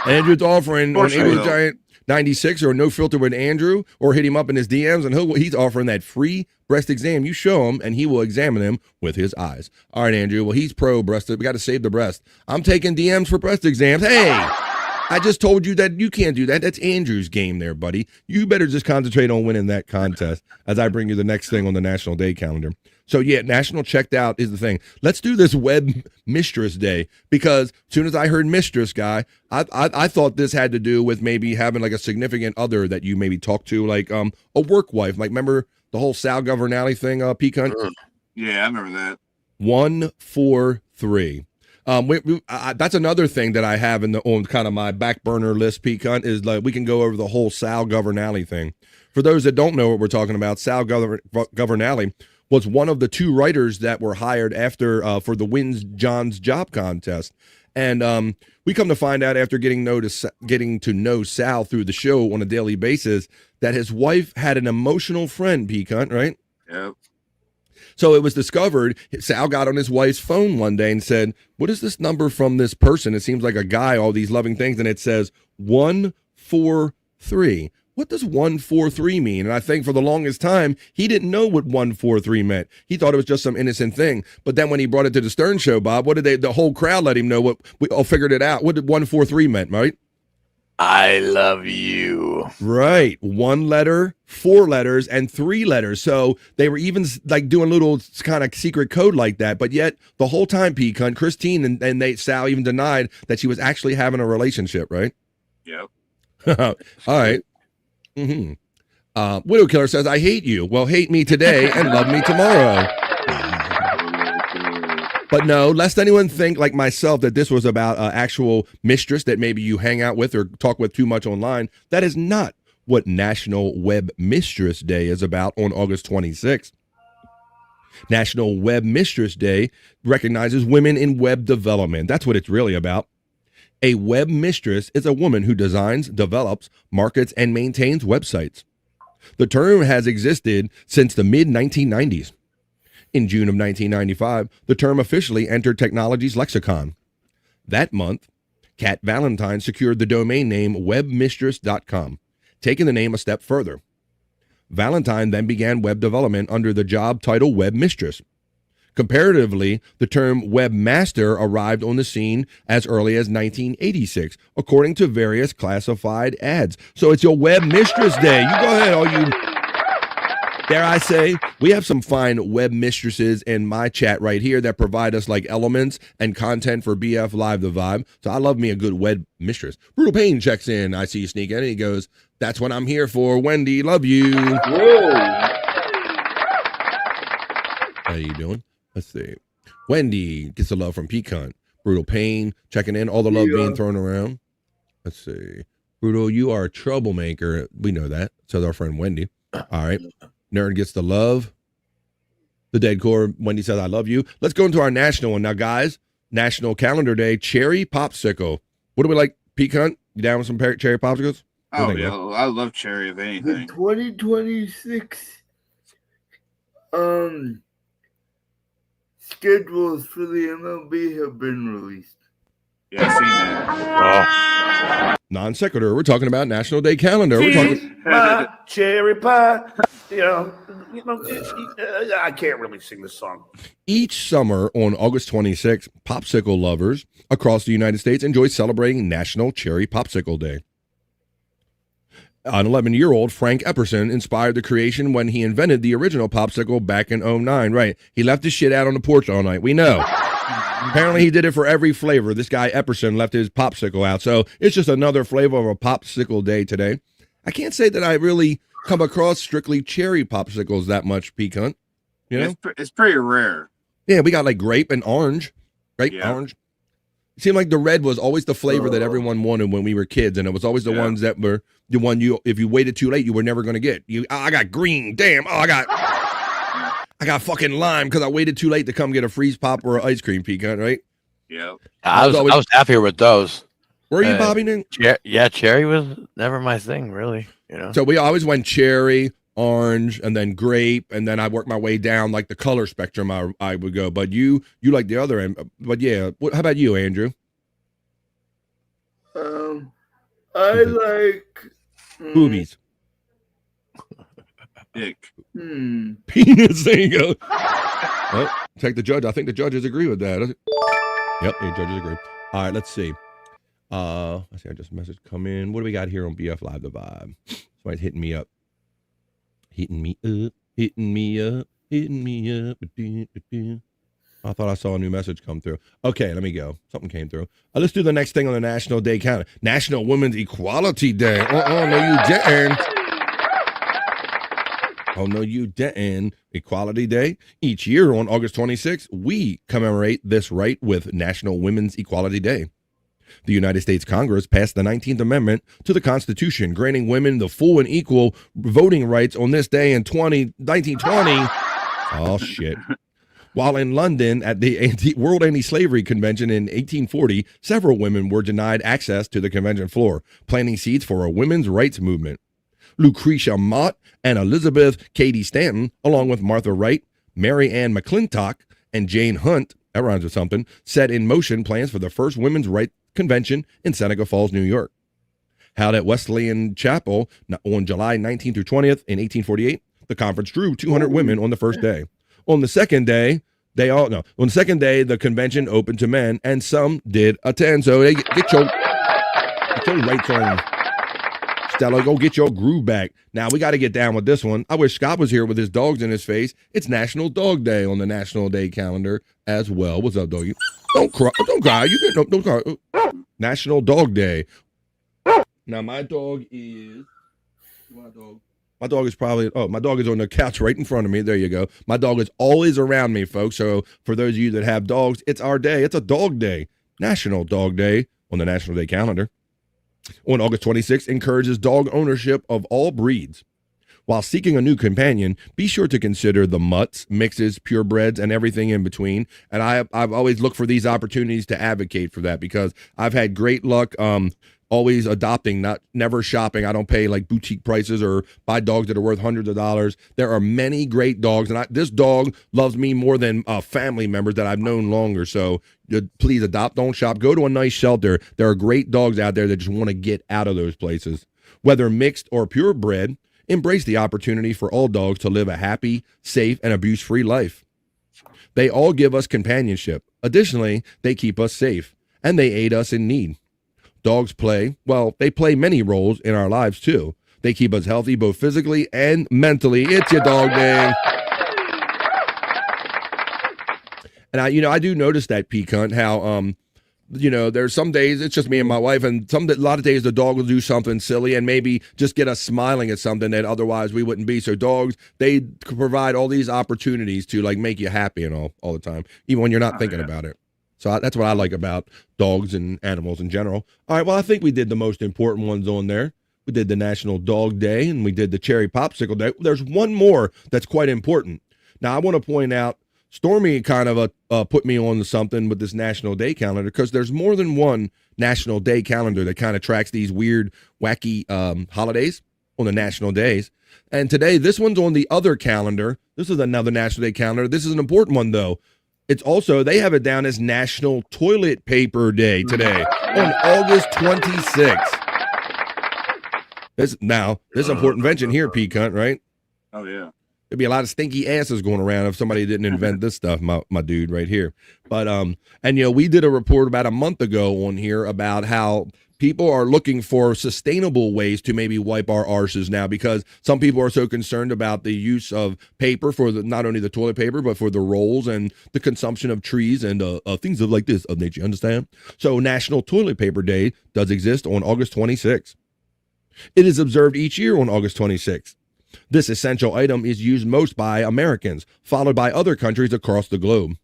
Andrew's offering on Andrew's Giant 96 or No Filter with Andrew, or hit him up in his DMs, and he's offering that free breast exam. You show him, and he will examine him with his eyes. All right, Andrew. Well, he's pro breast. We got to save the breast. I'm taking DMs for breast exams. Hey, I just told you that you can't do that. That's Andrew's game there, buddy. You better just concentrate on winning that contest as I bring you the next thing on the National Day calendar. So yeah, National Checked Out is the thing. Let's do this Web Mistress Day, because as soon as I heard mistress guy, I thought this had to do with maybe having like a significant other that you maybe talk to, like a work wife. Like, remember the whole Sal Governale thing, Pecan? Yeah, I remember that. 143. That's another thing that I have on kind of my back burner list, Pecan, is like we can go over the whole Sal Governale thing. For those that don't know what we're talking about, Sal Governale was one of the two writers that were hired after for the Wins John's Job contest. And we come to find out after getting to know Sal through the show on a daily basis that his wife had an emotional friend, Pecan, right? Yep. So it was discovered, Sal got on his wife's phone one day and said, what is this number from this person? It seems like a guy, all these loving things. And it says 143. What does 143 mean? And I think for the longest time, he didn't know what 143 meant. He thought it was just some innocent thing. But then when he brought it to the Stern Show, Bob, the whole crowd let him know what, we all figured it out. What did 143 meant, right? I love you. Right. 1 letter, 4 letters, and 3 letters. So they were even like doing little kind of secret code like that. But yet the whole time, Pecan, Christine and Sal even denied that she was actually having a relationship, right? Yep. All right. Mm-hmm. Widow Killer says, I hate you. Well, hate me today and love me tomorrow. But no, lest anyone think like myself that this was about an actual mistress that maybe you hang out with or talk with too much online. That is not what National Web Mistress Day is about on August 26th. National Web Mistress Day recognizes women in web development. That's what it's really about. A web mistress is a woman who designs, develops, markets, and maintains websites. The term has existed since the mid-1990s. In June of 1995, the term officially entered technology's lexicon. That month, Kat Valentine secured the domain name webmistress.com, taking the name a step further. Valentine then began web development under the job title Web Mistress. Comparatively, the term webmaster arrived on the scene as early as 1986, according to various classified ads. So it's your Web Mistress Day. You go ahead, all you... Dare I say, we have some fine web mistresses in my chat right here that provide us like elements and content for BF Live The Vibe. So I love me a good web mistress. Brutal Pain checks in. I see you sneak in and he goes, that's what I'm here for. Wendy, love you. Whoa. How you doing? Let's see. Wendy gets the love from Pecan. Brutal Pain checking in. All the love being thrown around. Let's see. Brutal, you are a troublemaker. We know that. So our friend Wendy. All right. Nerd gets the love. The Dead Core, Wendy says, I love you. Let's go into our national one. Now, guys, National Calendar Day, cherry popsicle. What do we like, Pecan? You down with some cherry popsicles? Oh, yeah. I love cherry, if anything. The 2026 schedules for the MLB have been released. Yeah, I've seen that. Non sequitur. We're talking about National Day Calendar. We're talking my cherry pie. I can't really sing this song. Each summer on August 26th, popsicle lovers across the United States enjoy celebrating National Cherry Popsicle Day. An 11-year-old, Frank Epperson, inspired the creation when he invented the original popsicle back in 2009. Right. He left his shit out on the porch all night. We know. Apparently he did it for every flavor. This guy Epperson left his popsicle out. So it's just another flavor of a popsicle day today. I can't say that I really come across strictly cherry popsicles that much, Pecan. You know? It's pretty rare. Yeah, we got like grape and orange. Right? Yeah. Orange. It seemed like the red was always the flavor that everyone wanted when we were kids, and it was always the ones that were the one if you waited too late, you were never going to get. I got green. Damn. Oh, I got fucking lime because I waited too late to come get a freeze pop or an ice cream, Pecan, right? Yeah. I was happier with those. Were you, Bobby? Then? Yeah, cherry was never my thing, really. You know. So we always went cherry, orange, and then grape, and then I worked my way down like the color spectrum. I would go, but you like the other end. But yeah, how about you, Andrew? I like boobies. Dick. Penis. There you go. Well, check the judge. I think the judges agree with that. Yep, the judges agree. All right, let's see. Let's see. I just message come in. What do we got here on BF Live the Vibe? Somebody's hitting me up. Hitting me up. Hitting me up. Hitting me up. I thought I saw a new message come through. Okay, let me go. Something came through. Let's do the next thing on the National Day calendar. National Women's Equality Day. No, you didn't. Oh, no, you didn't. Equality Day. Each year on August 26th, we commemorate this right with National Women's Equality Day. The United States Congress passed the 19th Amendment to the Constitution, granting women the full and equal voting rights on this day in 1920. Oh, shit. While in London at the World Anti-Slavery Convention in 1840, several women were denied access to the convention floor, planting seeds for a women's rights movement. Lucretia Mott and Elizabeth Cady Stanton, along with Martha Wright, Mary Ann McClintock, and Jane Hunt, that rhymes with something, set in motion plans for the first women's rights convention in Seneca Falls, New York. Held at Wesleyan Chapel on July 19th through 20th in 1848, the conference drew 200 women on the first day. On the second day, the convention opened to men, and some did attend. So they get your rights on. Stella, go get your groove back. Now, we got to get down with this one. I wish Scott was here with his dogs in his face. It's National Dog Day on the National Day calendar as well. What's up, doggy? Don't cry. Don't cry. Don't cry. National Dog Day. Now, my dog is... My dog is probably... Oh, my dog is on the couch right in front of me. There you go. My dog is always around me, folks. So for those of you that have dogs, it's our day. It's a dog day. National Dog Day on the National Day calendar. On August 26th, encourages dog ownership of all breeds. While seeking a new companion, be sure to consider the mutts, mixes, purebreds, and everything in between. And I've always looked for these opportunities to advocate for that because I've had great luck always adopting, never shopping. I don't pay like boutique prices or buy dogs that are worth hundreds of dollars. There are many great dogs, and this dog loves me more than family members that I've known longer. So please adopt, don't shop. Go to a nice shelter. There are great dogs out there that just want to get out of those places. Whether mixed or purebred, embrace the opportunity for all dogs to live a happy, safe, and abuse-free life. They all give us companionship. Additionally, they keep us safe, and they aid us in need. Dogs play many roles in our lives too. They keep us healthy both physically and mentally. It's your dog day. And I do notice that, Pecan, how there's some days it's just me and my wife, and a lot of days the dog will do something silly and maybe just get us smiling at something that otherwise we wouldn't be. So dogs, they provide all these opportunities to like make you happy and all the time, even when you're not thinking about it. So that's what I like about dogs and animals in general. All right, well, I think we did the most important ones on there. We did the National Dog Day, and we did the Cherry Popsicle Day. There's one more that's quite important. Now, I want to point out, Stormy kind of put me on to something with this National Day calendar, because there's more than one National Day calendar that kind of tracks these weird, wacky holidays on the national days. And today, this one's on the other calendar. This is another National Day calendar. This is an important one, though. It's also, they have it down as National Toilet Paper Day today on August 26th. This is an important invention here, P-Cunt, right? Oh, yeah. There'd be a lot of stinky asses going around if somebody didn't invent this stuff, my dude right here. But, and, you know, we did a report about a month ago on here about how people are looking for sustainable ways to maybe wipe our arses now, because some people are so concerned about the use of paper for not only the toilet paper, but for the rolls and the consumption of trees and things of like this of nature, understand? So National Toilet Paper Day does exist on August 26th. It is observed each year on August 26th. This essential item is used most by Americans, followed by other countries across the globe.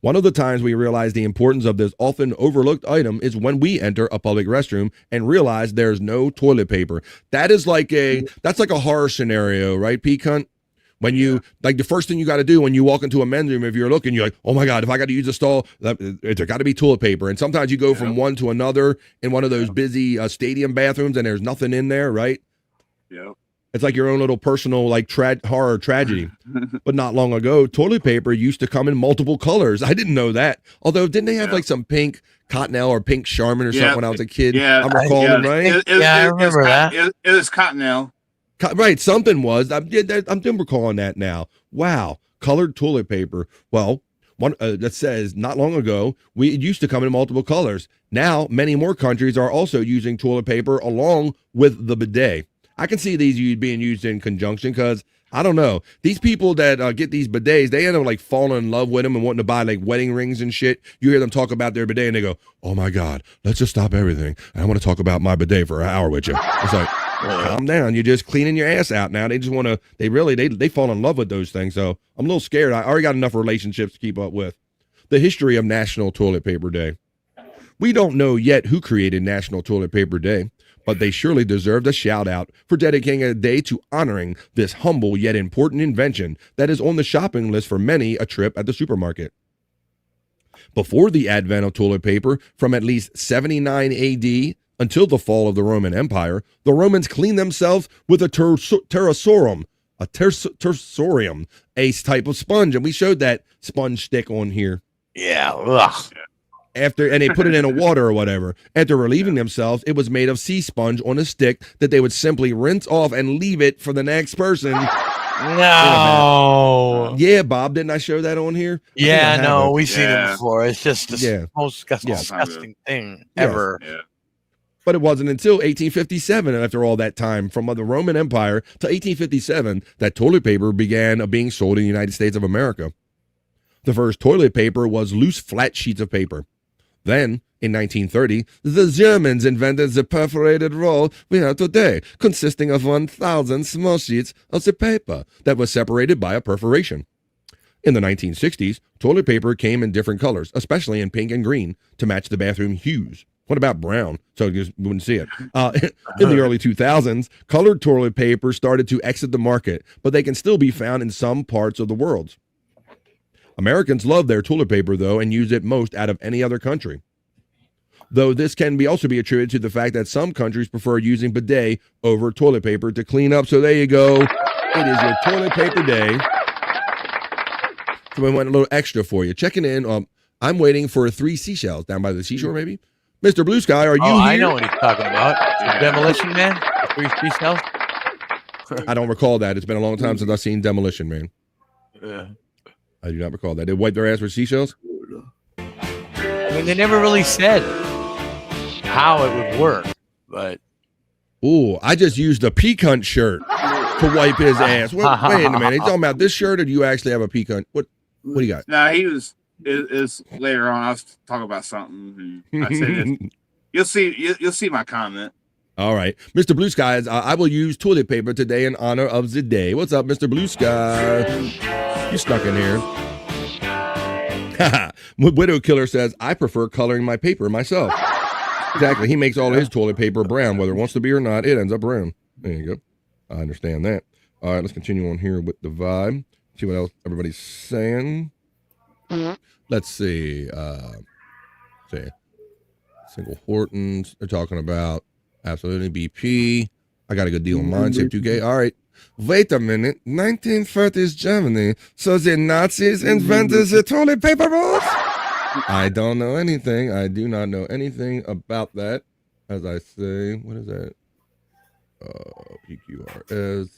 One of the times we realize the importance of this often overlooked item is when we enter a public restroom and realize there's no toilet paper. That's like a horror scenario, right, P-Cunt? When you, like, the first thing you got to do when you walk into a men's room, if you're looking, you're like, oh my God, if I got to use a stall, there got to be toilet paper. And sometimes you go from one to another in one of those busy stadium bathrooms and there's nothing in there, right? Yeah. It's like your own little personal, like, horror tragedy. But not long ago, toilet paper used to come in multiple colors. I didn't know that. Although, didn't they have like some pink Cottonelle or pink Charmin or something when I was a kid? Yeah, I'm recalling, right? I remember that. It was Cottonelle. Right, something was. I'm recalling that now. Wow, colored toilet paper. Well, one that says not long ago, it used to come in multiple colors. Now, many more countries are also using toilet paper along with the bidet. I can see these being used in conjunction because, I don't know, these people that get these bidets, they end up like falling in love with them and wanting to buy like wedding rings and shit. You hear them talk about their bidet and they go, oh my God, let's just stop everything. I want to talk about my bidet for an hour with you. It's like, calm down. You're just cleaning your ass out now. They just want to, they fall in love with those things. So I'm a little scared. I already got enough relationships to keep up with. The history of National Toilet Paper Day. We don't know yet who created National Toilet Paper Day, but they surely deserved a shout out for dedicating a day to honoring this humble yet important invention that is on the shopping list for many a trip at the supermarket. Before the advent of toilet paper, from at least 79 AD until the fall of the Roman Empire, the Romans cleaned themselves with a terrasorium, a type of sponge, and we showed that sponge stick on here. Yeah. Ugh. And they put it in a water or whatever. After relieving themselves, it was made of sea sponge on a stick that they would simply rinse off and leave it for the next person. No. Yeah, Bob, didn't I show that on here? Yeah, no, we've seen it before. It's just the most disgusting thing ever. Yeah. But it wasn't until 1857, after all that time, from the Roman Empire to 1857, that toilet paper began being sold in the United States of America. The first toilet paper was loose, flat sheets of paper. Then, in 1930, the Germans invented the perforated roll we have today, consisting of 1,000 small sheets of the paper that was separated by a perforation. In the 1960s, toilet paper came in different colors, especially in pink and green, to match the bathroom hues. What about brown? So you just wouldn't see it. In the early 2000s, colored toilet paper started to exit the market, but they can still be found in some parts of the world. Americans love their toilet paper, though, and use it most out of any other country. Though this can also be attributed to the fact that some countries prefer using bidet over toilet paper to clean up. So there you go. It is your toilet paper day. So we went a little extra for you. Checking in. I'm waiting for 3 seashells down by the seashore, maybe. Mr. Blue Sky, are you here? I know what he's talking about. Demolition Man? 3 seashells? I don't recall that. It's been a long time since I've seen Demolition Man. Yeah. I do not recall that. They wipe their ass with seashells? I mean, they never really said how it would work, but... Ooh, I just used a peacunt shirt to wipe his ass. Wait a minute. Are you talking about this shirt, or do you actually have a peacunt? What do you got? No, he was... It's later on. I was talking about something. I said this. You'll see my comment. All right. Mr. Blue Skies, I will use toilet paper today in honor of the day. What's up, Mr. Blue Sky? You stuck in here. Widow Killer says, I prefer coloring my paper myself. Exactly. He makes all his toilet paper brown. Whether it wants to be or not, it ends up brown. There you go. I understand that. All right, let's continue on here with the vibe. See what else everybody's saying. Let's see. Single Hortons. They're talking about absolutely BP. I got a good deal on mine. Save 2K. All right. Wait a minute. 1930s Germany. So the Nazis invented the toilet paper rolls? I don't know anything. I do not know anything about that. As I say, what is that? PQRS.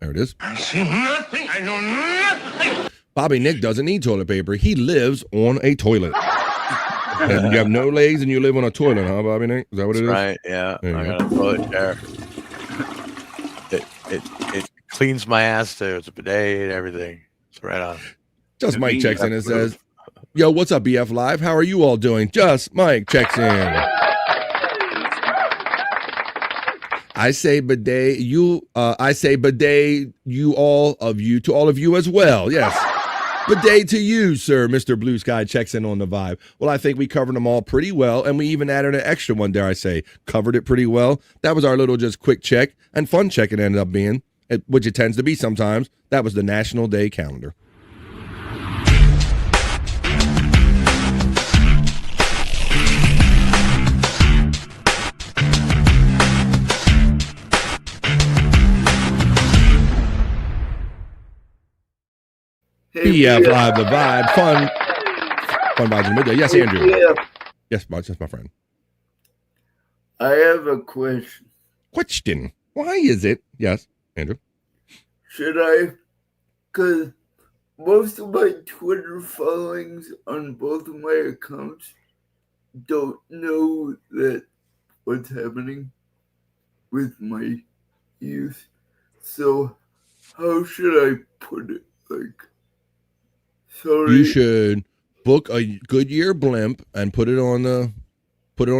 There it is. I see nothing. I know nothing. Bobby Nick doesn't need toilet paper. He lives on a toilet. And you have no legs and you live on a toilet, huh, Bobby Nick? Is that what it is? Right, yeah. I got a toilet chair. It cleans my ass too. It's a bidet and everything. It's right on. Just Mike checks in and says, yo, what's up, BF Live? How are you all doing? Just Mike checks in. I say bidet, you all of you, to all of you as well. Yes. Bidet to you, sir. Mr. Blue Sky checks in on the vibe. Well, I think we covered them all pretty well, and we even added an extra one, dare I say. Covered it pretty well. That was our little just quick check, and fun check it ended up being, which it tends to be sometimes. That was the National Day calendar. BF Live, the vibe, fun vibes in the midday. Yes, Andrew. Yes, that's my friend. I have a question. Question. Why is it? Yes, Andrew. Should I? Because most of my Twitter followings on both of my accounts don't know that what's happening with my youth. So how should I put it? Sorry. You should book a Goodyear blimp and put it on the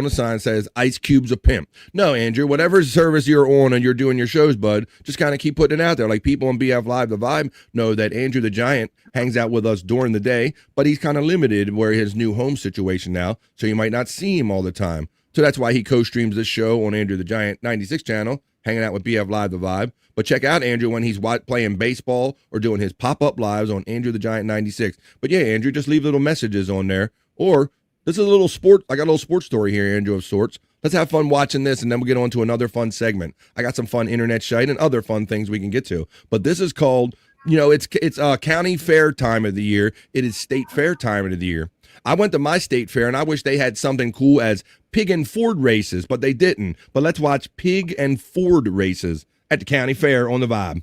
sign that says Ice Cube's a pimp. No, Andrew, whatever service you're on and you're doing your shows, bud, just kind of keep putting it out there. Like people on BF Live, the vibe, know that Andrew the Giant hangs out with us during the day, but he's kind of limited where his new home situation now, so you might not see him all the time. So that's why he co-streams this show on Andrew the Giant 96 channel, hanging out with BF Live, the vibe. But check out Andrew when he's playing baseball or doing his pop-up lives on Andrew the Giant 96. But yeah, Andrew, just leave little messages on there. Or this is a little sport. I got a little sports story here, Andrew, of sorts. Let's have fun watching this, and then we'll get on to another fun segment. I got some fun internet shite and other fun things we can get to. But this is called, it's county fair time of the year. It is state fair time of the year. I went to my state fair, and I wish they had something cool as pig and Ford races, but they didn't. But let's watch pig and Ford races at the county fair on the vibe.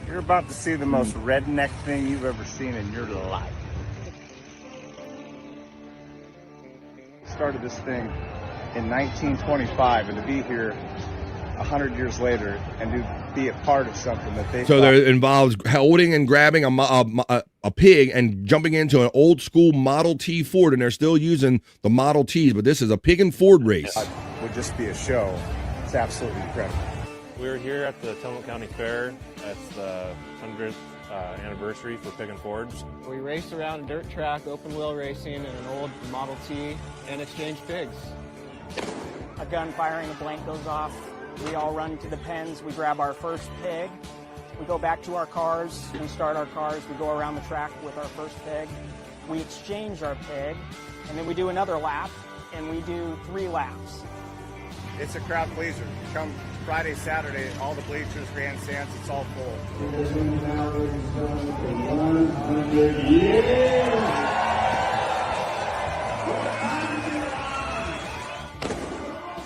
You're about to see the most redneck thing you've ever seen in your life. Started this thing in 1925, and to be here 100 years later and to be a part of something that they there involves holding and grabbing a pig and jumping into an old school Model T Ford, and they're still using the Model Ts, but this is a pig and Ford race. Would just be a show. It's absolutely incredible. We're here at the Tillamook County Fair. That's the 100th anniversary for Pig and Fords. We race around a dirt track, open wheel racing in an old Model T, and exchange pigs. A gun firing, a blank goes off. We all run to the pens. We grab our first pig. We go back to our cars. We start our cars. We go around the track with our first pig. We exchange our pig, and then we do another lap, and we do 3 laps. It's a crowd pleaser. You come Friday, Saturday, all the bleachers, grandstands, it's all full.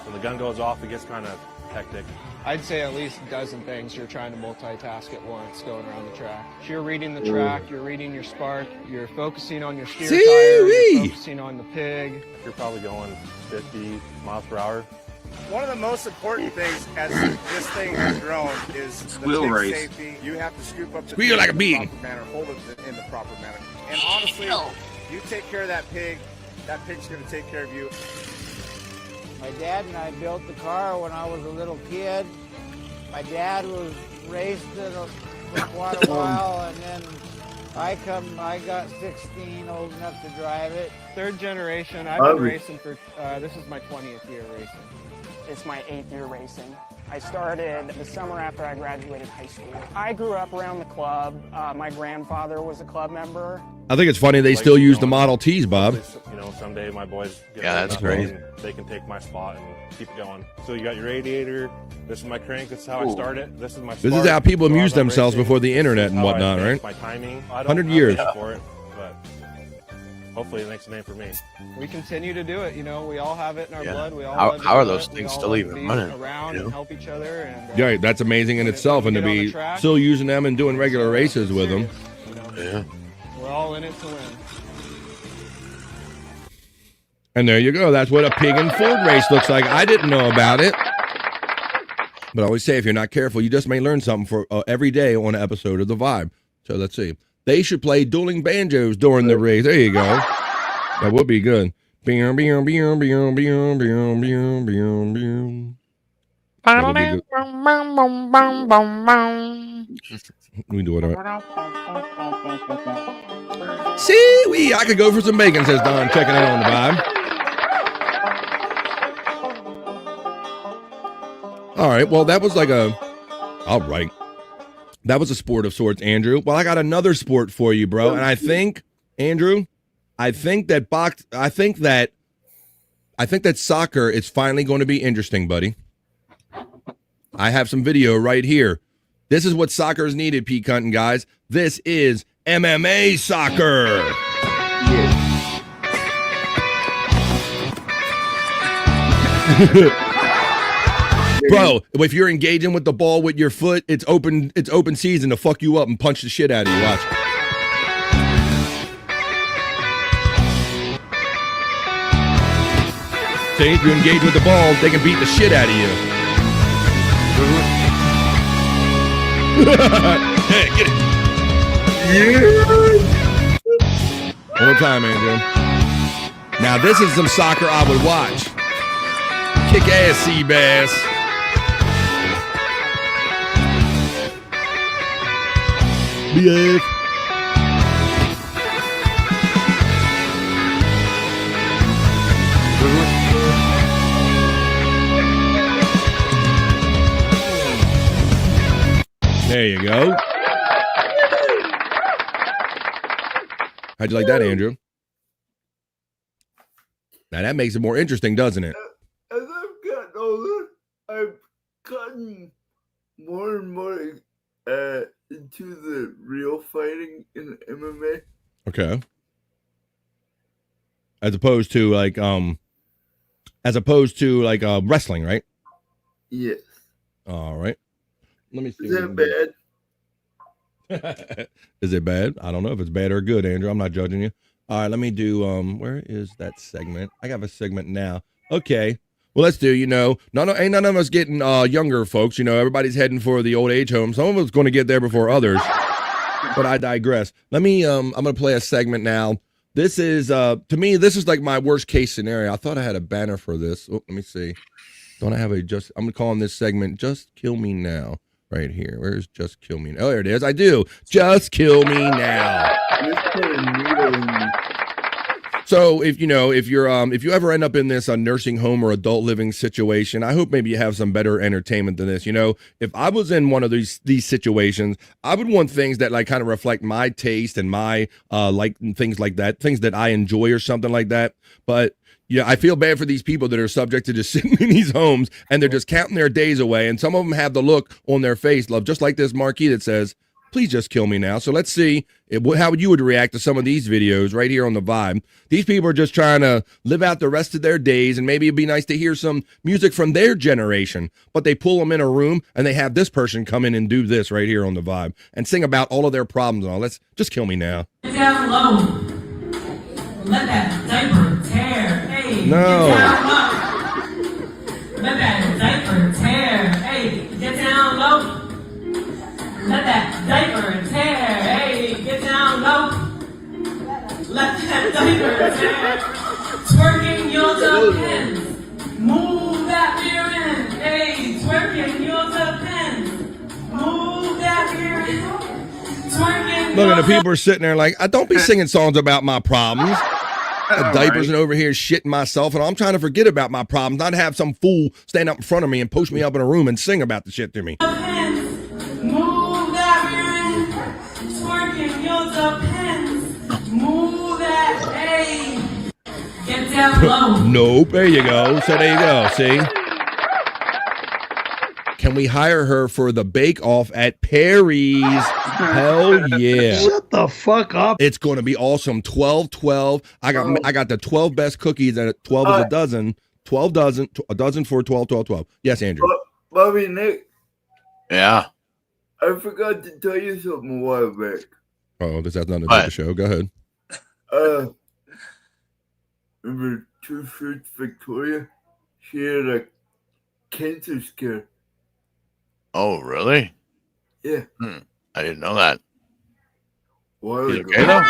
When the gun goes off, it gets kind of hectic. I'd say at least a dozen things you're trying to multitask at once going around the track. So you're reading the track, you're reading your spark, you're focusing on your steer tire, you're focusing on the pig. You're probably going 50 miles per hour. One of the most important things as this thing has grown is the pig safety. You have to scoop up the squeal like a bee. In the proper manner, hold it in the proper manner. And honestly, you take care of that pig's going to take care of you. My dad and I built the car when I was a little kid. My dad was raced it for quite a while, and then I got 16, old enough to drive it. 3rd generation. I've been racing for, this is my 20th year racing. It's my 8th year racing. I started the summer after I graduated high school. I grew up around the club. My grandfather was a club member. I think it's funny they still use the Model Ts, Bob. You know, someday my boys get that's enough great. and they can take my spot and keep going. So you got your radiator. This is my crank. This is how I started. This is my. This is how people amuse themselves before the internet and whatnot, right? My timing. 100 years. For it, but hopefully it makes a name for me. We continue to do it. You know, we all have it in our blood. We all How are those We things all still love even being running? around You know? and help each other. And, Yeah, that's amazing in itself, and to be still using them and doing regular races with them. Yeah. We're all in it to win. And there you go. That's what a pig and Ford race looks like. I didn't know about it. But I always say, if you're not careful, you just may learn something for every day on an episode of The Vibe. So let's see. They should play dueling banjos during the race. There you go. That would be good. That would be good. We do it all right. See, I could go for some bacon, says Don, checking out on the Vibe. All right, well, that was like all right. That was a sport of sorts, Andrew. Well, I got another sport for you, bro. And I think, Andrew, I think that soccer is finally going to be interesting, buddy. I have some video right here. This is what soccer is needed, Pete Cunton, guys. This is MMA soccer. Bro, if you're engaging with the ball with your foot, it's open season to fuck you up and punch the shit out of you. Watch. See, if you engage with the ball, they can beat the shit out of you. Hey, get it. Yeah. One more time, Andrew. Now, this is some soccer I would watch. Kick ass, Seabass. BF. There you go. How'd you like that, Andrew? Now that makes it more interesting, doesn't it? As I've gotten older, I've gotten more and more into the real fighting in MMA. Okay. As opposed to wrestling, right? Yes. All right. Let me see. Is that bad? Is it bad? I don't know if it's bad or good, Andrew. I'm not judging you. All right, let me do where is that segment? I got a segment now. Okay. Well, let's do, ain't none of us getting younger, folks. Everybody's heading for the old age home. Some of us going to get there before others. But I digress. Let me I'm going to play a segment now. This is to me, this is like my worst case scenario. I thought I had a banner for this. Oh, let me see. Don't I have I'm calling this segment Just Kill Me Now. Right here. Where's Just Kill Me Now? Oh, there it is. I do. Just Kill Me Now. So if you ever end up in this nursing home or adult living situation, I hope maybe you have some better entertainment than this. If I was in one of these situations, I would want things that kind of reflect my taste and my things like that, things that I enjoy or something like that. But yeah, I feel bad for these people that are subject to just sitting in these homes and they're just counting their days away. And some of them have the look on their face, love, just like this marquee that says, "Please just kill me now." So let's see how you would react to some of these videos right here on The Vibe. These people are just trying to live out the rest of their days, and maybe it'd be nice to hear some music from their generation. But they pull them in a room and they have this person come in and do this right here on The Vibe and sing about all of their problems and all. Let's just kill me now. Down low. Let that diaper tear. Hey, no. Get down low. Let that diaper tear. Hey, get down low. Let that diaper tear. Hey, get down low. Let that diaper tear. Twerking your depends. Move that rear end. Hey, twerking your depends. Move that rear end. Twerking. Look at the people are sitting there like, don't be singing songs about my problems. Diapers and over here shitting myself, and I'm trying to forget about my problems, not have some fool stand up in front of me and push me up in a room and sing about the shit to me. Move that rear end, twerking your depends. Move that, hey, get down low. Nope, there you go. So there you go, see? Can we hire her for the bake-off at Perry's? Hell yeah. Shut the fuck up. It's going to be awesome. 12-12. I got the 12 best cookies at 12 is a dozen. 12 dozen, a dozen for 12. Yes, Andrew. Bobby, Nick. Yeah. I forgot to tell you something a while back. Oh, this has nothing to do with the show. Go ahead. Remember Two Shirts Victoria? She had a cancer scare. Oh, really? Yeah. I didn't know that. Well, He's okay though?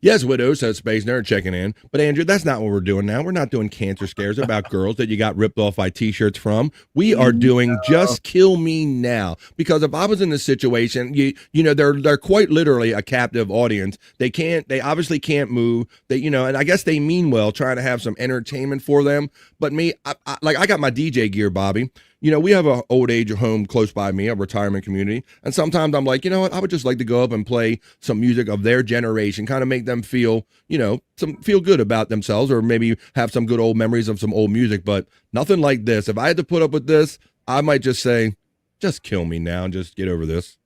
Yes, Widow, says Space Nerd checking in. But Andrew, that's not what we're doing now. We're not doing cancer scares about girls that you got ripped off by t-shirts from. We are doing Just Kill Me Now. Because if I was in this situation, you know, they're quite literally a captive audience. They obviously can't move. And I guess they mean well, trying to have some entertainment for them. But me, I got my DJ gear, Bobby. We have an old age home close by me, a retirement community. And sometimes I'm like, you know what? I would just like to go up and play some music of their generation, kind of make them feel, feel good about themselves, or maybe have some good old memories of some old music. But nothing like this. If I had to put up with this, I might just say, just kill me now and just get over this.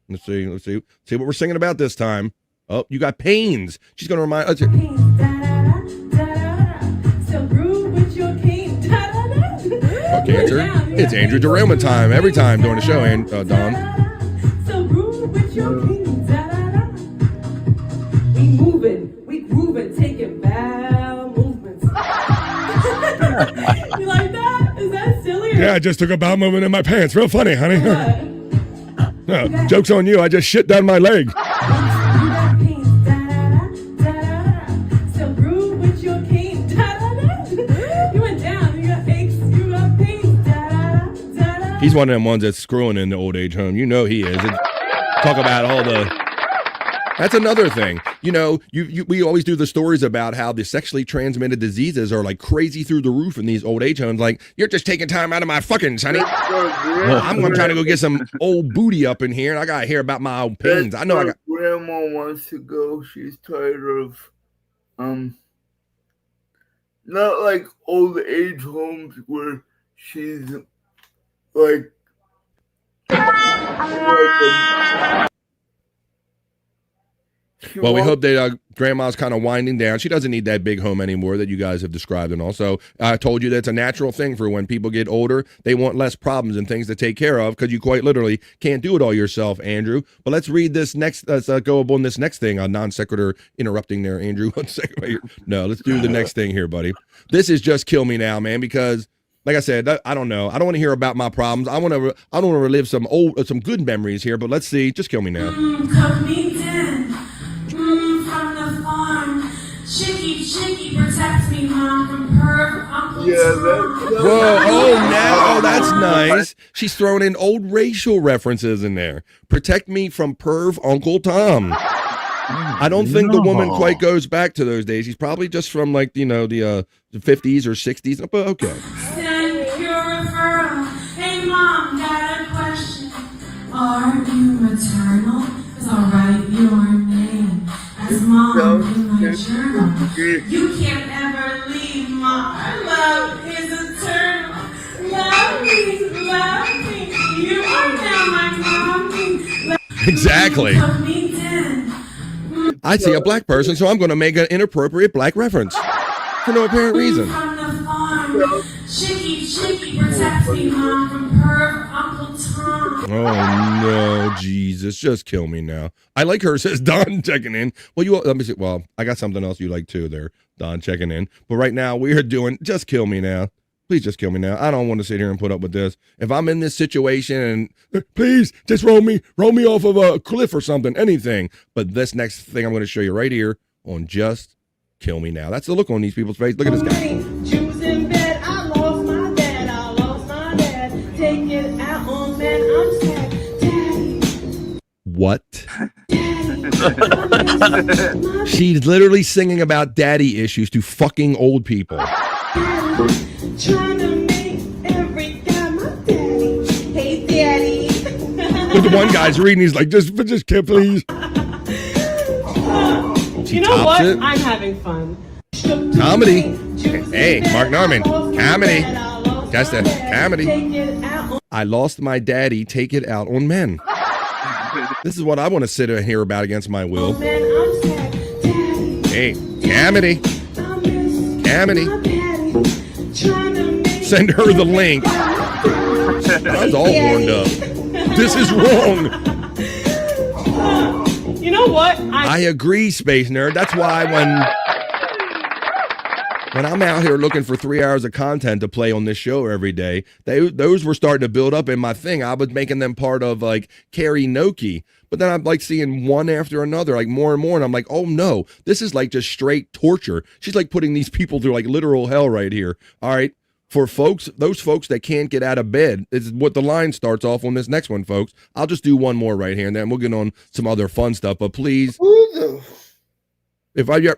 Let's see what we're singing about this time. Oh, you got pains. She's going to remind us. Cancer. It's Andrew derailment time every time during the show, and Don. So groove with your king, we moving, we grooving, taking bowel movements. You like that? Is that silly? Yeah, I just took a bowel movement in my pants. Real funny, honey. No, joke's on you. I just shit down my leg. He's one of them ones that's screwing in the old age home. You know he is. Talk about all the... That's another thing. We always do the stories about how the sexually transmitted diseases are like crazy through the roof in these old age homes. Like, you're just taking time out of my fucking, honey. I'm trying to go get some old booty up in here, and I got to hear about my old pains. I know I got... Grandma wants to go. She's tired of, not like old age homes where she's... Like, well, we hope that grandma's kind of winding down. She doesn't need that big home anymore that you guys have described. And also, I told you that's a natural thing for when people get older. They want less problems and things to take care of because you quite literally can't do it all yourself, Andrew. But let's read this next. Let's go on this next thing. A non sequitur interrupting there, Andrew. 1 second. No, let's do the next thing here, buddy. This is Just Kill Me Now, man, because... Like I said, I don't know. I don't want to hear about my problems. I don't want to relive some good memories here. But let's see. Just kill me now. Cook me dead. From the farm. Chicky protects me, mom, from her uncle. Whoa! That's nice. She's throwing in old racial references in there. Protect me from perv Uncle Tom. I don't think the woman quite goes back to those days. He's probably just from like the 50s or 60s. But okay. Send your referral. Hey mom, got a question. Are you maternal? Cause I'll write your name as mom in my journal. You can't ever leave, mom. Our love is eternal. Love me. You are now my mommy. Exactly. I see a black person, so I'm going to make an inappropriate black reference for no apparent reason. From the farm, Chicky protects me, mom, from her Uncle Tom. Oh no, Jesus! Just kill me now. I like her, says Don checking in. Well, let me see. Well, I got something else you like too, there, Don checking in. But right now we are doing Just Kill Me Now. Please just kill me now. I don't want to sit here and put up with this. If I'm in this situation, and please just roll me off of a cliff or something, anything. But this next thing I'm going to show you right here on Just Kill Me Now. That's the look on these people's face. Look at this guy. Juice in bed, I lost my dad. Take it out on man, I'm sad. Daddy. What? Daddy. She's literally singing about daddy issues to fucking old people. Trying to make every guy my daddy. Hey, daddy. But the one guy's reading, he's like, just kid, please. She You know what? it. I'm having fun. Comedy. Hey, Mark Norman. Comedy. That's the comedy. I lost my daddy. Take it out on men. This is what I want to sit and hear about against my will. Hey, comedy. Comedy. Send her the link. I was all warmed up. This is wrong. You know what? I agree, Space Nerd. That's why when I'm out here looking for 3 hours of content to play on this show every day, those were starting to build up in my thing. I was making them part of like karaoke, but then I'm like seeing one after another, like more and more, and I'm like, oh no, this is like just straight torture. She's like putting these people through like literal hell right here. All right. For those folks that can't get out of bed, is what the line starts off on this next one, folks. I'll just do one more right here, and then we'll get on some other fun stuff. But please,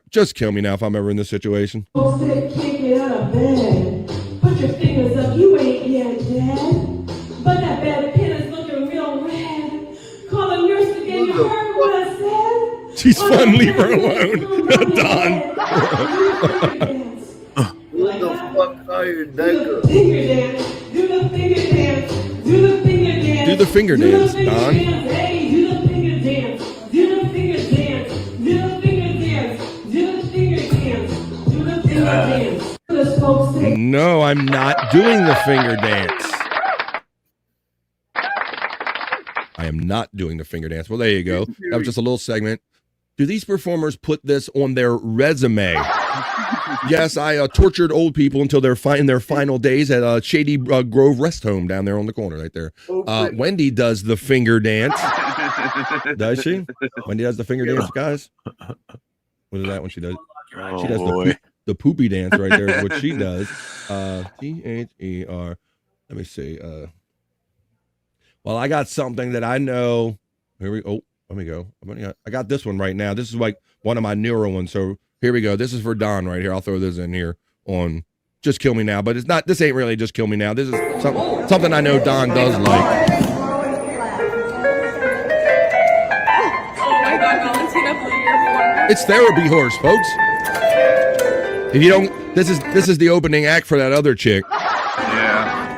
just kill me now if I'm ever in this situation. Folks that can't get out of bed. Put your fingers up. You ain't yet dead. But that bad pin is looking real red. Call the nurse again. You heard what I said? She's fun. Leave her alone. Done. What the fuck are you doing? Finger dance. Do the finger dance. Do the finger dance. Do the finger dance, Don. Hey, do the finger dance. Do the finger dance. Do the finger dance. Do the finger dance. Do the finger dance. No, I'm not doing the finger dance. I am not doing the finger dance. Well, there you go. That was just a little segment. Do these performers put this on their resume? Yes, I tortured old people until they're in their final days at Shady Grove Rest Home down there on the corner right there. Wendy does the finger dance. Does she? Wendy does the finger dance, guys. What is that one she does? She does the poopy dance right there is what she does. T-H-E-R. Let me see. Well, I got something that I know. Here we go. Let me go. I got this one right now. This is like one of my newer ones. So here we go. This is for Don right here. I'll throw this in here on Just Kill Me Now. But it's not. This ain't really Just Kill Me Now. This is something I know Don does like. It's Therapy Horse, folks. If you don't, this is the opening act for that other chick. Yeah.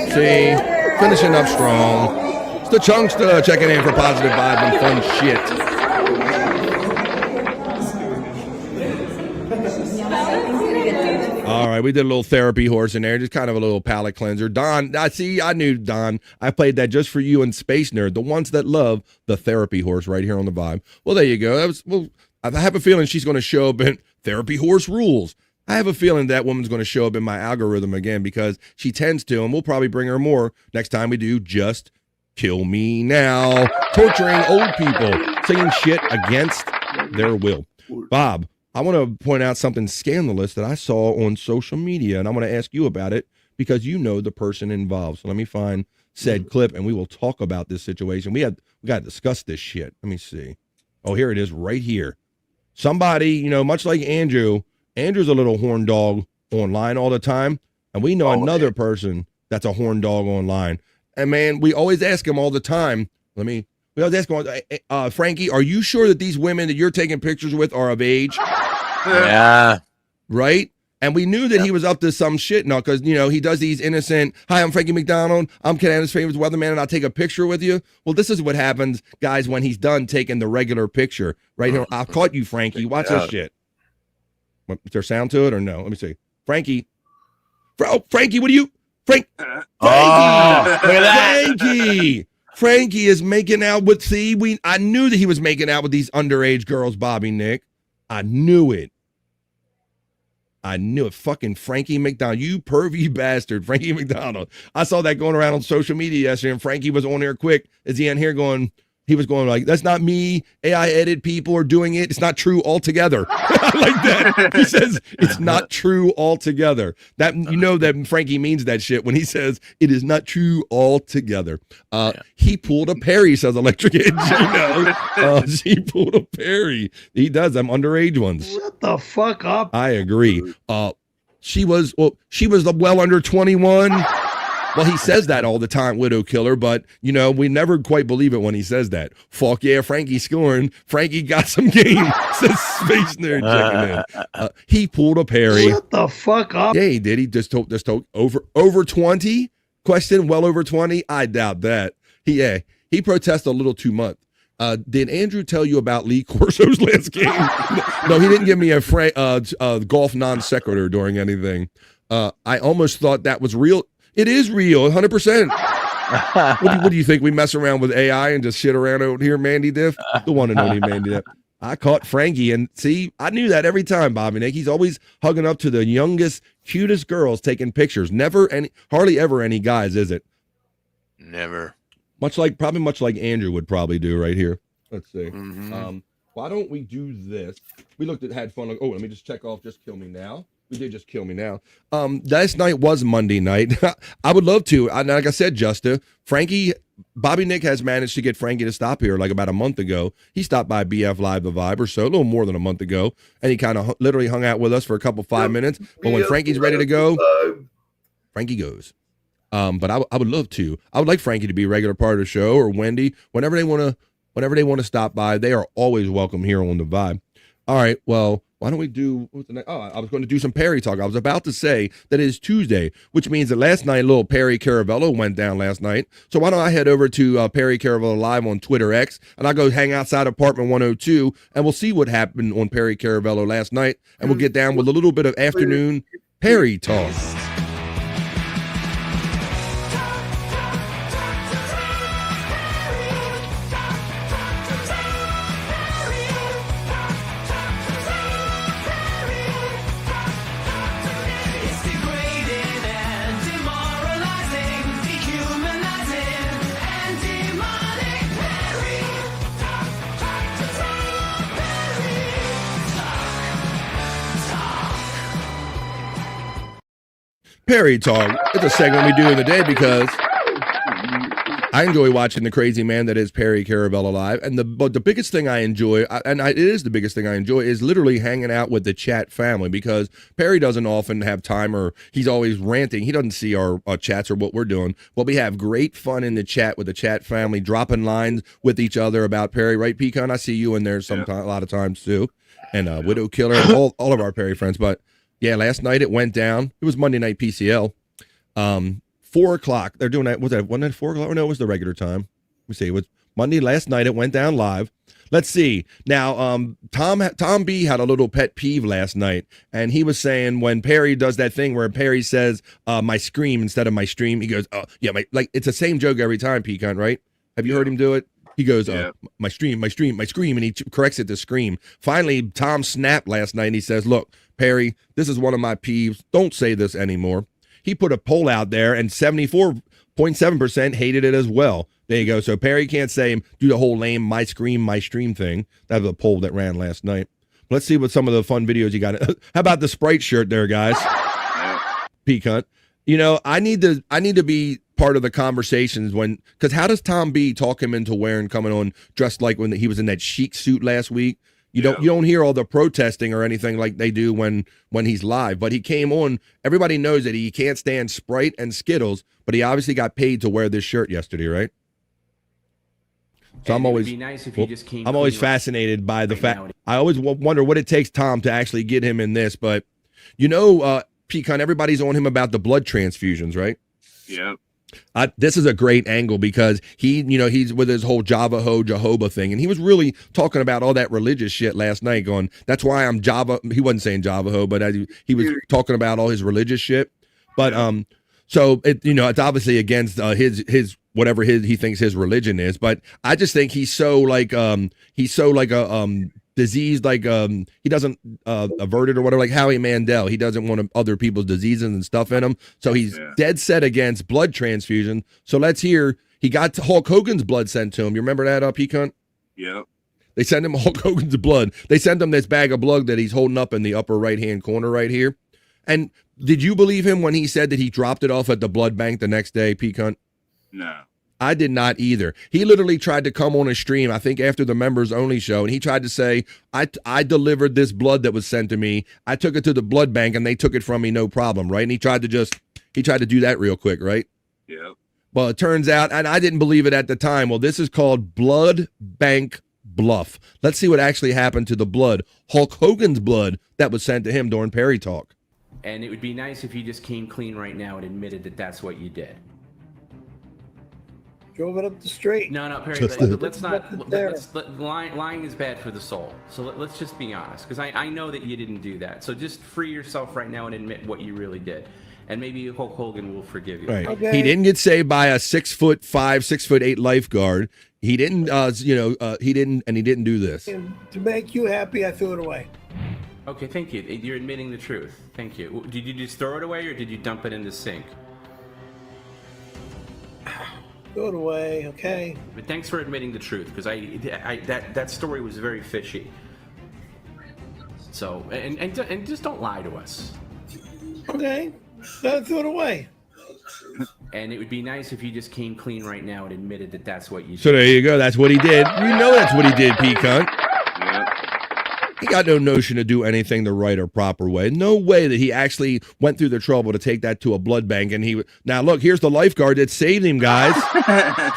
See, finishing up strong. It's the Chunkster checking in for positive vibes and fun shit. All right, we did a little Therapy Horse in there, just kind of a little palate cleanser. Don, I knew Don. I played that just for you and Space Nerd, the ones that love the Therapy Horse right here on the vibe. Well, there you go. I have a feeling she's going to show up in Therapy Horse Rules. I have a feeling that woman's going to show up in my algorithm again because she tends to, and we'll probably bring her more next time we do Just Kill Me Now. Torturing old people, saying shit against their will. Bob, I want to point out something scandalous that I saw on social media, and I'm going to ask you about it because you know the person involved. So let me find said clip, and we will talk about this situation. We got to discuss this shit. Let me see. Oh, here it is right here. Somebody, much like Andrew's a little horn dog online all the time, and we know another person that's a horn dog online. And man, we always ask him all the time. We always ask him, Frankie, are you sure that these women that you're taking pictures with are of age? Yeah. Right? And we knew that he was up to some shit now because, he does these innocent, hi, I'm Frankie McDonald. I'm Canada's famous weatherman, and I'll take a picture with you. Well, this is what happens, guys, when he's done taking the regular picture. Right here, I caught you, Frankie. Watch this shit. Is there sound to it or no? Let me see. Frankie, Frankie, what are you? Frankie! Look at that. Frankie is making out with, I knew that he was making out with these underage girls, Bobby Nick. I knew it. Fucking Frankie McDonald. You pervy bastard, Frankie McDonald. I saw that going around on social media yesterday, and Frankie was on there quick. Is he in here going, He was going like, that's not me. AI edited people are doing it. It's not true altogether. I like that. He says it's not true altogether. That that Frankie means that shit when he says it is not true altogether. He pulled a Perry, says Electric Edge. She pulled a Perry. He does them underage ones. Shut the fuck up. I agree. She was well under 21. Well, he says that all the time, Widow Killer, but, we never quite believe it when he says that. Fuck yeah, Frankie scoring. Frankie got some game, says Space Nerd checking in. He pulled a Perry. Shut the fuck up. Yeah, he did. He just told over 20? Question, well over 20? I doubt that. He protested a little too much. Did Andrew tell you about Lee Corso's last game? No, he didn't give me a golf non sequitur during anything. I almost thought that was real. It is real, 100%. What do you think? We mess around with AI and just shit around out here, Mandy Diff? The one and only Mandy Diff. I caught Frankie, and see, I knew that every time, Bobby Nick. He's always hugging up to the youngest, cutest girls taking pictures. Hardly ever any guys, is it? Never. Much like Andrew would probably do right here. Let's see. Mm-hmm. Why don't we do this? We had fun. Let me just check off Just Kill Me Now. We did Just Kill Me Now. Last night was Monday night. I would love to. Like I said, Bobby Nick has managed to get Frankie to stop here like about a month ago. He stopped by BF Live The Vibe or so, a little more than a month ago, and he kind of literally hung out with us for a 5 minutes. But when Frankie's ready to go, Frankie goes. But I would love to. I would like Frankie to be a regular part of the show, or Wendy, whenever they want to stop by. They are always welcome here on The Vibe. All right, well, why don't we do what's the next? Oh, I was going to do some Perry talk. I was about to say that it is Tuesday, which means that last night, little Perry Caravello went down last night. So why don't I head over to Perry Caravello Live on Twitter X, and I'll go hang outside apartment 102, and we'll see what happened on Perry Caravello last night, and we'll get down with a little bit of afternoon Perry talk. Perry Talk. It's a segment we do in the day because I enjoy watching the crazy man that is Perry Caravello Live. And the biggest thing I enjoy, it is the biggest thing I enjoy, is literally hanging out with the chat family, because Perry doesn't often have time, or he's always ranting. He doesn't see our chats or what we're doing. Well, we have great fun in the chat with the chat family, dropping lines with each other about Perry, right, Pecan? I see you in there a lot of times too. And Widow Killer, all of our Perry friends. But yeah, last night it went down. It was Monday Night PCL. 4 o'clock. They're doing that. Was that 1 at 4 o'clock? Or no, it was the regular time. Let me see. It was Monday last night. It went down live. Let's see. Now, Tom B had a little pet peeve last night, and he was saying when Perry does that thing where Perry says my scream instead of my stream, he goes, oh yeah, it's the same joke every time, Pecan, right? Have you heard him do it? He goes, my stream, and he corrects it to scream. Finally, Tom snapped last night, and he says, look, Perry, this is one of my peeves. Don't say this anymore. He put a poll out there, and 74.7% hated it as well. There you go. So Perry can't say, do the whole lame my stream thing. That was a poll that ran last night. Let's see what some of the fun videos you got. How about the Sprite shirt there, guys? Pecan. I need to be part of the conversations because how does Tom B talk him into coming on dressed like when he was in that chic suit last week? You don't hear all the protesting or anything like they do when he's live, but he came on. Everybody knows that he can't stand Sprite and Skittles, but he obviously got paid to wear this shirt yesterday, right? So I'm always fascinated by the fact. I always wonder what it takes Tom to actually get him in this, but Pecan, everybody's on him about the blood transfusions, right? Yeah. This is a great angle because he's with his whole Jehovah thing, and he was really talking about all that religious shit last night. Going, that's why I'm Java. He wasn't saying Javaho, but he was talking about all his religious shit. But so it's obviously against his whatever he thinks his religion is. But I just think he's so like a disease, like he doesn't avert it or whatever, like Howie Mandel. He doesn't want other people's diseases and stuff in him, so he's dead set against blood transfusion. So let's hear He got Hulk Hogan's blood sent to him. You remember that, P-Cunt? Yep. They send him Hulk Hogan's blood. They sent him this bag of blood that he's holding up in the upper right-hand corner right here. And did you believe him when he said that he dropped it off at the blood bank the next day, P-Cunt? No. I did not either. He literally tried to come on a stream, I think after the members only show, and he tried to say, I delivered this blood that was sent to me. I took it to the blood bank and they took it from me, no problem, right? And he tried to do that real quick, right? Yep. Well, it turns out, and I didn't believe it at the time, well, this is called blood bank bluff. Let's see what actually happened to the blood, Hulk Hogan's blood that was sent to him during Perry Talk. And it would be nice if you just came clean right now and admitted that that's what you did. Drove it up the street. No, Perry, let's not. Lying is bad for the soul. So let's just be honest, because I know that you didn't do that. So just free yourself right now and admit what you really did, and maybe Hulk Hogan will forgive you. Right. Okay. He didn't get saved by a 6'5", 6'8" lifeguard. He didn't. He didn't, and he didn't do this. And to make you happy, I threw it away. Okay, thank you. You're admitting the truth. Thank you. Did you just throw it away, or did you dump it in the sink? Throw it away, okay. But thanks for admitting the truth, because that story was very fishy. So and just don't lie to us. Okay, so I threw it away. And it would be nice if you just came clean right now and admitted that that's what you did. So there you go. That's what he did. You know that's what he did, P-Cunt. He got no notion to do anything the right or proper way. No way that he actually went through the trouble to take that to a blood bank. And now look, here's the lifeguard that saved him, guys.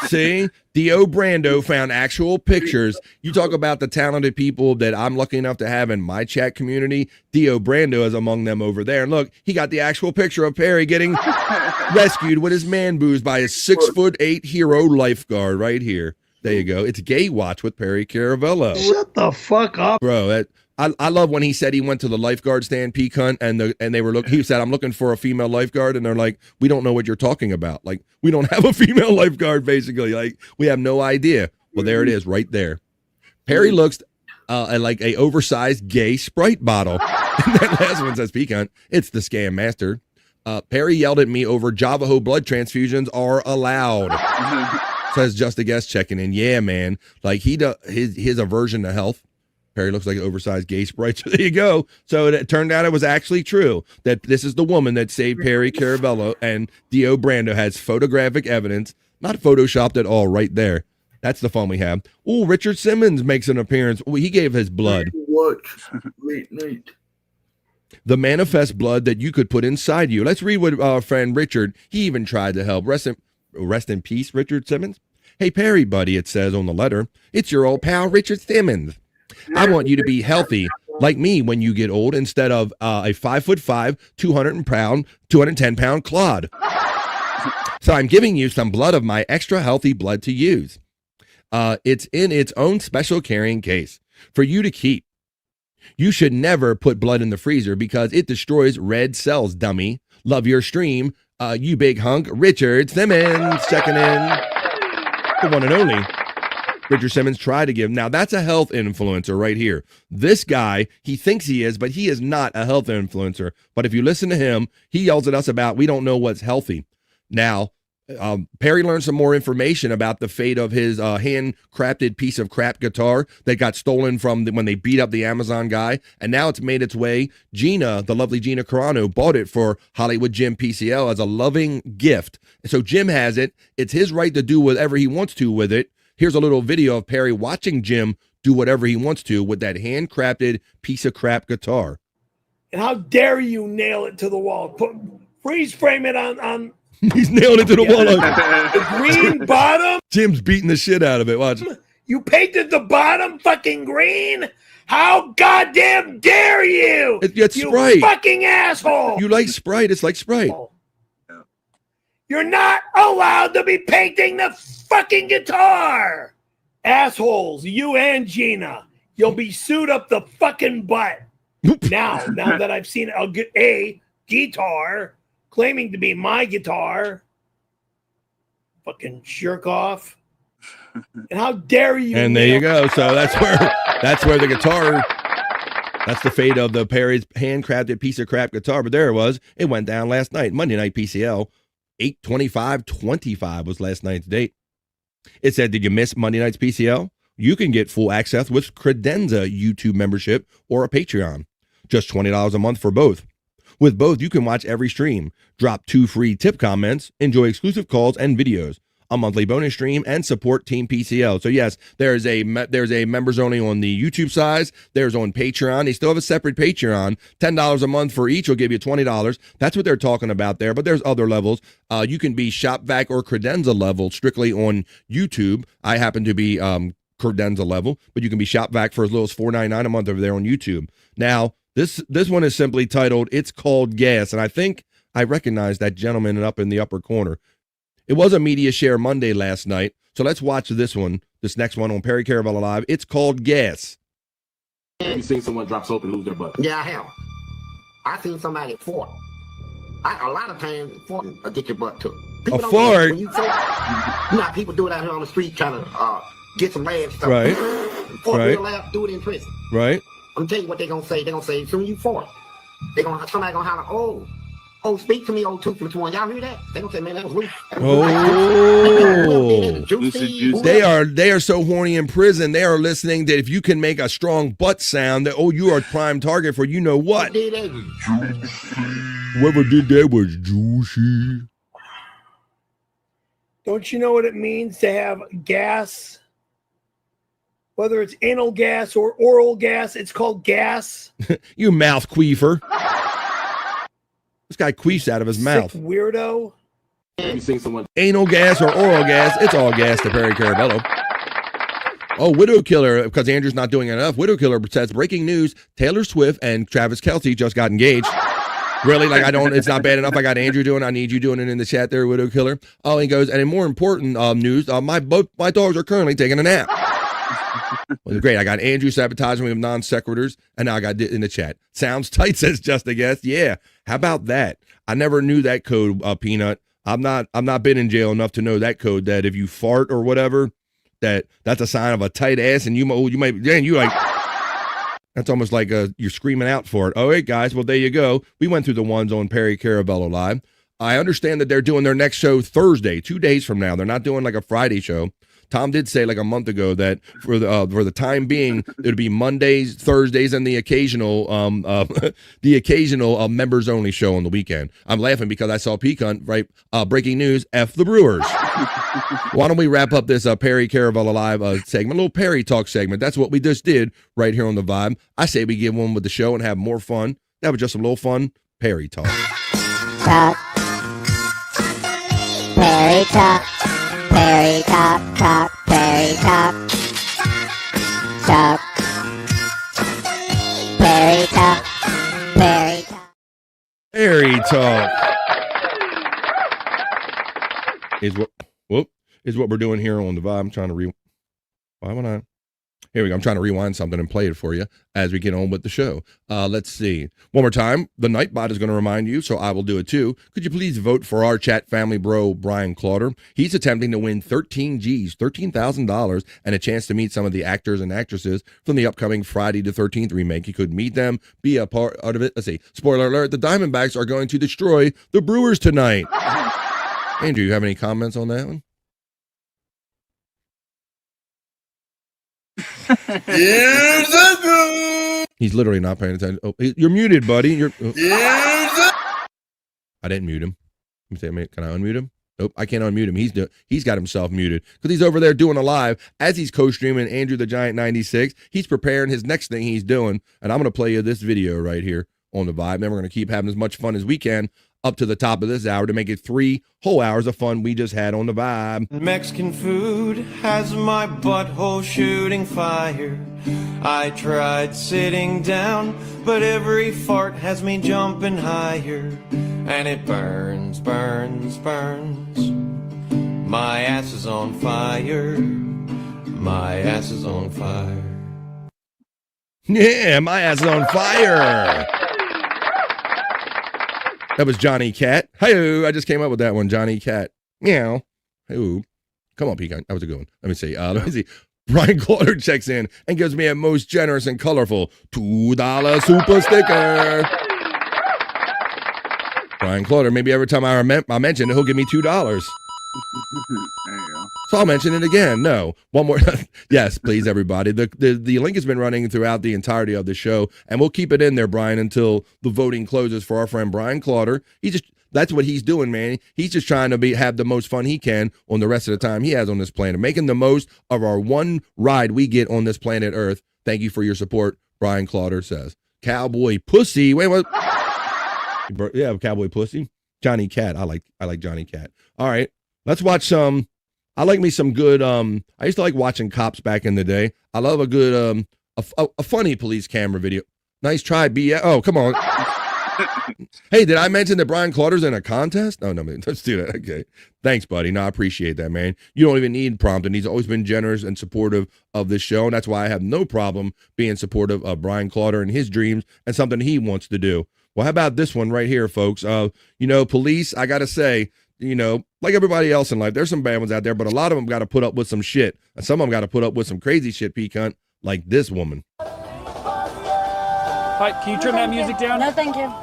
See, Dio Brando found actual pictures. You talk about the talented people that I'm lucky enough to have in my chat community. Dio Brando is among them over there. And look, he got the actual picture of Perry getting rescued with his man boobs by his 6'8" hero lifeguard right here. There you go. It's Gay Watch with Perry Caravello. Shut the fuck up. Bro, I love when he said he went to the lifeguard stand, P-Cunt, and they were he said, I'm looking for a female lifeguard, and they're like, we don't know what you're talking about. Like, we don't have a female lifeguard, basically. Like, we have no idea. Well, there it is right there. Perry looks like a oversized gay Sprite bottle. And that last one says, P-Cunt, it's the scam master. Perry yelled at me over Javaho blood transfusions are allowed. Says just a guest checking in. Yeah, man. Like his aversion to health. Perry looks like an oversized gay Sprite. So there you go. So it turned out it was actually true that this is the woman that saved Perry Caravello, and Dio Brando has photographic evidence, not photoshopped at all, right there. That's the fun we have. Oh, Richard Simmons makes an appearance. Oh, he gave his blood. What? Late night. The manifest blood that you could put inside you. Let's read what our friend Richard, he even tried to help. Rest in peace, Richard Simmons. Hey, Perry, buddy, it says on the letter. It's your old pal, Richard Simmons. I want you to be healthy like me when you get old instead of a 5'5", 210-pound clod. So I'm giving you some blood of my extra healthy blood to use. It's in its own special carrying case for you to keep. You should never put blood in the freezer because it destroys red cells, dummy. Love your stream. You big hunk, Richard Simmons, checking in. The one and only. Richard Simmons tried to give. Now, that's a health influencer right here. This guy, he thinks he is, but he is not a health influencer. But if you listen to him, he yells at us about we don't know what's healthy. Now, Perry learned some more information about the fate of his hand-crafted piece of crap guitar that got stolen from when they beat up the Amazon guy, and now it's made its way. Gina, the lovely Gina Carano, bought it for Hollywood Jim PCL as a loving gift. So Jim has it. It's his right to do whatever he wants to with it. Here's a little video of Perry watching Jim do whatever he wants to with that hand-crafted piece of crap guitar. And how dare you nail it to the wall? Freeze frame it on He's nailing it to the wall. The green bottom? Jim's beating the shit out of it. Watch. You painted the bottom fucking green? How goddamn dare you? It's you Sprite. Fucking asshole. You like Sprite. It's like Sprite. You're not allowed to be painting the fucking guitar. Assholes, you and Gina. You'll be sued up the fucking butt. now that I've seen a guitar claiming to be my guitar. Fucking jerk off. And how dare you? And there you go. So that's where the guitar, that's the fate of the Perry's handcrafted piece of crap guitar. But there it was. It went down last night. Monday night PCL. 8/25/25 was last night's date. It said, did you miss Monday night's PCL? You can get full access with Credenza YouTube membership or a Patreon. Just $20 a month for both. With both, you can watch every stream, drop 2 free tip comments, enjoy exclusive calls and videos, a monthly bonus stream, and support Team PCL. So yes, there's a members only on the YouTube side. There's on Patreon. They still have a separate Patreon. $10 a month for each will give you $20. That's what they're talking about there. But there's other levels. You can be Shopvac or Credenza level strictly on YouTube. I happen to be Credenza level, but you can be Shopvac for as little as $4.99 a month over there on YouTube. Now, this one is simply titled "It's Called Gas," and I think I recognize that gentleman up in the upper corner. It was a media share Monday last night, so let's watch this next one on Perry Caravello Live. It's called Gas. You seen someone drop soap and lose their butt? Yeah, I have. I seen somebody fart. A lot of times, fart will get your butt took. A fart? When you fart, you know how people do it out here on the street trying to get some laughs. Stuff. Right. Fart Right. real laugh, do it in prison. Right. I'm telling you what they're going to say. They're going to say, as soon as you fart, somebody going to holler, oh, speak to me, old toothless one. Y'all hear that? They're going to say, man, that was loose. Oh, they are so horny in prison. They are listening that if you can make a strong butt sound, that you are a prime target for you know what. Whoever did that was juicy. Don't you know what it means to have gas? Whether it's anal gas or oral gas, it's called gas. You mouth queefer. This guy queefs out of his mouth. Sick weirdo. You seen someone Anal gas or oral gas, it's all gas to Perry Caravello. Oh, Widow Killer, because Andrew's not doing enough. Widow Killer says, breaking news, Taylor Swift and Travis Kelce just got engaged. Really? Like, it's not bad enough. I got Andrew doing, I need you doing it in the chat there, Widow Killer. Oh, he goes, and in more important news, my dogs are currently taking a nap. Well, great. I got Andrew sabotaging me with non sequiturs, and now I got in the chat. Sounds tight, says Just a Guest. Yeah. How about that? I never knew that code, Peanut. I'm not been in jail enough to know that code. That if you fart or whatever, that's a sign of a tight ass, and you might. Dan, you like. That's almost like you're screaming out for it. Oh, hey guys. Well, there you go. We went through the ones on Perry Caravello Live. I understand that they're doing their next show Thursday, 2 days from now. They're not doing like a Friday show. Tom did say like a month ago that for the time being, it'd be Mondays, Thursdays, and the occasional members only show on the weekend. I'm laughing because I saw Pecan, right? Breaking news, F the Brewers. Why don't we wrap up this Perry Caravello Live segment, a little Perry Talk segment. That's what we just did right here on the Vibe. I say we get one with the show and have more fun. That was just a little fun Perry Talk. Perry Talk. Perry Talk, Talk, Perry Talk. Talk. Perry Talk, Perry Talk. Perry Talk is what we're doing here on the Vibe. I'm trying to why would I? Here we go. I'm trying to rewind something and play it for you as we get on with the show. Let's see. One more time. The Nightbot is going to remind you, so I will do it too. Could you please vote for our chat family bro, Brian Clauder? He's attempting to win 13 G's, $13,000, and a chance to meet some of the actors and actresses from the upcoming Friday the 13th remake. He could meet them, be a part of it. Let's see. Spoiler alert, the Diamondbacks are going to destroy the Brewers tonight. Andrew, you have any comments on that one? He's literally not paying attention. Oh, you're muted, buddy. I didn't mute him. Let me say, can I unmute him? Nope, I can't unmute him. He's got himself muted because he's over there doing a live as he's co-streaming Andrew the Giant 96. He's preparing his next thing he's doing, and I'm going to play you this video right here on the Vibe. Then we're going to keep having as much fun as we can up to the top of this hour to make it 3 whole hours of fun we just had on the Vibe. Mexican food has my butthole shooting fire. I tried sitting down, but every fart has me jumping higher. And it burns, burns, burns. My ass is on fire. My ass is on fire. Yeah, my ass is on fire. That was Johnny Cat. Hi-oh, I just came up with that one, Johnny Cat. Meow. Hi-oh. Come on, Pecan. That was a good one. Let me see. Brian Clauder checks in and gives me a most generous and colorful $2 super sticker. Brian Clauder, maybe every time I mention it, he'll give me $2. There you go. So I'll mention it again. No, one more. Yes, please, everybody. The link has been running throughout the entirety of the show, and we'll keep it in there, Brian, until the voting closes for our friend Brian Clauder. That's what he's doing, man. He's just trying to have the most fun he can on the rest of the time he has on this planet, making the most of our one ride we get on this planet Earth. Thank you for your support, Brian Clauder says. Cowboy Pussy. Wait, what? Yeah, Cowboy Pussy. Johnny Cat. I like Johnny Cat. All right, let's watch some. I like me some good. I used to like watching cops back in the day. I love a good a funny police camera video. Nice try, BS. Oh, come on. Hey, did I mention that Brian Clauder's in a contest? Oh, no, man, let's do that. Okay. Thanks, buddy. No, I appreciate that, man. You don't even need prompting. He's always been generous and supportive of this show, and that's why I have no problem being supportive of Brian Clauder and his dreams and something he wants to do. Well, how about this one right here, folks? Police, I got to say, like everybody else in life, there's some bad ones out there, but a lot of them got to put up with some shit. And some of them got to put up with some crazy shit, P-cunt, like this woman. Hi, can you turn that music down? No, thank you.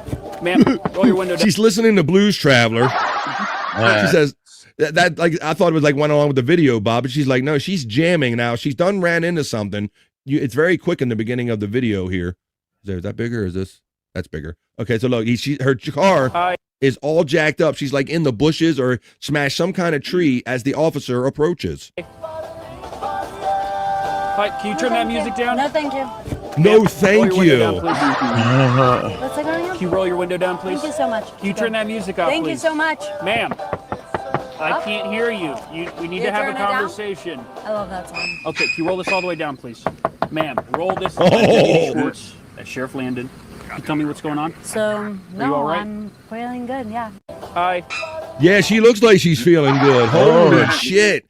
Ma'am, roll your window down. She's listening to Blues Traveler. She says, that like I thought it was like went along with the video, Bob, but she's like, no, she's jamming now. She's done ran into something. It's very quick in the beginning of the video here. Is that bigger or is this? That's bigger. Okay, so look, her car is all jacked up. She's like in the bushes or smashed some kind of tree as the officer approaches. Hi, can you turn that music down? No, thank you. No, thank you. What's that going on? Can you roll your window down, please? Thank you so much. Can you turn that music off, Thank please? you so much. Ma'am, I can't hear you. We need to have a conversation. I love that song. Okay, can you roll this all the way down, please? Ma'am, roll this. Schwartz at Sheriff Landon. Can you tell me what's going on? So, Are you all right? I'm feeling good, yeah. Hi. Yeah, she looks like she's feeling good. Holy shit.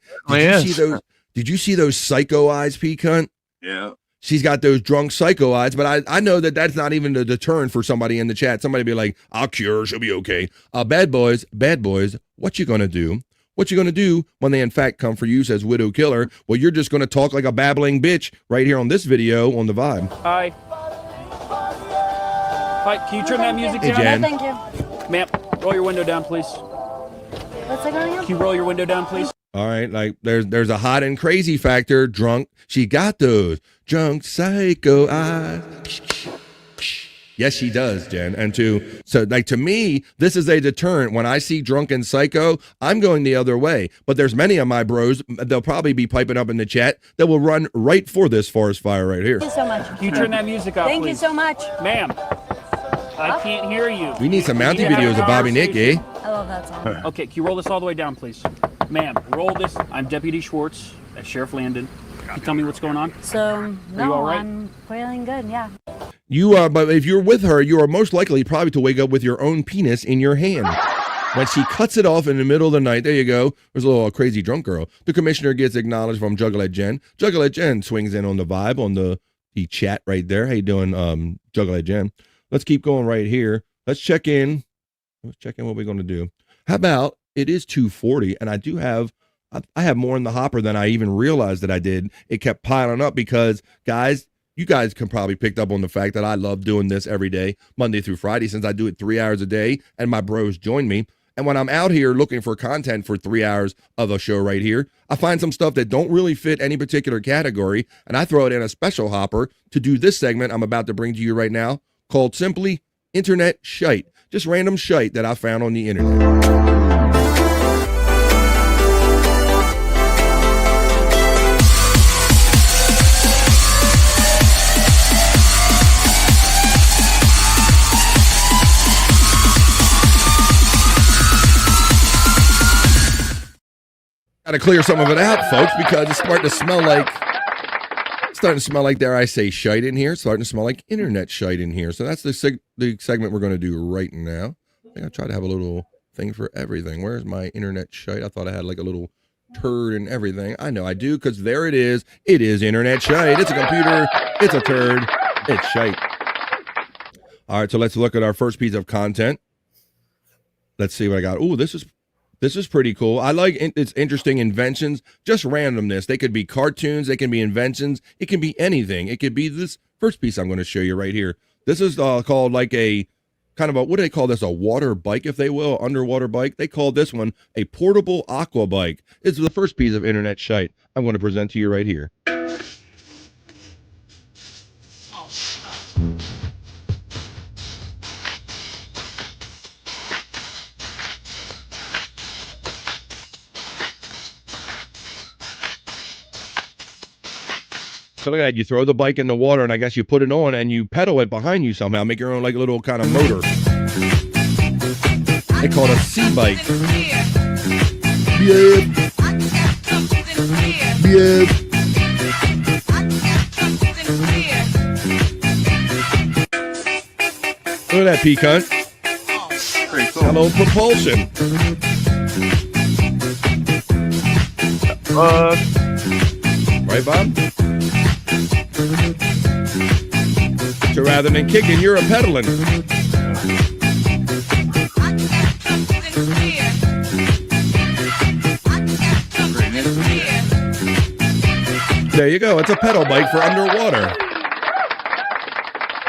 Did you see those psycho eyes, P-cunt? Yeah. She's got those drunk psycho eyes, but I know that that's not even a deterrent for somebody in the chat. Somebody be like, I'll cure her, she'll be okay. Bad boys, what you gonna do? What you gonna do when they in fact come for you, says Widow Killer? Well, you're just gonna talk like a babbling bitch right here on this video on the Vibe. Hi. Hi, can you turn that music Hey, down? Jen. No, thank you. Ma'am, roll your window down, please. What's that going on? Can you roll your window down, please? All right, like there's a hot and crazy factor. Drunk, she got those drunk psycho eyes. Yes, she does, Jen. And to me, this is a deterrent. When I see drunken psycho, I'm going the other way. But there's many of my bros, they'll probably be piping up in the chat that will run right for this forest fire right here. Thank you so much. Can you turn that music off, Thank please? you so much. Ma'am, I can't hear you. We need some Mountie videos of Bobby Nick, eh? I love that song. Okay, can you roll this all the way down, please? Ma'am, roll this. I'm Deputy Schwartz at Sheriff Landon. Can you tell me what's going on? So, Are you all right? I'm feeling good, yeah. You are, but if you're with her, you are most likely probably to wake up with your own penis in your hand. When she cuts it off in the middle of the night, there you go. There's a little crazy drunk girl. The commissioner gets acknowledged from Juggalette Jen. Juggalette Jen swings in on the Vibe on the chat right there. How you doing, Juggalette Jen? Let's keep going right here. Let's check in. Let's check in what we're going to do. How about it is 2:40, and I have more in the hopper than I even realized that I did. It kept piling up because, guys, you guys can probably pick up on the fact that I love doing this every day, Monday through Friday, since I do it 3 hours a day, and my bros join me. And when I'm out here looking for content for 3 hours of a show right here, I find some stuff that don't really fit any particular category, and I throw it in a special hopper to do this segment I'm about to bring to you right now, called simply Internet Shyt. Just random shite that I found on the internet. Got to clear some of it out, folks, because it's starting to smell like, dare I say, shite in here. It's starting to smell like internet shite in here. So that's the segment we're going to do right now. I think I try to have a little thing for everything. Where's my internet shite? I thought I had like a little turd and everything. I know I do, because there it is. It is internet shite. It's a computer. It's a turd. It's shite. All right, so let's look at our first piece of content. Let's see what I got. Ooh, this is pretty cool. I like it's interesting inventions, just randomness. They could be cartoons, they can be inventions, it can be anything. It could be this first piece I'm going to show you right here. This is called like a kind of what do they call this? A water bike, if they will, underwater bike. They call this one a portable aqua bike. It's the first piece of internet shite I'm going to present to you right here. So look at that. You throw the bike in the water, and I guess you put it on, and you pedal it behind you somehow. Make your own like little kind of motor. They call it a sea bike. Yeah. Yeah. Look at that, peacock. Pretty cool. Hello, propulsion. Right, Bob? So rather than kicking, you're a pedaling. There you go. It's a pedal bike for underwater.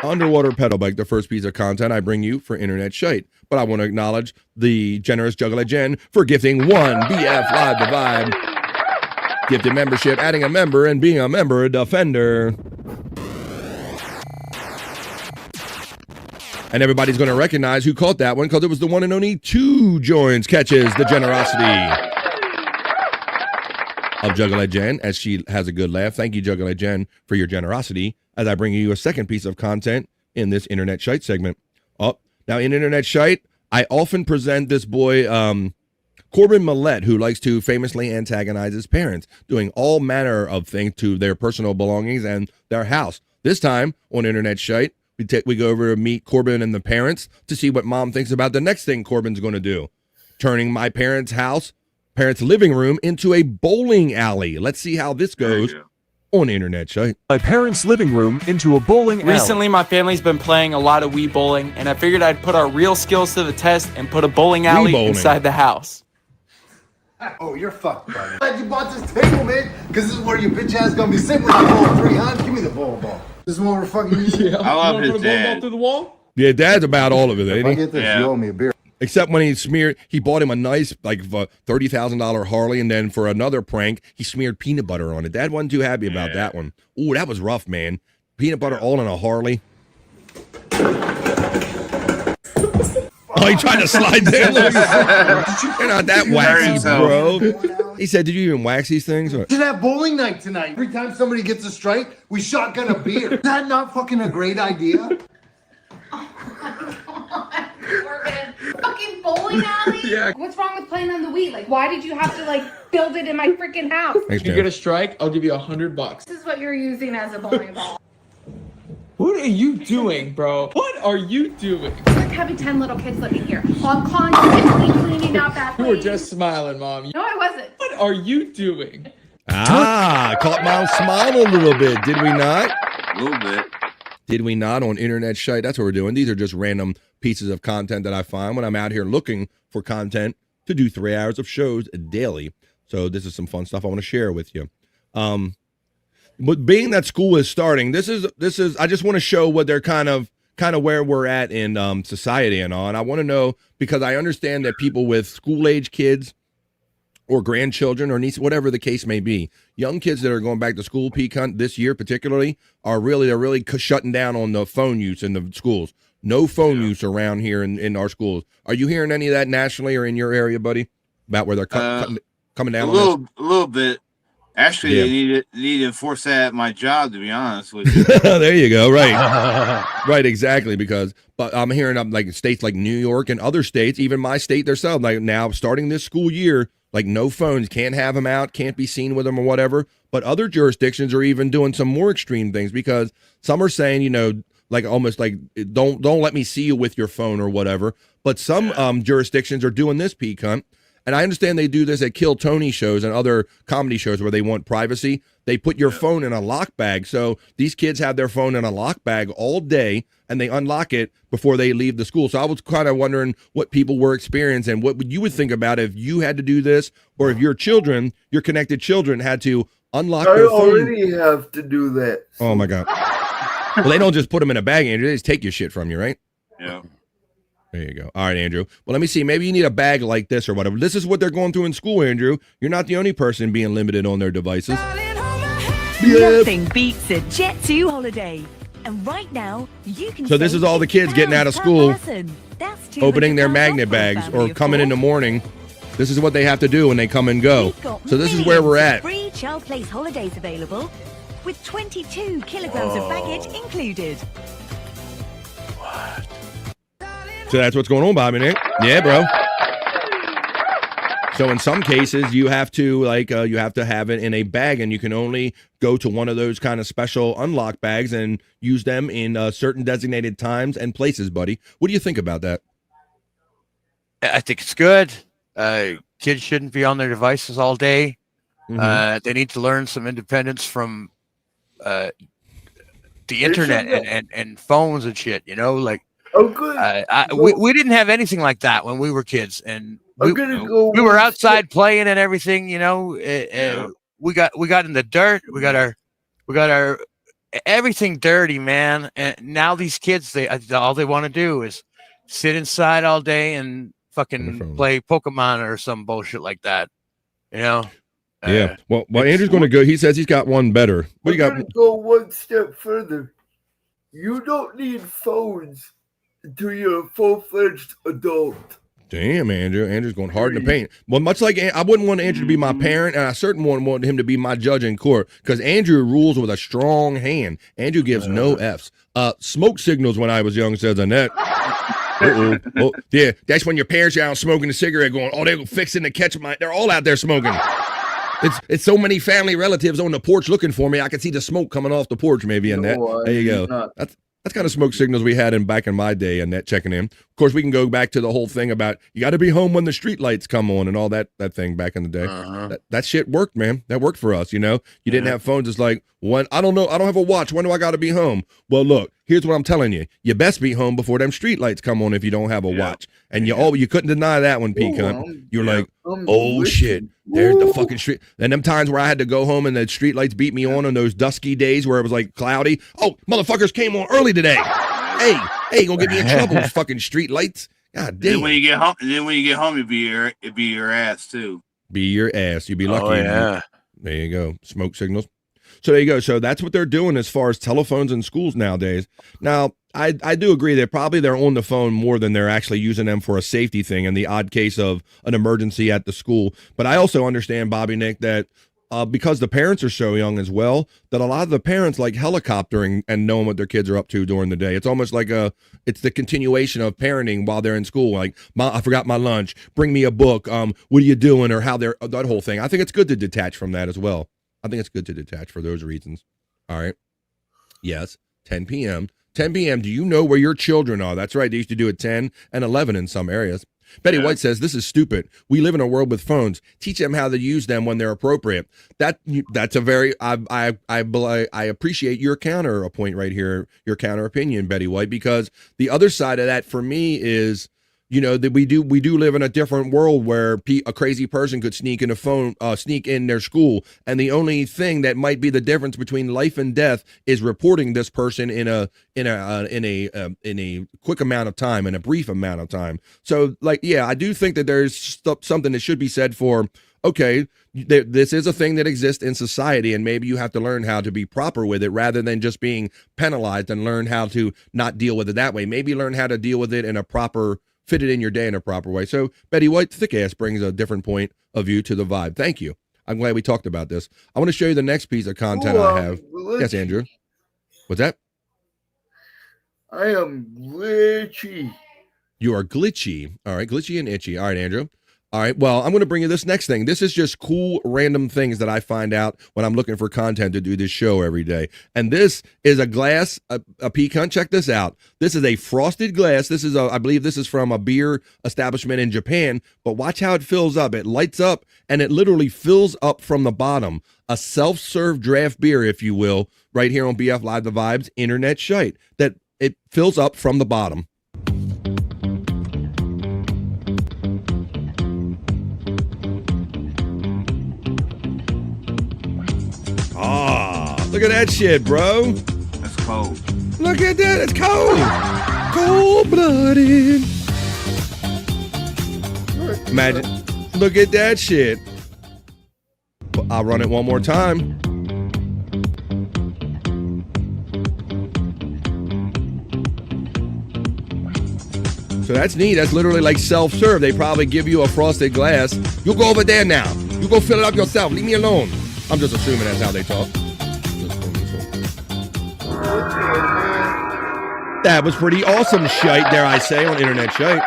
Underwater pedal bike, the first piece of content I bring you for Internet Shite. But I want to acknowledge the generous Juggler Jen for gifting one BF Live the Vibe. Gifted membership, adding a member, and being a member defender. And everybody's going to recognize who caught that one because it was the one and only Two Joints catches the generosity of Juggler Jen as she has a good laugh. Thank you, Juggler Jen, for your generosity as I bring you a second piece of content in this Internet Shite segment. Oh, now in Internet Shite, I often present this boy, Corbin Millette, who likes to famously antagonize his parents, doing all manner of things to their personal belongings and their house. This time on Internet Shite, we go over to meet Corbin and the parents to see what mom thinks about the next thing Corbin's going to do. Turning my parents' living room into a bowling alley. Let's see how this goes on Internet Shite. My parents' living room into a bowling alley. Recently, my family's been playing a lot of Wii bowling, and I figured I'd put our real skills to the test and put a bowling alley inside the house. Oh, you're fucked, buddy. Glad you bought this table, man, because this is where your bitch ass gonna be sitting with the ball 300. Give me the ball. This is what we're fucking using. I love his dad. Through the wall? Yeah, Dad's about all of it, ain't If he? I get this, you owe me a beer. Except when he bought him a nice, like, $30,000 Harley, and then for another prank, he smeared peanut butter on it. Dad wasn't too happy about that one. Ooh, that was rough, man. Peanut butter all in a Harley. Oh, he tried to slide down. You're not that waxy, bro. He said, did you even wax these things? Or? Should have bowling night tonight. Every time somebody gets a strike, we shotgun a beer. Is that not fucking a great idea? Fucking bowling alley? Yeah. What's wrong with playing on the Wii? Like, why did you have to, like, build it in my freaking house? If you get a strike, I'll give you $100. This is what you're using as a bowling ball. What are you doing, bro? What are you doing? It's like having 10 little kids living here. I'm constantly cleaning up that You place. were just smiling, Mom. No, I wasn't. What are you doing? Caught Mom smile a little bit, did we not? A little bit. Did we not on Internet Shite? That's what we're doing. These are just random pieces of content that I find when I'm out here looking for content to do 3 hours of shows daily. So this is some fun stuff I want to share with you. But being that school is starting, this is I just want to show what they're kind of where we're at in society and all. And I want to know, because I understand that people with school age kids or grandchildren or nieces, whatever the case may be, young kids that are going back to school, peak hunt this year particularly, they're really shutting down on the phone use in the schools. No phone use around here in our schools. Are you hearing any of that nationally or in your area, buddy, about where they're coming down? A little bit. Actually, they need to enforce that at my job, to be honest with you. There you go. Right. Right, exactly. But I'm hearing like states like New York and other states, even my state themselves, like now starting this school year, like no phones, can't have them out, can't be seen with them or whatever. But other jurisdictions are even doing some more extreme things, because some are saying, like almost like don't let me see you with your phone or whatever. But some jurisdictions are doing this, peak hunt. And I understand they do this at Kill Tony shows and other comedy shows where they want privacy. They put your phone in a lock bag. So these kids have their phone in a lock bag all day, and they unlock it before they leave the school. So I was kind of wondering what people were experiencing and what you would think about if you had to do this, or if your connected children had to unlock their phone. I already have to do that. Oh, my God. Well, they don't just put them in a bag, Andrew. They just take your shit from you, right? Yeah. There you go. All right, Andrew. Well, let me see. Maybe you need a bag like this or whatever. This is what they're going through in school, Andrew. You're not the only person being limited on their devices. Nothing beats a Jet2 holiday. And right now, you can. So this is all the kids getting out of school, opening their magnet bags or coming in the morning. This is what they have to do when they come and go. So this is where we're at. Free child place holidays available with 22 kilograms of baggage included. So that's what's going on, Bobby Nick. Yeah, bro. So in some cases, you have to you have to have it in a bag, and you can only go to one of those kind of special unlock bags and use them in certain designated times and places, buddy. What do you think about that? I think it's good. Kids shouldn't be on their devices all day. They need to learn some independence from the internet and phones and shit. You know, like we didn't have anything like that when we were kids, and we were outside playing and everything. You know, we got in the dirt. We got our everything dirty, man. And now these kids, all they want to do is sit inside all day and fucking play Pokemon or some bullshit like that. You know. Yeah. Well, Andrew's going to go. He says he's got one better. What you got? Go one step further. You don't need phones until you're a full-fledged adult. Damn, Andrew. Andrew's going hard in the paint. Well, much like I wouldn't want Andrew to be my parent, and I certainly wouldn't want him to be my judge in court, because Andrew rules with a strong hand. Andrew gives no Fs. Smoke signals when I was young, says Annette. Oh, yeah, that's when your parents are out smoking a cigarette going, oh, they're fixing to catch my... They're all out there smoking. It's so many family relatives on the porch looking for me. I can see the smoke coming off the porch, maybe, Annette. There you go. That's kind of smoke signals we had back in my day, Annette, checking in. Of course, we can go back to the whole thing about you got to be home when the street lights come on and all that thing back in the day. That shit worked, man. That worked for us, you know? You didn't have phones. It's like, I don't know. I don't have a watch. When do I got to be home? Well, look, here's what I'm telling you. You best be home before them street lights come on if you don't have a watch. And you couldn't deny that one, P-Cunt. You were like, oh, shit. There's the fucking street. And them times where I had to go home and the street lights beat me on those dusky days where it was like cloudy. Oh, motherfuckers came on early today. Hey, gonna get me in trouble, fucking street lights. God damn. Then when you get home, it'd be your ass too. Be your ass. You'd be lucky. Oh, yeah. There you go. Smoke signals. So there you go. So that's what they're doing as far as telephones in schools nowadays. Now, I do agree that probably they're on the phone more than they're actually using them for a safety thing in the odd case of an emergency at the school. But I also understand, Bobby Nick, that because the parents are so young as well, that a lot of the parents like helicoptering and knowing what their kids are up to during the day. It's almost like it's the continuation of parenting while they're in school. Like, I forgot my lunch. Bring me a book. What are you doing? Or how they're that whole thing. I think it's good to detach from that as well. I think it's good to detach for those reasons. All right. Yes. 10 p.m. 10 p.m. Do you know where your children are? That's right. They used to do it 10 and 11 in some areas. Betty White says, this is stupid. We live in a world with phones. Teach them how to use them when they're appropriate. That's a very, I appreciate your counterpoint right here, your counter opinion, Betty White, because the other side of that for me is, you know, that we do live in a different world where a crazy person could sneak in their school, and the only thing that might be the difference between life and death is reporting this person in a quick amount of time, in a brief amount of time. So, like, yeah, I do think that there's something that should be said for, okay, this is a thing that exists in society, and maybe you have to learn how to be proper with it rather than just being penalized, and learn how to not deal with it that way. Maybe learn how to deal with it in a proper, fit it in your day in a proper way. So Betty White, thick ass, brings a different point of view to the vibe. Thank you. I'm glad we talked about this. I want to show you the next piece of content I have. Yes, Andrew. What's that? I am glitchy. You are glitchy. All right, glitchy and itchy. All right, Andrew. All right, well, I'm going to bring you this next thing. This is just cool, random things that I find out when I'm looking for content to do this show every day. And this is a glass, a pecan. Check this out. This is a frosted glass. This is, I believe this is from a beer establishment in Japan. But watch how it fills up. It lights up, and it literally fills up from the bottom. A self-serve draft beer, if you will, right here on BF Live The Vibes, Internet Shyt. That it fills up from the bottom. Look at that shit, bro. That's cold. Look at that. It's cold. Cold-blooded. Imagine. Look at that shit. I'll run it one more time. So that's neat. That's literally like self-serve. They probably give you a frosted glass. You go over there now. You go fill it up yourself. Leave me alone. I'm just assuming that's how they talk. That was pretty awesome, Shyt, dare I say, on Internet Shyt.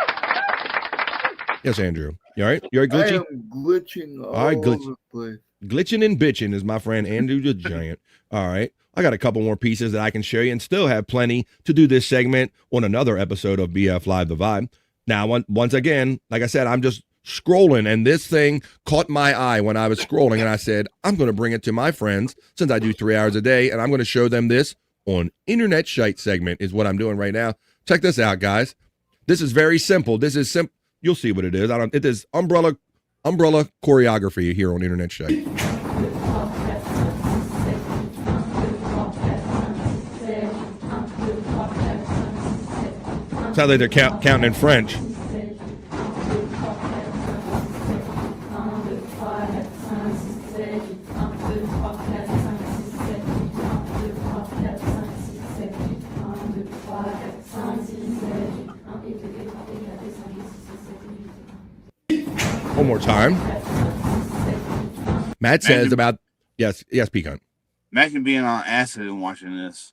Yes, Andrew. You all right? You all right, glitchy? I am glitching all right, over the place. Glitching and bitching is my friend Andrew the Giant. All right. I got a couple more pieces that I can show you and still have plenty to do this segment on another episode of BF Live The Vibe. Now, once again, like I said, I'm just scrolling, and this thing caught my eye when I was scrolling, and I said, I'm going to bring it to my friends since I do 3 hours a day, and I'm going to show them this on Internet Shyt segment is what I'm doing right now. Check this out, guys. This is very simple. This is simple. You'll see what it is. It is umbrella choreography here on Internet Shyt. Sounds like they're counting in French. One more time. Matt says about yes, Pecan. Imagine being on acid and watching this.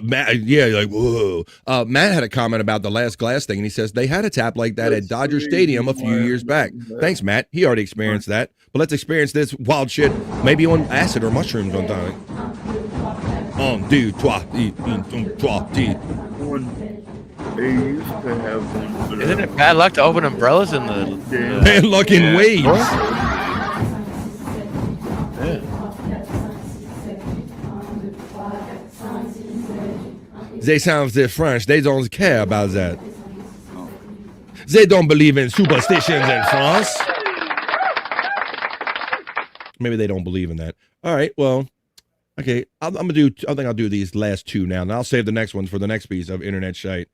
Matt, yeah, like whoa. Matt had a comment about the last glass thing, and he says they had a tap like that at Dodger Stadium a few years back. Thanks, Matt. He already experienced that, but let's experience this wild shit, maybe on acid or mushrooms one time. 1, 2, 3, 4. They used to have one. Isn't it bad luck to open umbrellas in the bad luck in waves? Yeah. They sound French. They don't care about that. They don't believe in superstitions in France. Maybe they don't believe in that. All right. Well, okay. I think I'll do these last two now, and I'll save the next ones for the next piece of Internet Shyt.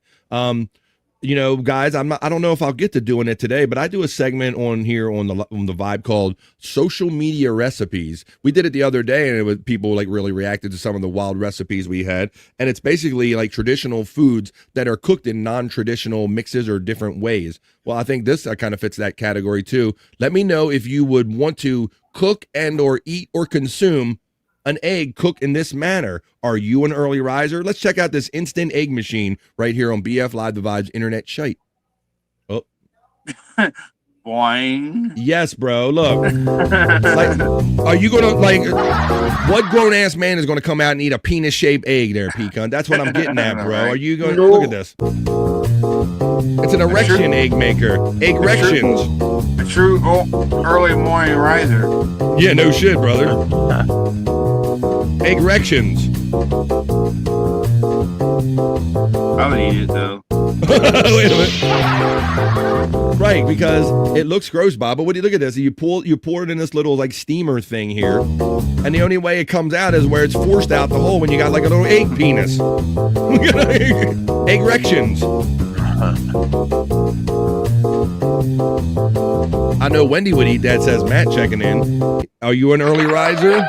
You know, guys, I don't know if I'll get to doing it today, but I do a segment on here on the Vibe called Social Media Recipes. We did it the other day, and it was people like really reacted to some of the wild recipes we had. And it's basically like traditional foods that are cooked in non-traditional mixes or different ways. Well, I think this kind of fits that category too. Let me know if you would want to cook and or eat or consume an egg cooked in this manner. Are you an early riser? Let's check out this instant egg machine right here on BF Live The Vibe's Internet Shyt. Oh. Boing. Yes, bro. Look. Like, are you going to, like, what grown-ass man is going to come out and eat a penis-shaped egg there, Pecan? That's what I'm getting at, bro. Are you going to, look at this. It's an erection egg maker. Egg-rections. A true early morning riser. Yeah, no shit, brother. Egg-rections. I would eat it, though. Wait a minute. Right, because it looks gross, Bob, but what do you look at this? You pour it in this little like steamer thing here, and the only way it comes out is where it's forced out the hole when you got like a little egg penis. Egg-rections. I know Wendy would eat that, says Matt checking in. Are you an early riser?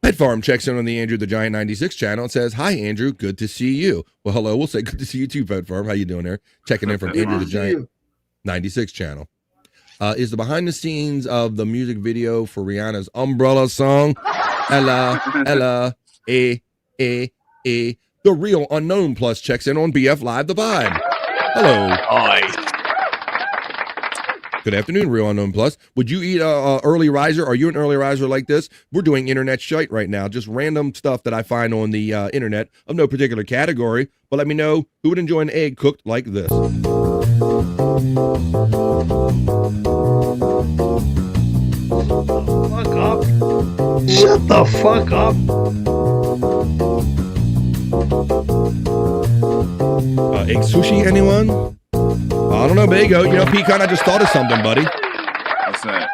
Pet Farm checks in on the Andrew the Giant 96 channel and says, hi, Andrew, good to see you. Well, hello, we'll say good to see you too, Pet Farm. How you doing there? Checking in from Andrew the Giant 96 channel. Is the behind the scenes of the music video for Rihanna's Umbrella song, Ella, Ella, The Real Unknown Plus checks in on BF Live The Vibe. Hello. Hi. Good afternoon, Real Unknown Plus. Would you eat a early riser? Are you an early riser like this? We're doing Internet Shyt right now. Just random stuff that I find on the internet of no particular category. But let me know who would enjoy an egg cooked like this. Fuck up. Shut the fuck up. Egg sushi, anyone? I don't know, Bago. You know, Pecan, I just thought of something, buddy. What's that?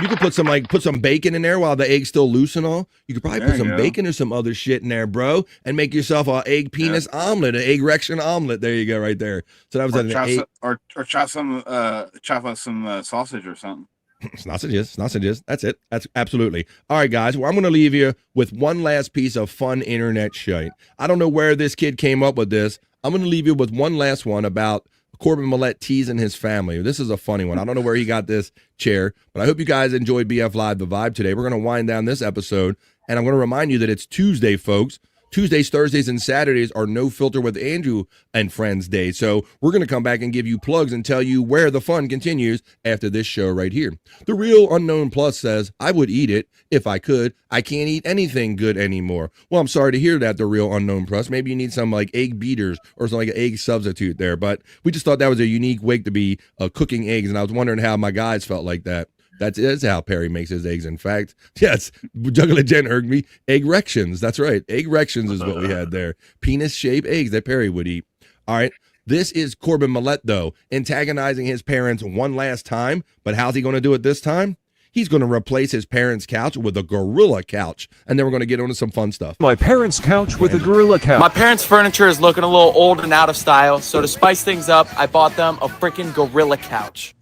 You could put some bacon in there while the egg's still loose and all. You could probably There put you some go. bacon or some other shit in there, bro, and make yourself an egg penis omelet, an egg erection omelet. There you go, right there. So that was an egg. Or chop up some sausage or something. Sausages. That's it. That's absolutely. All right, guys. Well, I'm going to leave you with one last piece of fun internet shite. I don't know where this kid came up with this. I'm going to leave you with one last one about Corbin Millette teasing his family. This is a funny one. I don't know where he got this chair, but I hope you guys enjoyed BF Live, The Vibe today. We're going to wind down this episode, and I'm going to remind you that it's Tuesday, folks. Tuesdays, Thursdays, and Saturdays are No Filter with Andrew and Friends Day. So we're going to come back and give you plugs and tell you where the fun continues after this show right here. The Real Unknown Plus says, I would eat it if I could. I can't eat anything good anymore. Well, I'm sorry to hear that, The Real Unknown Plus. Maybe you need some like egg beaters or some like an egg substitute there. But we just thought that was a unique way to be cooking eggs. And I was wondering how my guys felt like that. That's how Perry makes his eggs. In fact, yes, Juggler Jen heard me. Egg-rections. That's right. Egg-rections is what we had there. Penis-shaped eggs that Perry would eat. All right. This is Corbin Millette, though, antagonizing his parents one last time. But how's he going to do it this time? He's going to replace his parents' couch with a gorilla couch. And then we're going to get on to some fun stuff. My parents' couch with a gorilla couch. My parents' furniture is looking a little old and out of style, so to spice things up, I bought them a freaking gorilla couch.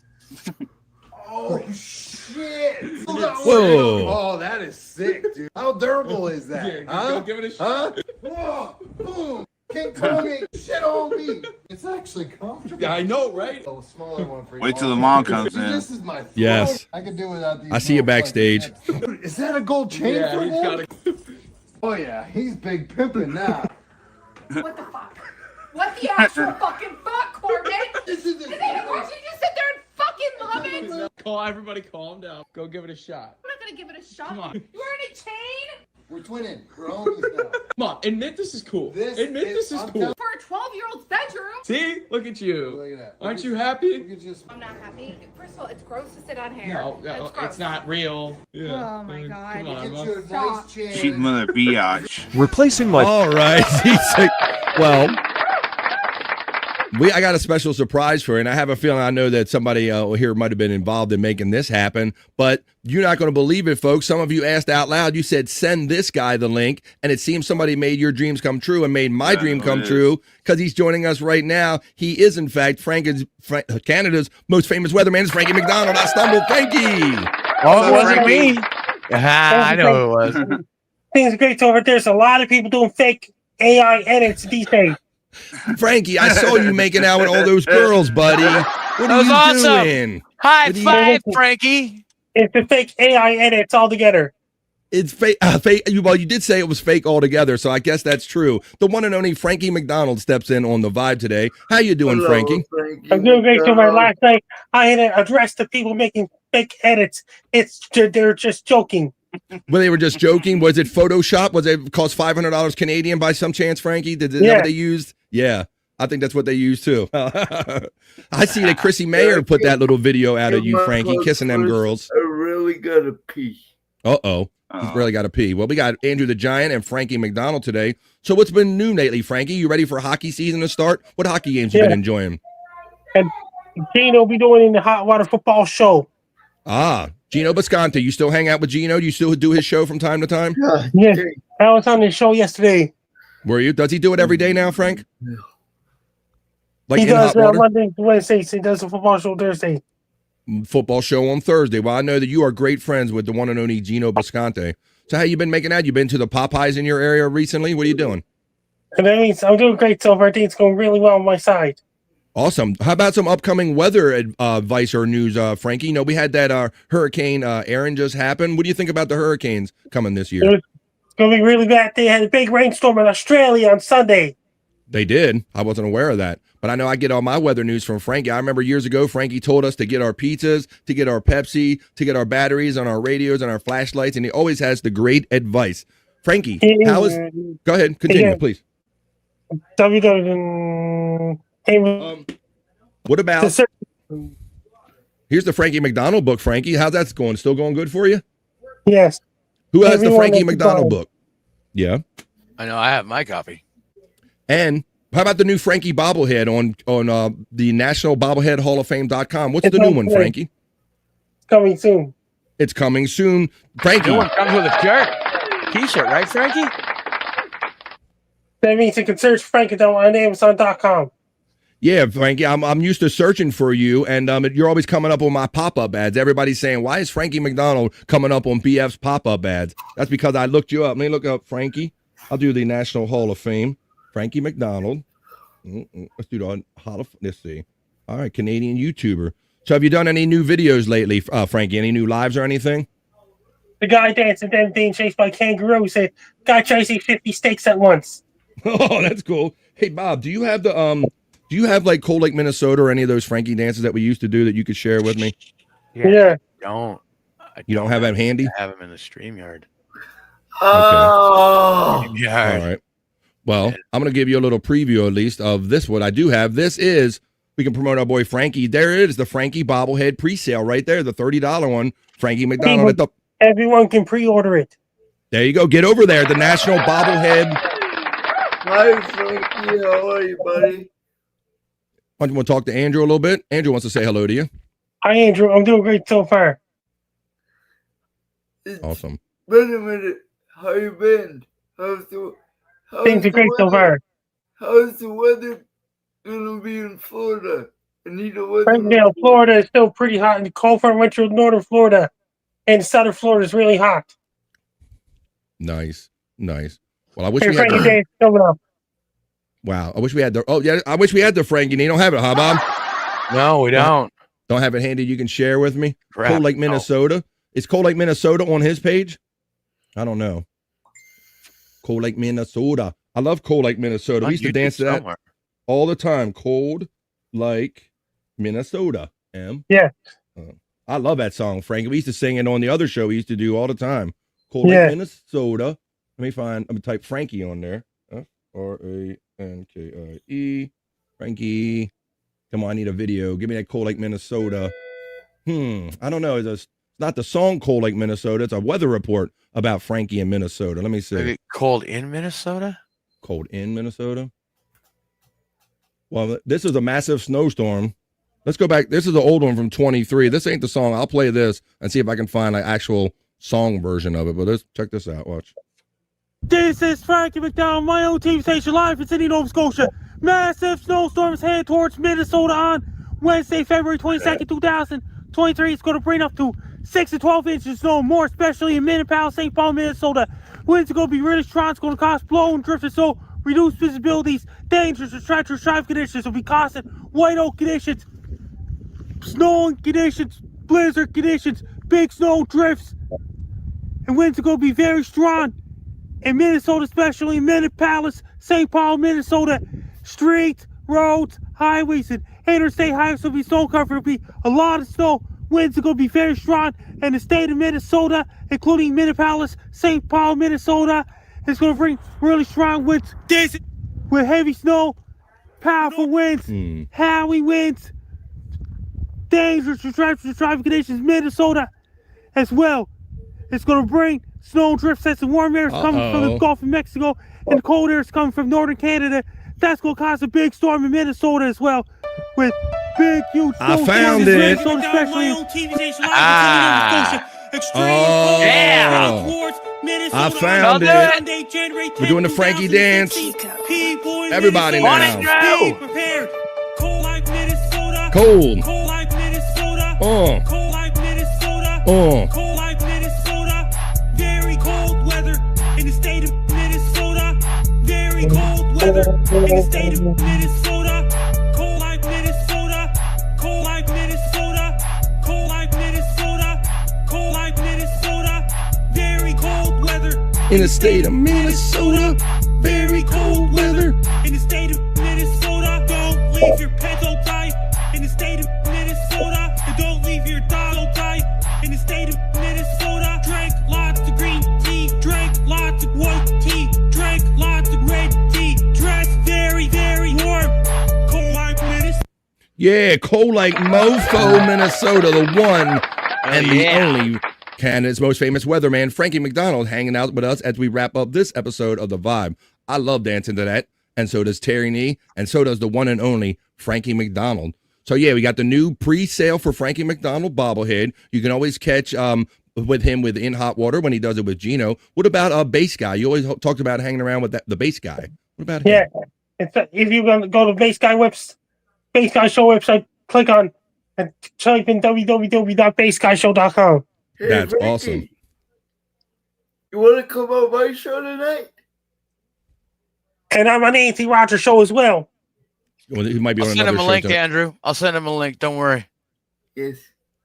Oh, shit. Whoa. Oh, that is sick, dude. How durable is that? Huh? Go give it a shot. Whoa, boom. King Kong ain't shit on me. It's actually comfortable. Yeah, I know, right? A smaller one for you. Wait till the mom comes in. This is my phone. Yes. I can do without these. I see you backstage. Dude, is that a gold chain Yeah, for he's him? got a... Oh, yeah. He's big pimping now. What the fuck? What the actual fucking fuck, Corbin? This is Did they want you to sit there and fucking love it? Everybody calm down. Go give it a shot. I'm not gonna give it a shot. Come on. You wearing a chain? We're twinning. We're homies now. Come on, admit this is cool. Admit this is cool. For a 12-year-old's bedroom? See? Look at you. Look at that. Aren't you happy? I'm not happy. First of all, it's gross to sit on hair. No, It's gross. it's not real. Oh my god. Come on, Get you a nice chain. She's mother biatch. Replacing my All right. He's like, well, I got a special surprise for you, and I have a feeling I know that somebody here might have been involved in making this happen, but you're not going to believe it, folks. Some of you asked out loud. You said, send this guy the link, and it seems somebody made your dreams come true and made my dream come true because he's joining us right now. He is, in fact, Canada's most famous weatherman is Frankie McDonald. I stumbled, Frankie. Oh, it wasn't me. I know it was. Things are great over there. There's a lot of people doing fake AI edits these days. Frankie, I saw you making out with all those girls, buddy. What are you doing? High five, Frankie. It's the fake AI edits altogether. It's fake. Well, you did say it was fake altogether, so I guess that's true. The one and only Frankie McDonald steps in on the vibe today. How you doing, Hello, Frankie? I'm doing great. So my last night, I had to address the people making fake edits. They're just joking. Well, they were just joking. Was it Photoshop? Was it cost $500 Canadian by some chance, Frankie? Is that what they used? Yeah, I think that's what they used too. I see that Chrissy Mayer put that little video out of you, Frankie, kissing them girls. I really gotta pee. Uh-oh. He's really got to pee. Well, we got Andrew the Giant and Frankie McDonald today. So what's been new lately, Frankie? You ready for hockey season to start? What hockey games you been enjoying? And Gino will be doing in the hot water football show. Ah, Gino Bisconte. You still hang out with Gino? Do you still do his show from time to time? Yes, I was on the show yesterday. Were you? Does he do it every day now, Frank? Yeah. Like He in does hot water? Monday, Wednesday. He does a football show Thursday. Football show on Thursday. Well, I know that you are great friends with the one and only Gino Bisconte. So how you been making out? You been to the Popeyes in your area recently? What are you doing? And that means I'm doing great so far. Everything's going really well on my side. Awesome. How about some upcoming weather advice or news, Frankie? You know, we had that Hurricane Aaron just happen. What do you think about the hurricanes coming this year? It's going to be really bad. They had a big rainstorm in Australia on Sunday. They did. I wasn't aware of that. But I know I get all my weather news from Frankie. I remember years ago, Frankie told us to get our pizzas, to get our Pepsi, to get our batteries on our radios and our flashlights, and he always has the great advice. Frankie, how is... Go ahead. Continue, please. What about... Here's the Frankie McDonald book, Frankie. How's that going? Still going good for you? Yes. Who has the Frankie McDonald book? Yeah. I know. I have my copy. And how about the new Frankie bobblehead on the National Bobblehead Hall of Fame.com? What's the new one, Frankie? It's coming soon. It's coming soon. Frankie. New one comes with a shirt. T-shirt, right, Frankie? That means you can search Frankie though on Amazon.com. Yeah, Frankie, I'm used to searching for you, and you're always coming up on my pop-up ads. Everybody's saying, why is Frankie McDonald coming up on BF's pop-up ads? That's because I looked you up. Let me look up Frankie. I'll do the National Hall of Fame. Frankie McDonald. Let's do the Hall of... Let's see. All right, Canadian YouTuber. So have you done any new videos lately, Frankie? Any new lives or anything? The guy dancing then being chased by kangaroos said, guy chasing 50 steaks at once. Oh, that's cool. Hey, Bob, do you have the... Do you have like Cold Lake, Minnesota, or any of those Frankie dances that we used to do that you could share with me? Yeah. You don't have them handy? I have them in the StreamYard. Oh. StreamYard. All right. Well, I'm going to give you a little preview at least of this. What I do have. This is, we can promote our boy Frankie. There it is, the Frankie bobblehead pre-sale right there, the $30 one. Frankie McDonald at the... Everyone can pre-order it. There you go. Get over there. The National Bobblehead. Hi, Frankie. How are you, buddy? Want to talk to Andrew a little bit? Andrew wants to say hello to you. Hi, Andrew. I'm doing great so far. Awesome. Wait a minute. How you been? Things are great so far. How's the weather gonna be in Florida? I need a weather. Right now, Florida is still pretty hot, and the cold front went through northern Florida, and southern Florida is really hot. Nice. Well, I wish Hey, we had Frankie the... Day is coming up. Wow. I wish we had the... Oh, yeah. I wish we had the Frankie. You don't have it, huh, Bob? No, we don't. Don't have it handy you can share with me? Crap, Cold Lake, Minnesota. Is Cold Lake, Minnesota on his page? I don't know. Cold Lake, Minnesota. I love Cold Lake, Minnesota. We used to dance to that all the time. Cold Lake, Minnesota. Yeah. I love that song, Frankie. We used to sing it on the other show we used to do all the time. Cold Lake, Minnesota. Let me find... I'm going to type Frankie on there. Frankie. Frankie. Come on, I need a video. Give me that Cold Lake, Minnesota. I don't know. It's not the song Cold Lake, Minnesota. It's a weather report about Frankie in Minnesota. Let me see. Maybe cold in Minnesota? Cold in Minnesota? Well, this is a massive snowstorm. Let's go back. This is the old one from 23. This ain't the song. I'll play this and see if I can find an actual song version of it. But let's check this out. Watch. This is Frankie McDonald, my own TV station live in Sydney, Nova Scotia. Massive snowstorms head towards Minnesota on Wednesday, February 22nd, 2023. It's going to bring up to 6 to 12 inches of snow, more especially in Minnetonka, St. Paul, Minnesota. Winds are going to be really strong. It's going to cause blowing, drifting, so reduced visibilities, dangerous and treacherous drive conditions will be causing white oak conditions, snowing conditions, blizzard conditions, big snow drifts, and winds are going to be very strong. In Minnesota, especially in Minneapolis, St. Paul, Minnesota, streets, roads, highways, and interstate highways will be snow covered. There'll be a lot of snow. Winds are going to be very strong. And the state of Minnesota, including Minneapolis, St. Paul, Minnesota, is going to bring really strong winds. This with heavy snow, powerful winds, howling winds, dangerous traffic conditions. Minnesota as well. It's going to bring snow drifts and some warm air is coming from the Gulf of Mexico, and the cold air is coming from northern Canada. That's going to cause a big storm in Minnesota as well, with big, huge snow. I found it. Minnesota, especially I found it. We're doing the Frankie dance. Everybody now. Be prepared. Cold like Minnesota. Cold. Cold like Minnesota. Cold like Minnesota. Cold like Minnesota. Very cold weather in the state of Minnesota. Very cold weather in the state of Minnesota. Cold like Minnesota. Cold like Minnesota. Cold like Minnesota. Cold like Minnesota. Very cold weather In the state of Minnesota. Very cold weather. in the state of Minnesota. Don't leave your pets outside in the state of Minnesota. And don't leave your dog outside in the state of Minnesota. Drink lots of green tea. Drink lots of white tea. Drink lots of red tea. Dress very, very warm. Cold like Minnesota. Yeah, cold like Mofo, Minnesota, the one and the only Canada's most famous weatherman, Frankie McDonald, hanging out with us as we wrap up this episode of The Vibe. I love dancing to that, and so does Terry Nee, and so does the one and only Frankie McDonald. So yeah, we got the new pre-sale for Frankie McDonald bobblehead. You can always catch with him with In Hot Water when he does it with Gino. What about Bass Guy? You always talked about hanging around with the Bass Guy. What about him? Yeah, if you go to Bass Guy Show website, click on and type in www.bassguyshow.com. Hey, That's Frankie, awesome. You want to come on my show tonight? And I'm on the Anthony Rogers show as well. Well, he might be I'll on send another him a show link, tonight. Andrew. I'll send him a link. Don't worry. Yes.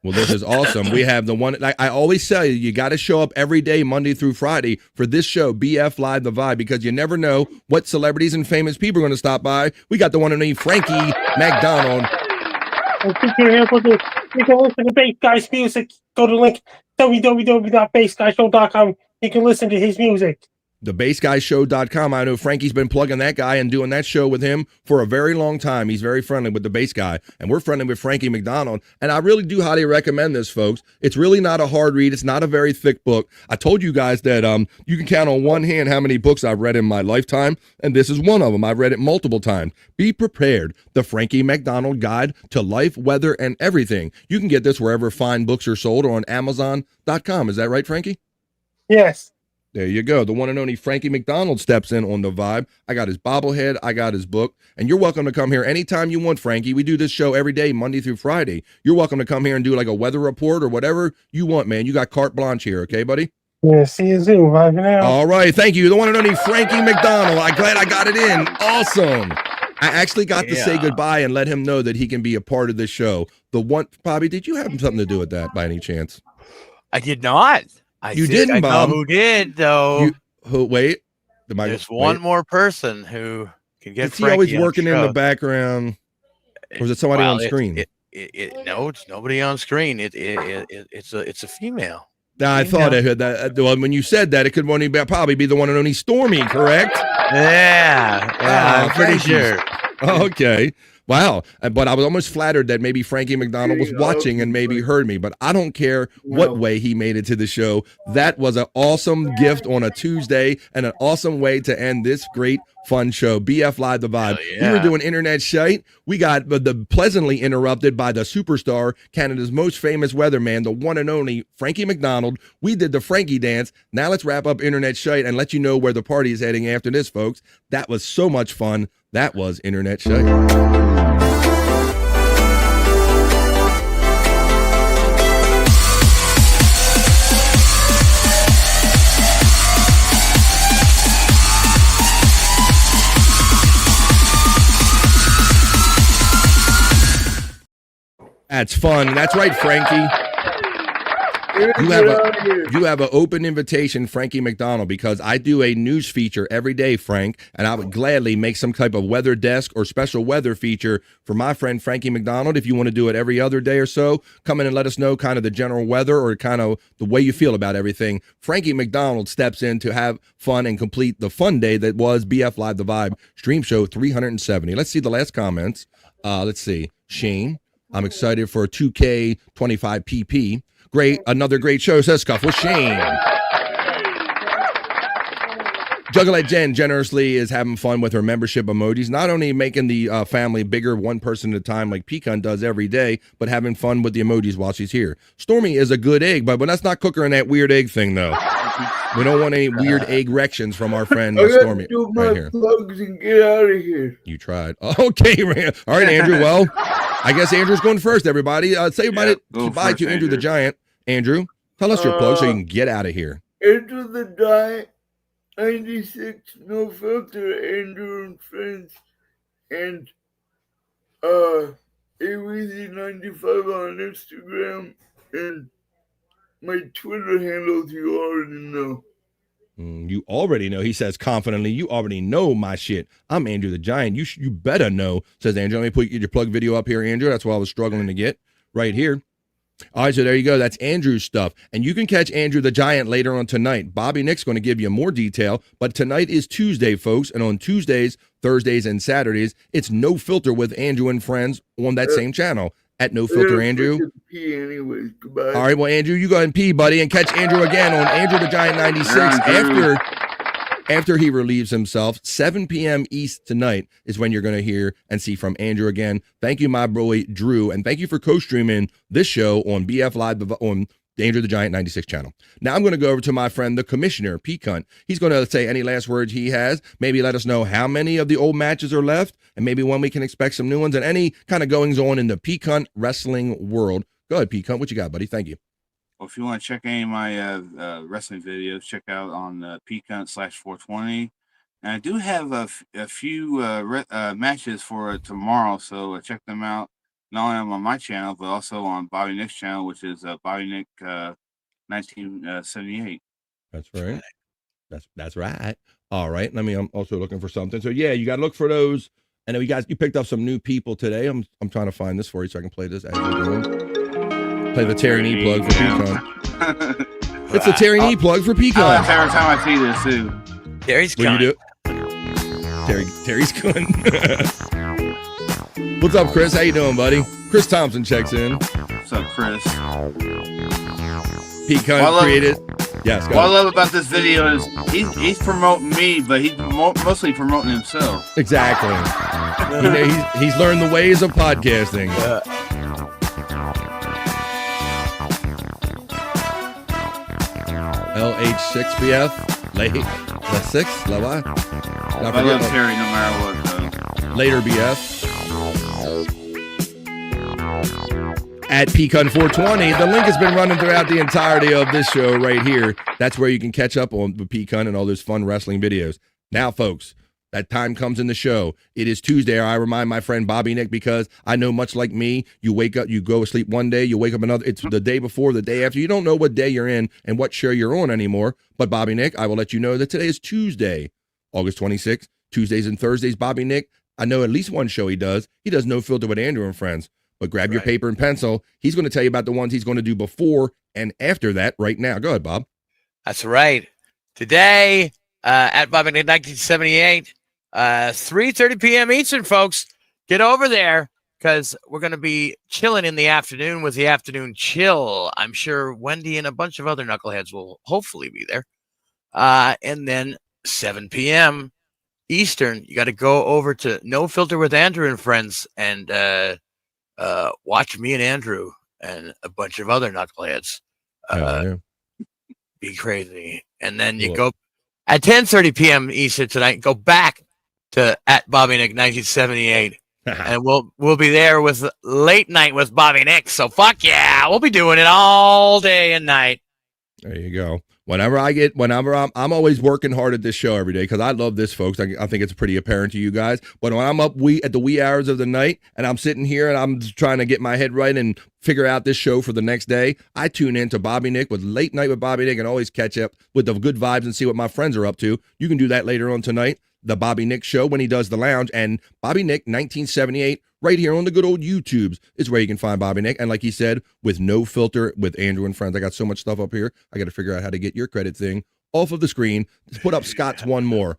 Well, this is awesome. We have the one, like I always tell you, you got to show up every day, Monday through Friday, for this show, BF Live The Vibe, because you never know what celebrities and famous people are going to stop by. We got the one and only Frankie McDonald. And you can listen to Bass Guy's music. Go to the link www.bassguyshow.com. You can listen to his music. TheBassGuyShow.com. I know Frankie's been plugging that guy and doing that show with him for a very long time. He's very friendly with the Bass Guy, and we're friendly with Frankie McDonald. And I really do highly recommend this, folks. It's really not a hard read. It's not a very thick book. I told you guys that you can count on one hand how many books I've read in my lifetime, and this is one of them. I've read it multiple times. Be prepared. The Frankie McDonald Guide to Life, Weather, and Everything. You can get this wherever fine books are sold or on Amazon.com. Is that right, Frankie? Yes. There you go. The one and only Frankie McDonald steps in on the vibe. I got his bobblehead. I got his book. And you're welcome to come here anytime you want, Frankie. We do this show every day, Monday through Friday. You're welcome to come here and do like a weather report or whatever you want, man. You got carte blanche here, okay, buddy? Yeah, see you soon. Bye for now. All right. Thank you. The one and only Frankie McDonald. I'm glad I got it in. Awesome. I actually got to say goodbye and let him know that he can be a part of this show. The one, Bobby, did you have something to do with that by any chance? I did not. You didn't, I Bob. know who did, though. Wait. There's one more person who can get Is he always Frankie on working in show. the background? Or is it somebody on screen? No, it's nobody on screen. It's a female. Nah, I thought I heard that. Well, when you said that, it could only probably be the one and only Stormy, correct? Yeah, I'm pretty sure. Okay. Wow. But I was almost flattered that maybe Frankie McDonald was watching and maybe heard me, but I don't care what way he made it to the show. That was an awesome gift on a Tuesday and an awesome way to end this great fun show. BF Live The Vibe. Yeah. We were doing internet shite. We got the pleasantly interrupted by the superstar, Canada's most famous weatherman, the one and only Frankie McDonald. We did the Frankie dance. Now let's wrap up internet shite and let you know where the party is heading after this, folks. That was so much fun. That was internet shite. That's fun. That's right, Frankie. You have an open invitation, Frankie McDonald, because I do a news feature every day, Frank, and I would gladly make some type of weather desk or special weather feature for my friend Frankie McDonald. If you want to do it every other day or so, come in and let us know kind of the general weather or kind of the way you feel about everything. Frankie McDonald steps in to have fun and complete the fun day that was BF Live The Vibe Stream Show 370. Let's see the last comments. Let's see. Shane, I'm excited for 2K 25 PP. Great, another great show, says Scuff with Shane. Juggalette Jen generously is having fun with her membership emojis, not only making the family bigger one person at a time like Pecan does every day, but having fun with the emojis while she's here. Stormy is a good egg, but let's not cook her in that weird egg thing, though. We don't want any weird egg erections from our friend Stormy right here. Plugs and get out of here. You tried. Okay, man. All right, Andrew. Well, I guess Andrew's going first, everybody. Say goodbye to Andrew the Giant. Andrew, tell us your plug so you can get out of here. Andrew the Giant, 96, no filter, Andrew and friends, and AWeezy95 on Instagram, and my Twitter handles you already know. You already know, he says confidently. You already know my shit. I'm Andrew the Giant. You better know, says Andrew. Let me put your plug video up here, Andrew. That's what I was struggling to get right here. All right, so there you go. That's Andrew's stuff. And you can catch Andrew the Giant later on tonight. Bobby Nick's going to give you more detail, but tonight is Tuesday, folks. And on Tuesdays, Thursdays, and Saturdays, it's No Filter with Andrew and friends on that same channel at No Filter Andrew. Anyways, goodbye. All right, well, Andrew, you go ahead and pee, buddy, and catch Andrew again on Andrew the Giant 96 after he relieves himself. 7 p.m. East tonight is when you're going to hear and see from Andrew again. Thank you, my boy Drew, and thank you for co-streaming this show on BF Live on Andrew the Giant 96 channel. Now I'm going to go over to my friend, the commissioner, P-Cunt. He's going to say any last words he has, maybe let us know how many of the old matches are left, and maybe when we can expect some new ones, and any kind of goings on in the P-Cunt wrestling world. Go ahead, P-Cunt. What you got, buddy? Thank you. Well, if you want to check any of my wrestling videos, check out on P-Cunt/420. And I do have a few matches for tomorrow, so check them out. Not only on my channel, but also on Bobby Nick's channel, which is Bobby Nick 1978. That's right. That's right. All right. Let me. I'm also looking for something. So yeah, you got to look for those. And then you picked up some new people today. I'm trying to find this for you so I can play this as you're doing. Play the Terry Knee plug for P-Cunt. It's the Terry Knee plug for P-Cunt. Every time I see this too. Terry's What do you do? Terry's good. What's up, Chris? How you doing, buddy? Chris Thompson checks in. What's up, Chris? P-Cunt created. Yes. What I love about this video is he's promoting me, but he's mostly promoting himself. Exactly. He's learned the ways of podcasting. LH6BF. Late 6. Love I. I love Terry no matter what, though. Later BF. At P-Cunt420. The link has been running throughout the entirety of this show right here. That's where you can catch up on the P-Cunt and all those fun wrestling videos. Now, folks, that time comes in the show. It is Tuesday. I remind my friend Bobby Nick, because I know, much like me, you wake up, you go to sleep one day, you wake up another. It's the day before, the day after. You don't know what day you're in and what show you're on anymore. But Bobby Nick, I will let you know that today is Tuesday, August 26th. Tuesdays and Thursdays, Bobby Nick, I know at least one show he does. He does No Filter with Andrew and Friends. But grab your paper and pencil. He's going to tell you about the ones he's going to do before and after that right now. Go ahead, Bob. That's right. Today, at Bobby Nick 1978, 3:30 p.m. Eastern, folks. Get over there, because we're going to be chilling in the afternoon with the afternoon chill. I'm sure Wendy and a bunch of other knuckleheads will hopefully be there. And then 7 p.m. Eastern, you got to go over to No Filter with Andrew and Friends and watch me and Andrew and a bunch of other knuckleheads be crazy. And then you go at 10:30 p.m. Eastern tonight, go back to at Bobby Nick 1978. And we'll be there with Late Night with Bobby Nick. So fuck yeah, we'll be doing it all day and night. There you go. Whenever I'm always working hard at this show every day, because I love this, folks. I think it's pretty apparent to you guys. But when I'm up at the wee hours of the night and I'm sitting here and I'm just trying to get my head right and figure out this show for the next day, I tune in to Bobby Nick with Late Night with Bobby Nick and always catch up with the good vibes and see what my friends are up to. You can do that later on tonight. The Bobby Nick Show when he does the lounge, and Bobby Nick 1978 right here on the good old YouTubes is where you can find Bobby Nick. And like he said, with No Filter with Andrew and Friends. I got so much stuff up here. I got to figure out how to get your credit thing off of the screen. Let's put up Scott's one more.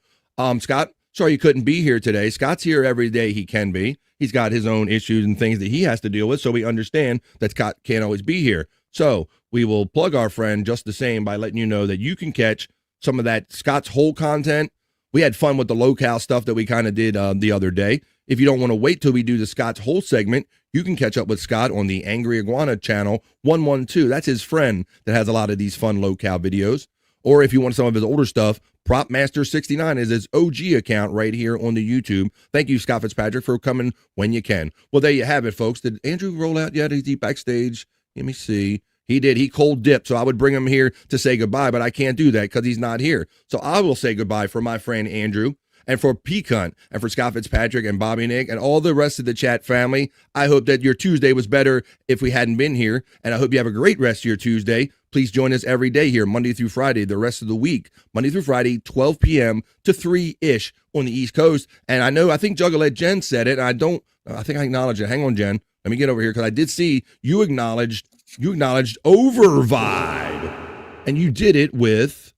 Scott, sorry you couldn't be here today. Scott's here every day he can be. He's got his own issues and things that he has to deal with, so we understand that Scott can't always be here. So we will plug our friend just the same by letting you know that you can catch some of that Scott's whole content. We had fun with the locale stuff that we kind of did the other day. If you don't want to wait till we do the Scott's whole segment, you can catch up with Scott on the Angry Iguana channel 112. That's his friend that has a lot of these fun locale videos. Or if you want some of his older stuff, PropMaster69 is his OG account right here on the YouTube. Thank you, Scott Fitzpatrick, for coming when you can. Well, there you have it, folks. Did Andrew roll out yet? Is he backstage? Let me see. He did. He cold dipped, so I would bring him here to say goodbye, but I can't do that because he's not here. So I will say goodbye for my friend Andrew and for P-Cunt and for Scott Fitzpatrick and Bobby Nick and all the rest of the chat family. I hope that your Tuesday was better if we hadn't been here, and I hope you have a great rest of your Tuesday. Please join us every day here, Monday through Friday, the rest of the week. Monday through Friday, 12 p.m. to 3-ish on the East Coast. And I think Juggalette Jen said it, and I think I acknowledge it. Hang on, Jen. Let me get over here because I did see you acknowledged Over Vibe, and you did it with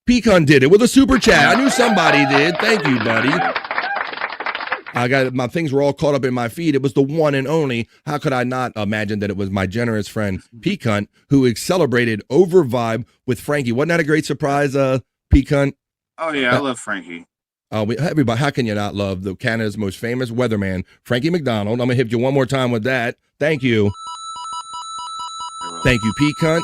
P-Cunt did it with a super chat. I knew somebody did. Thank you, buddy. I got my things were all caught up in my feed. It was the one and only. How could I not imagine that it was my generous friend P-Cunt who celebrated Over Vibe with Frankie? Wasn't that a great surprise, P-Cunt? Oh yeah, I love Frankie. Everybody, how can you not love Canada's most famous weatherman, Frankie McDonald? I'm gonna hit you one more time with that. Thank you. Thank you, P Cunt.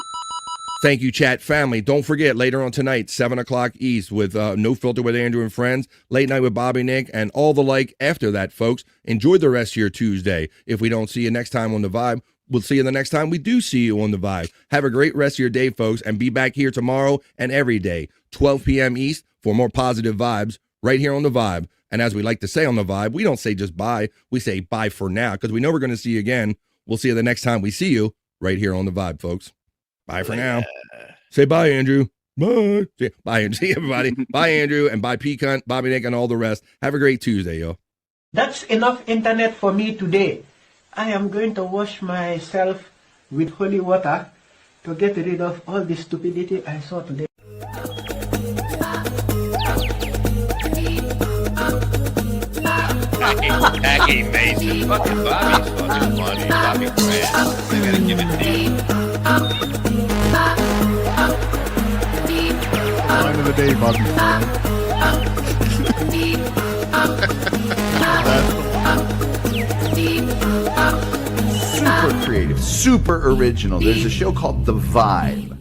Thank you, chat family. Don't forget, later on tonight, 7 o'clock East with No Filter with Andrew and Friends, Late Night with Bobby Nick, and all the like after that, folks. Enjoy the rest of your Tuesday. If we don't see you next time on The Vibe, we'll see you the next time we do see you on The Vibe. Have a great rest of your day, folks, and be back here tomorrow and every day, 12 p.m. East, for more positive vibes right here on The Vibe. And as we like to say on The Vibe, we don't say just bye. We say bye for now because we know we're going to see you again. We'll see you the next time we see you right here on The Vibe, folks. Bye for now. Say bye, Andrew. Bye. Bye, Andrew. See everybody. Bye, Andrew, and bye, P Cunt, Bobby Nick, and all the rest. Have a great Tuesday, yo. That's enough internet for me today. I am going to wash myself with holy water to get rid of all the stupidity I saw today. Jackie Mason. Fucking Bobby's fucking funny. Bobby Grant. I gotta give it to you. Line of the day, Bobby. Super creative, super original. There's a show called The Vibe.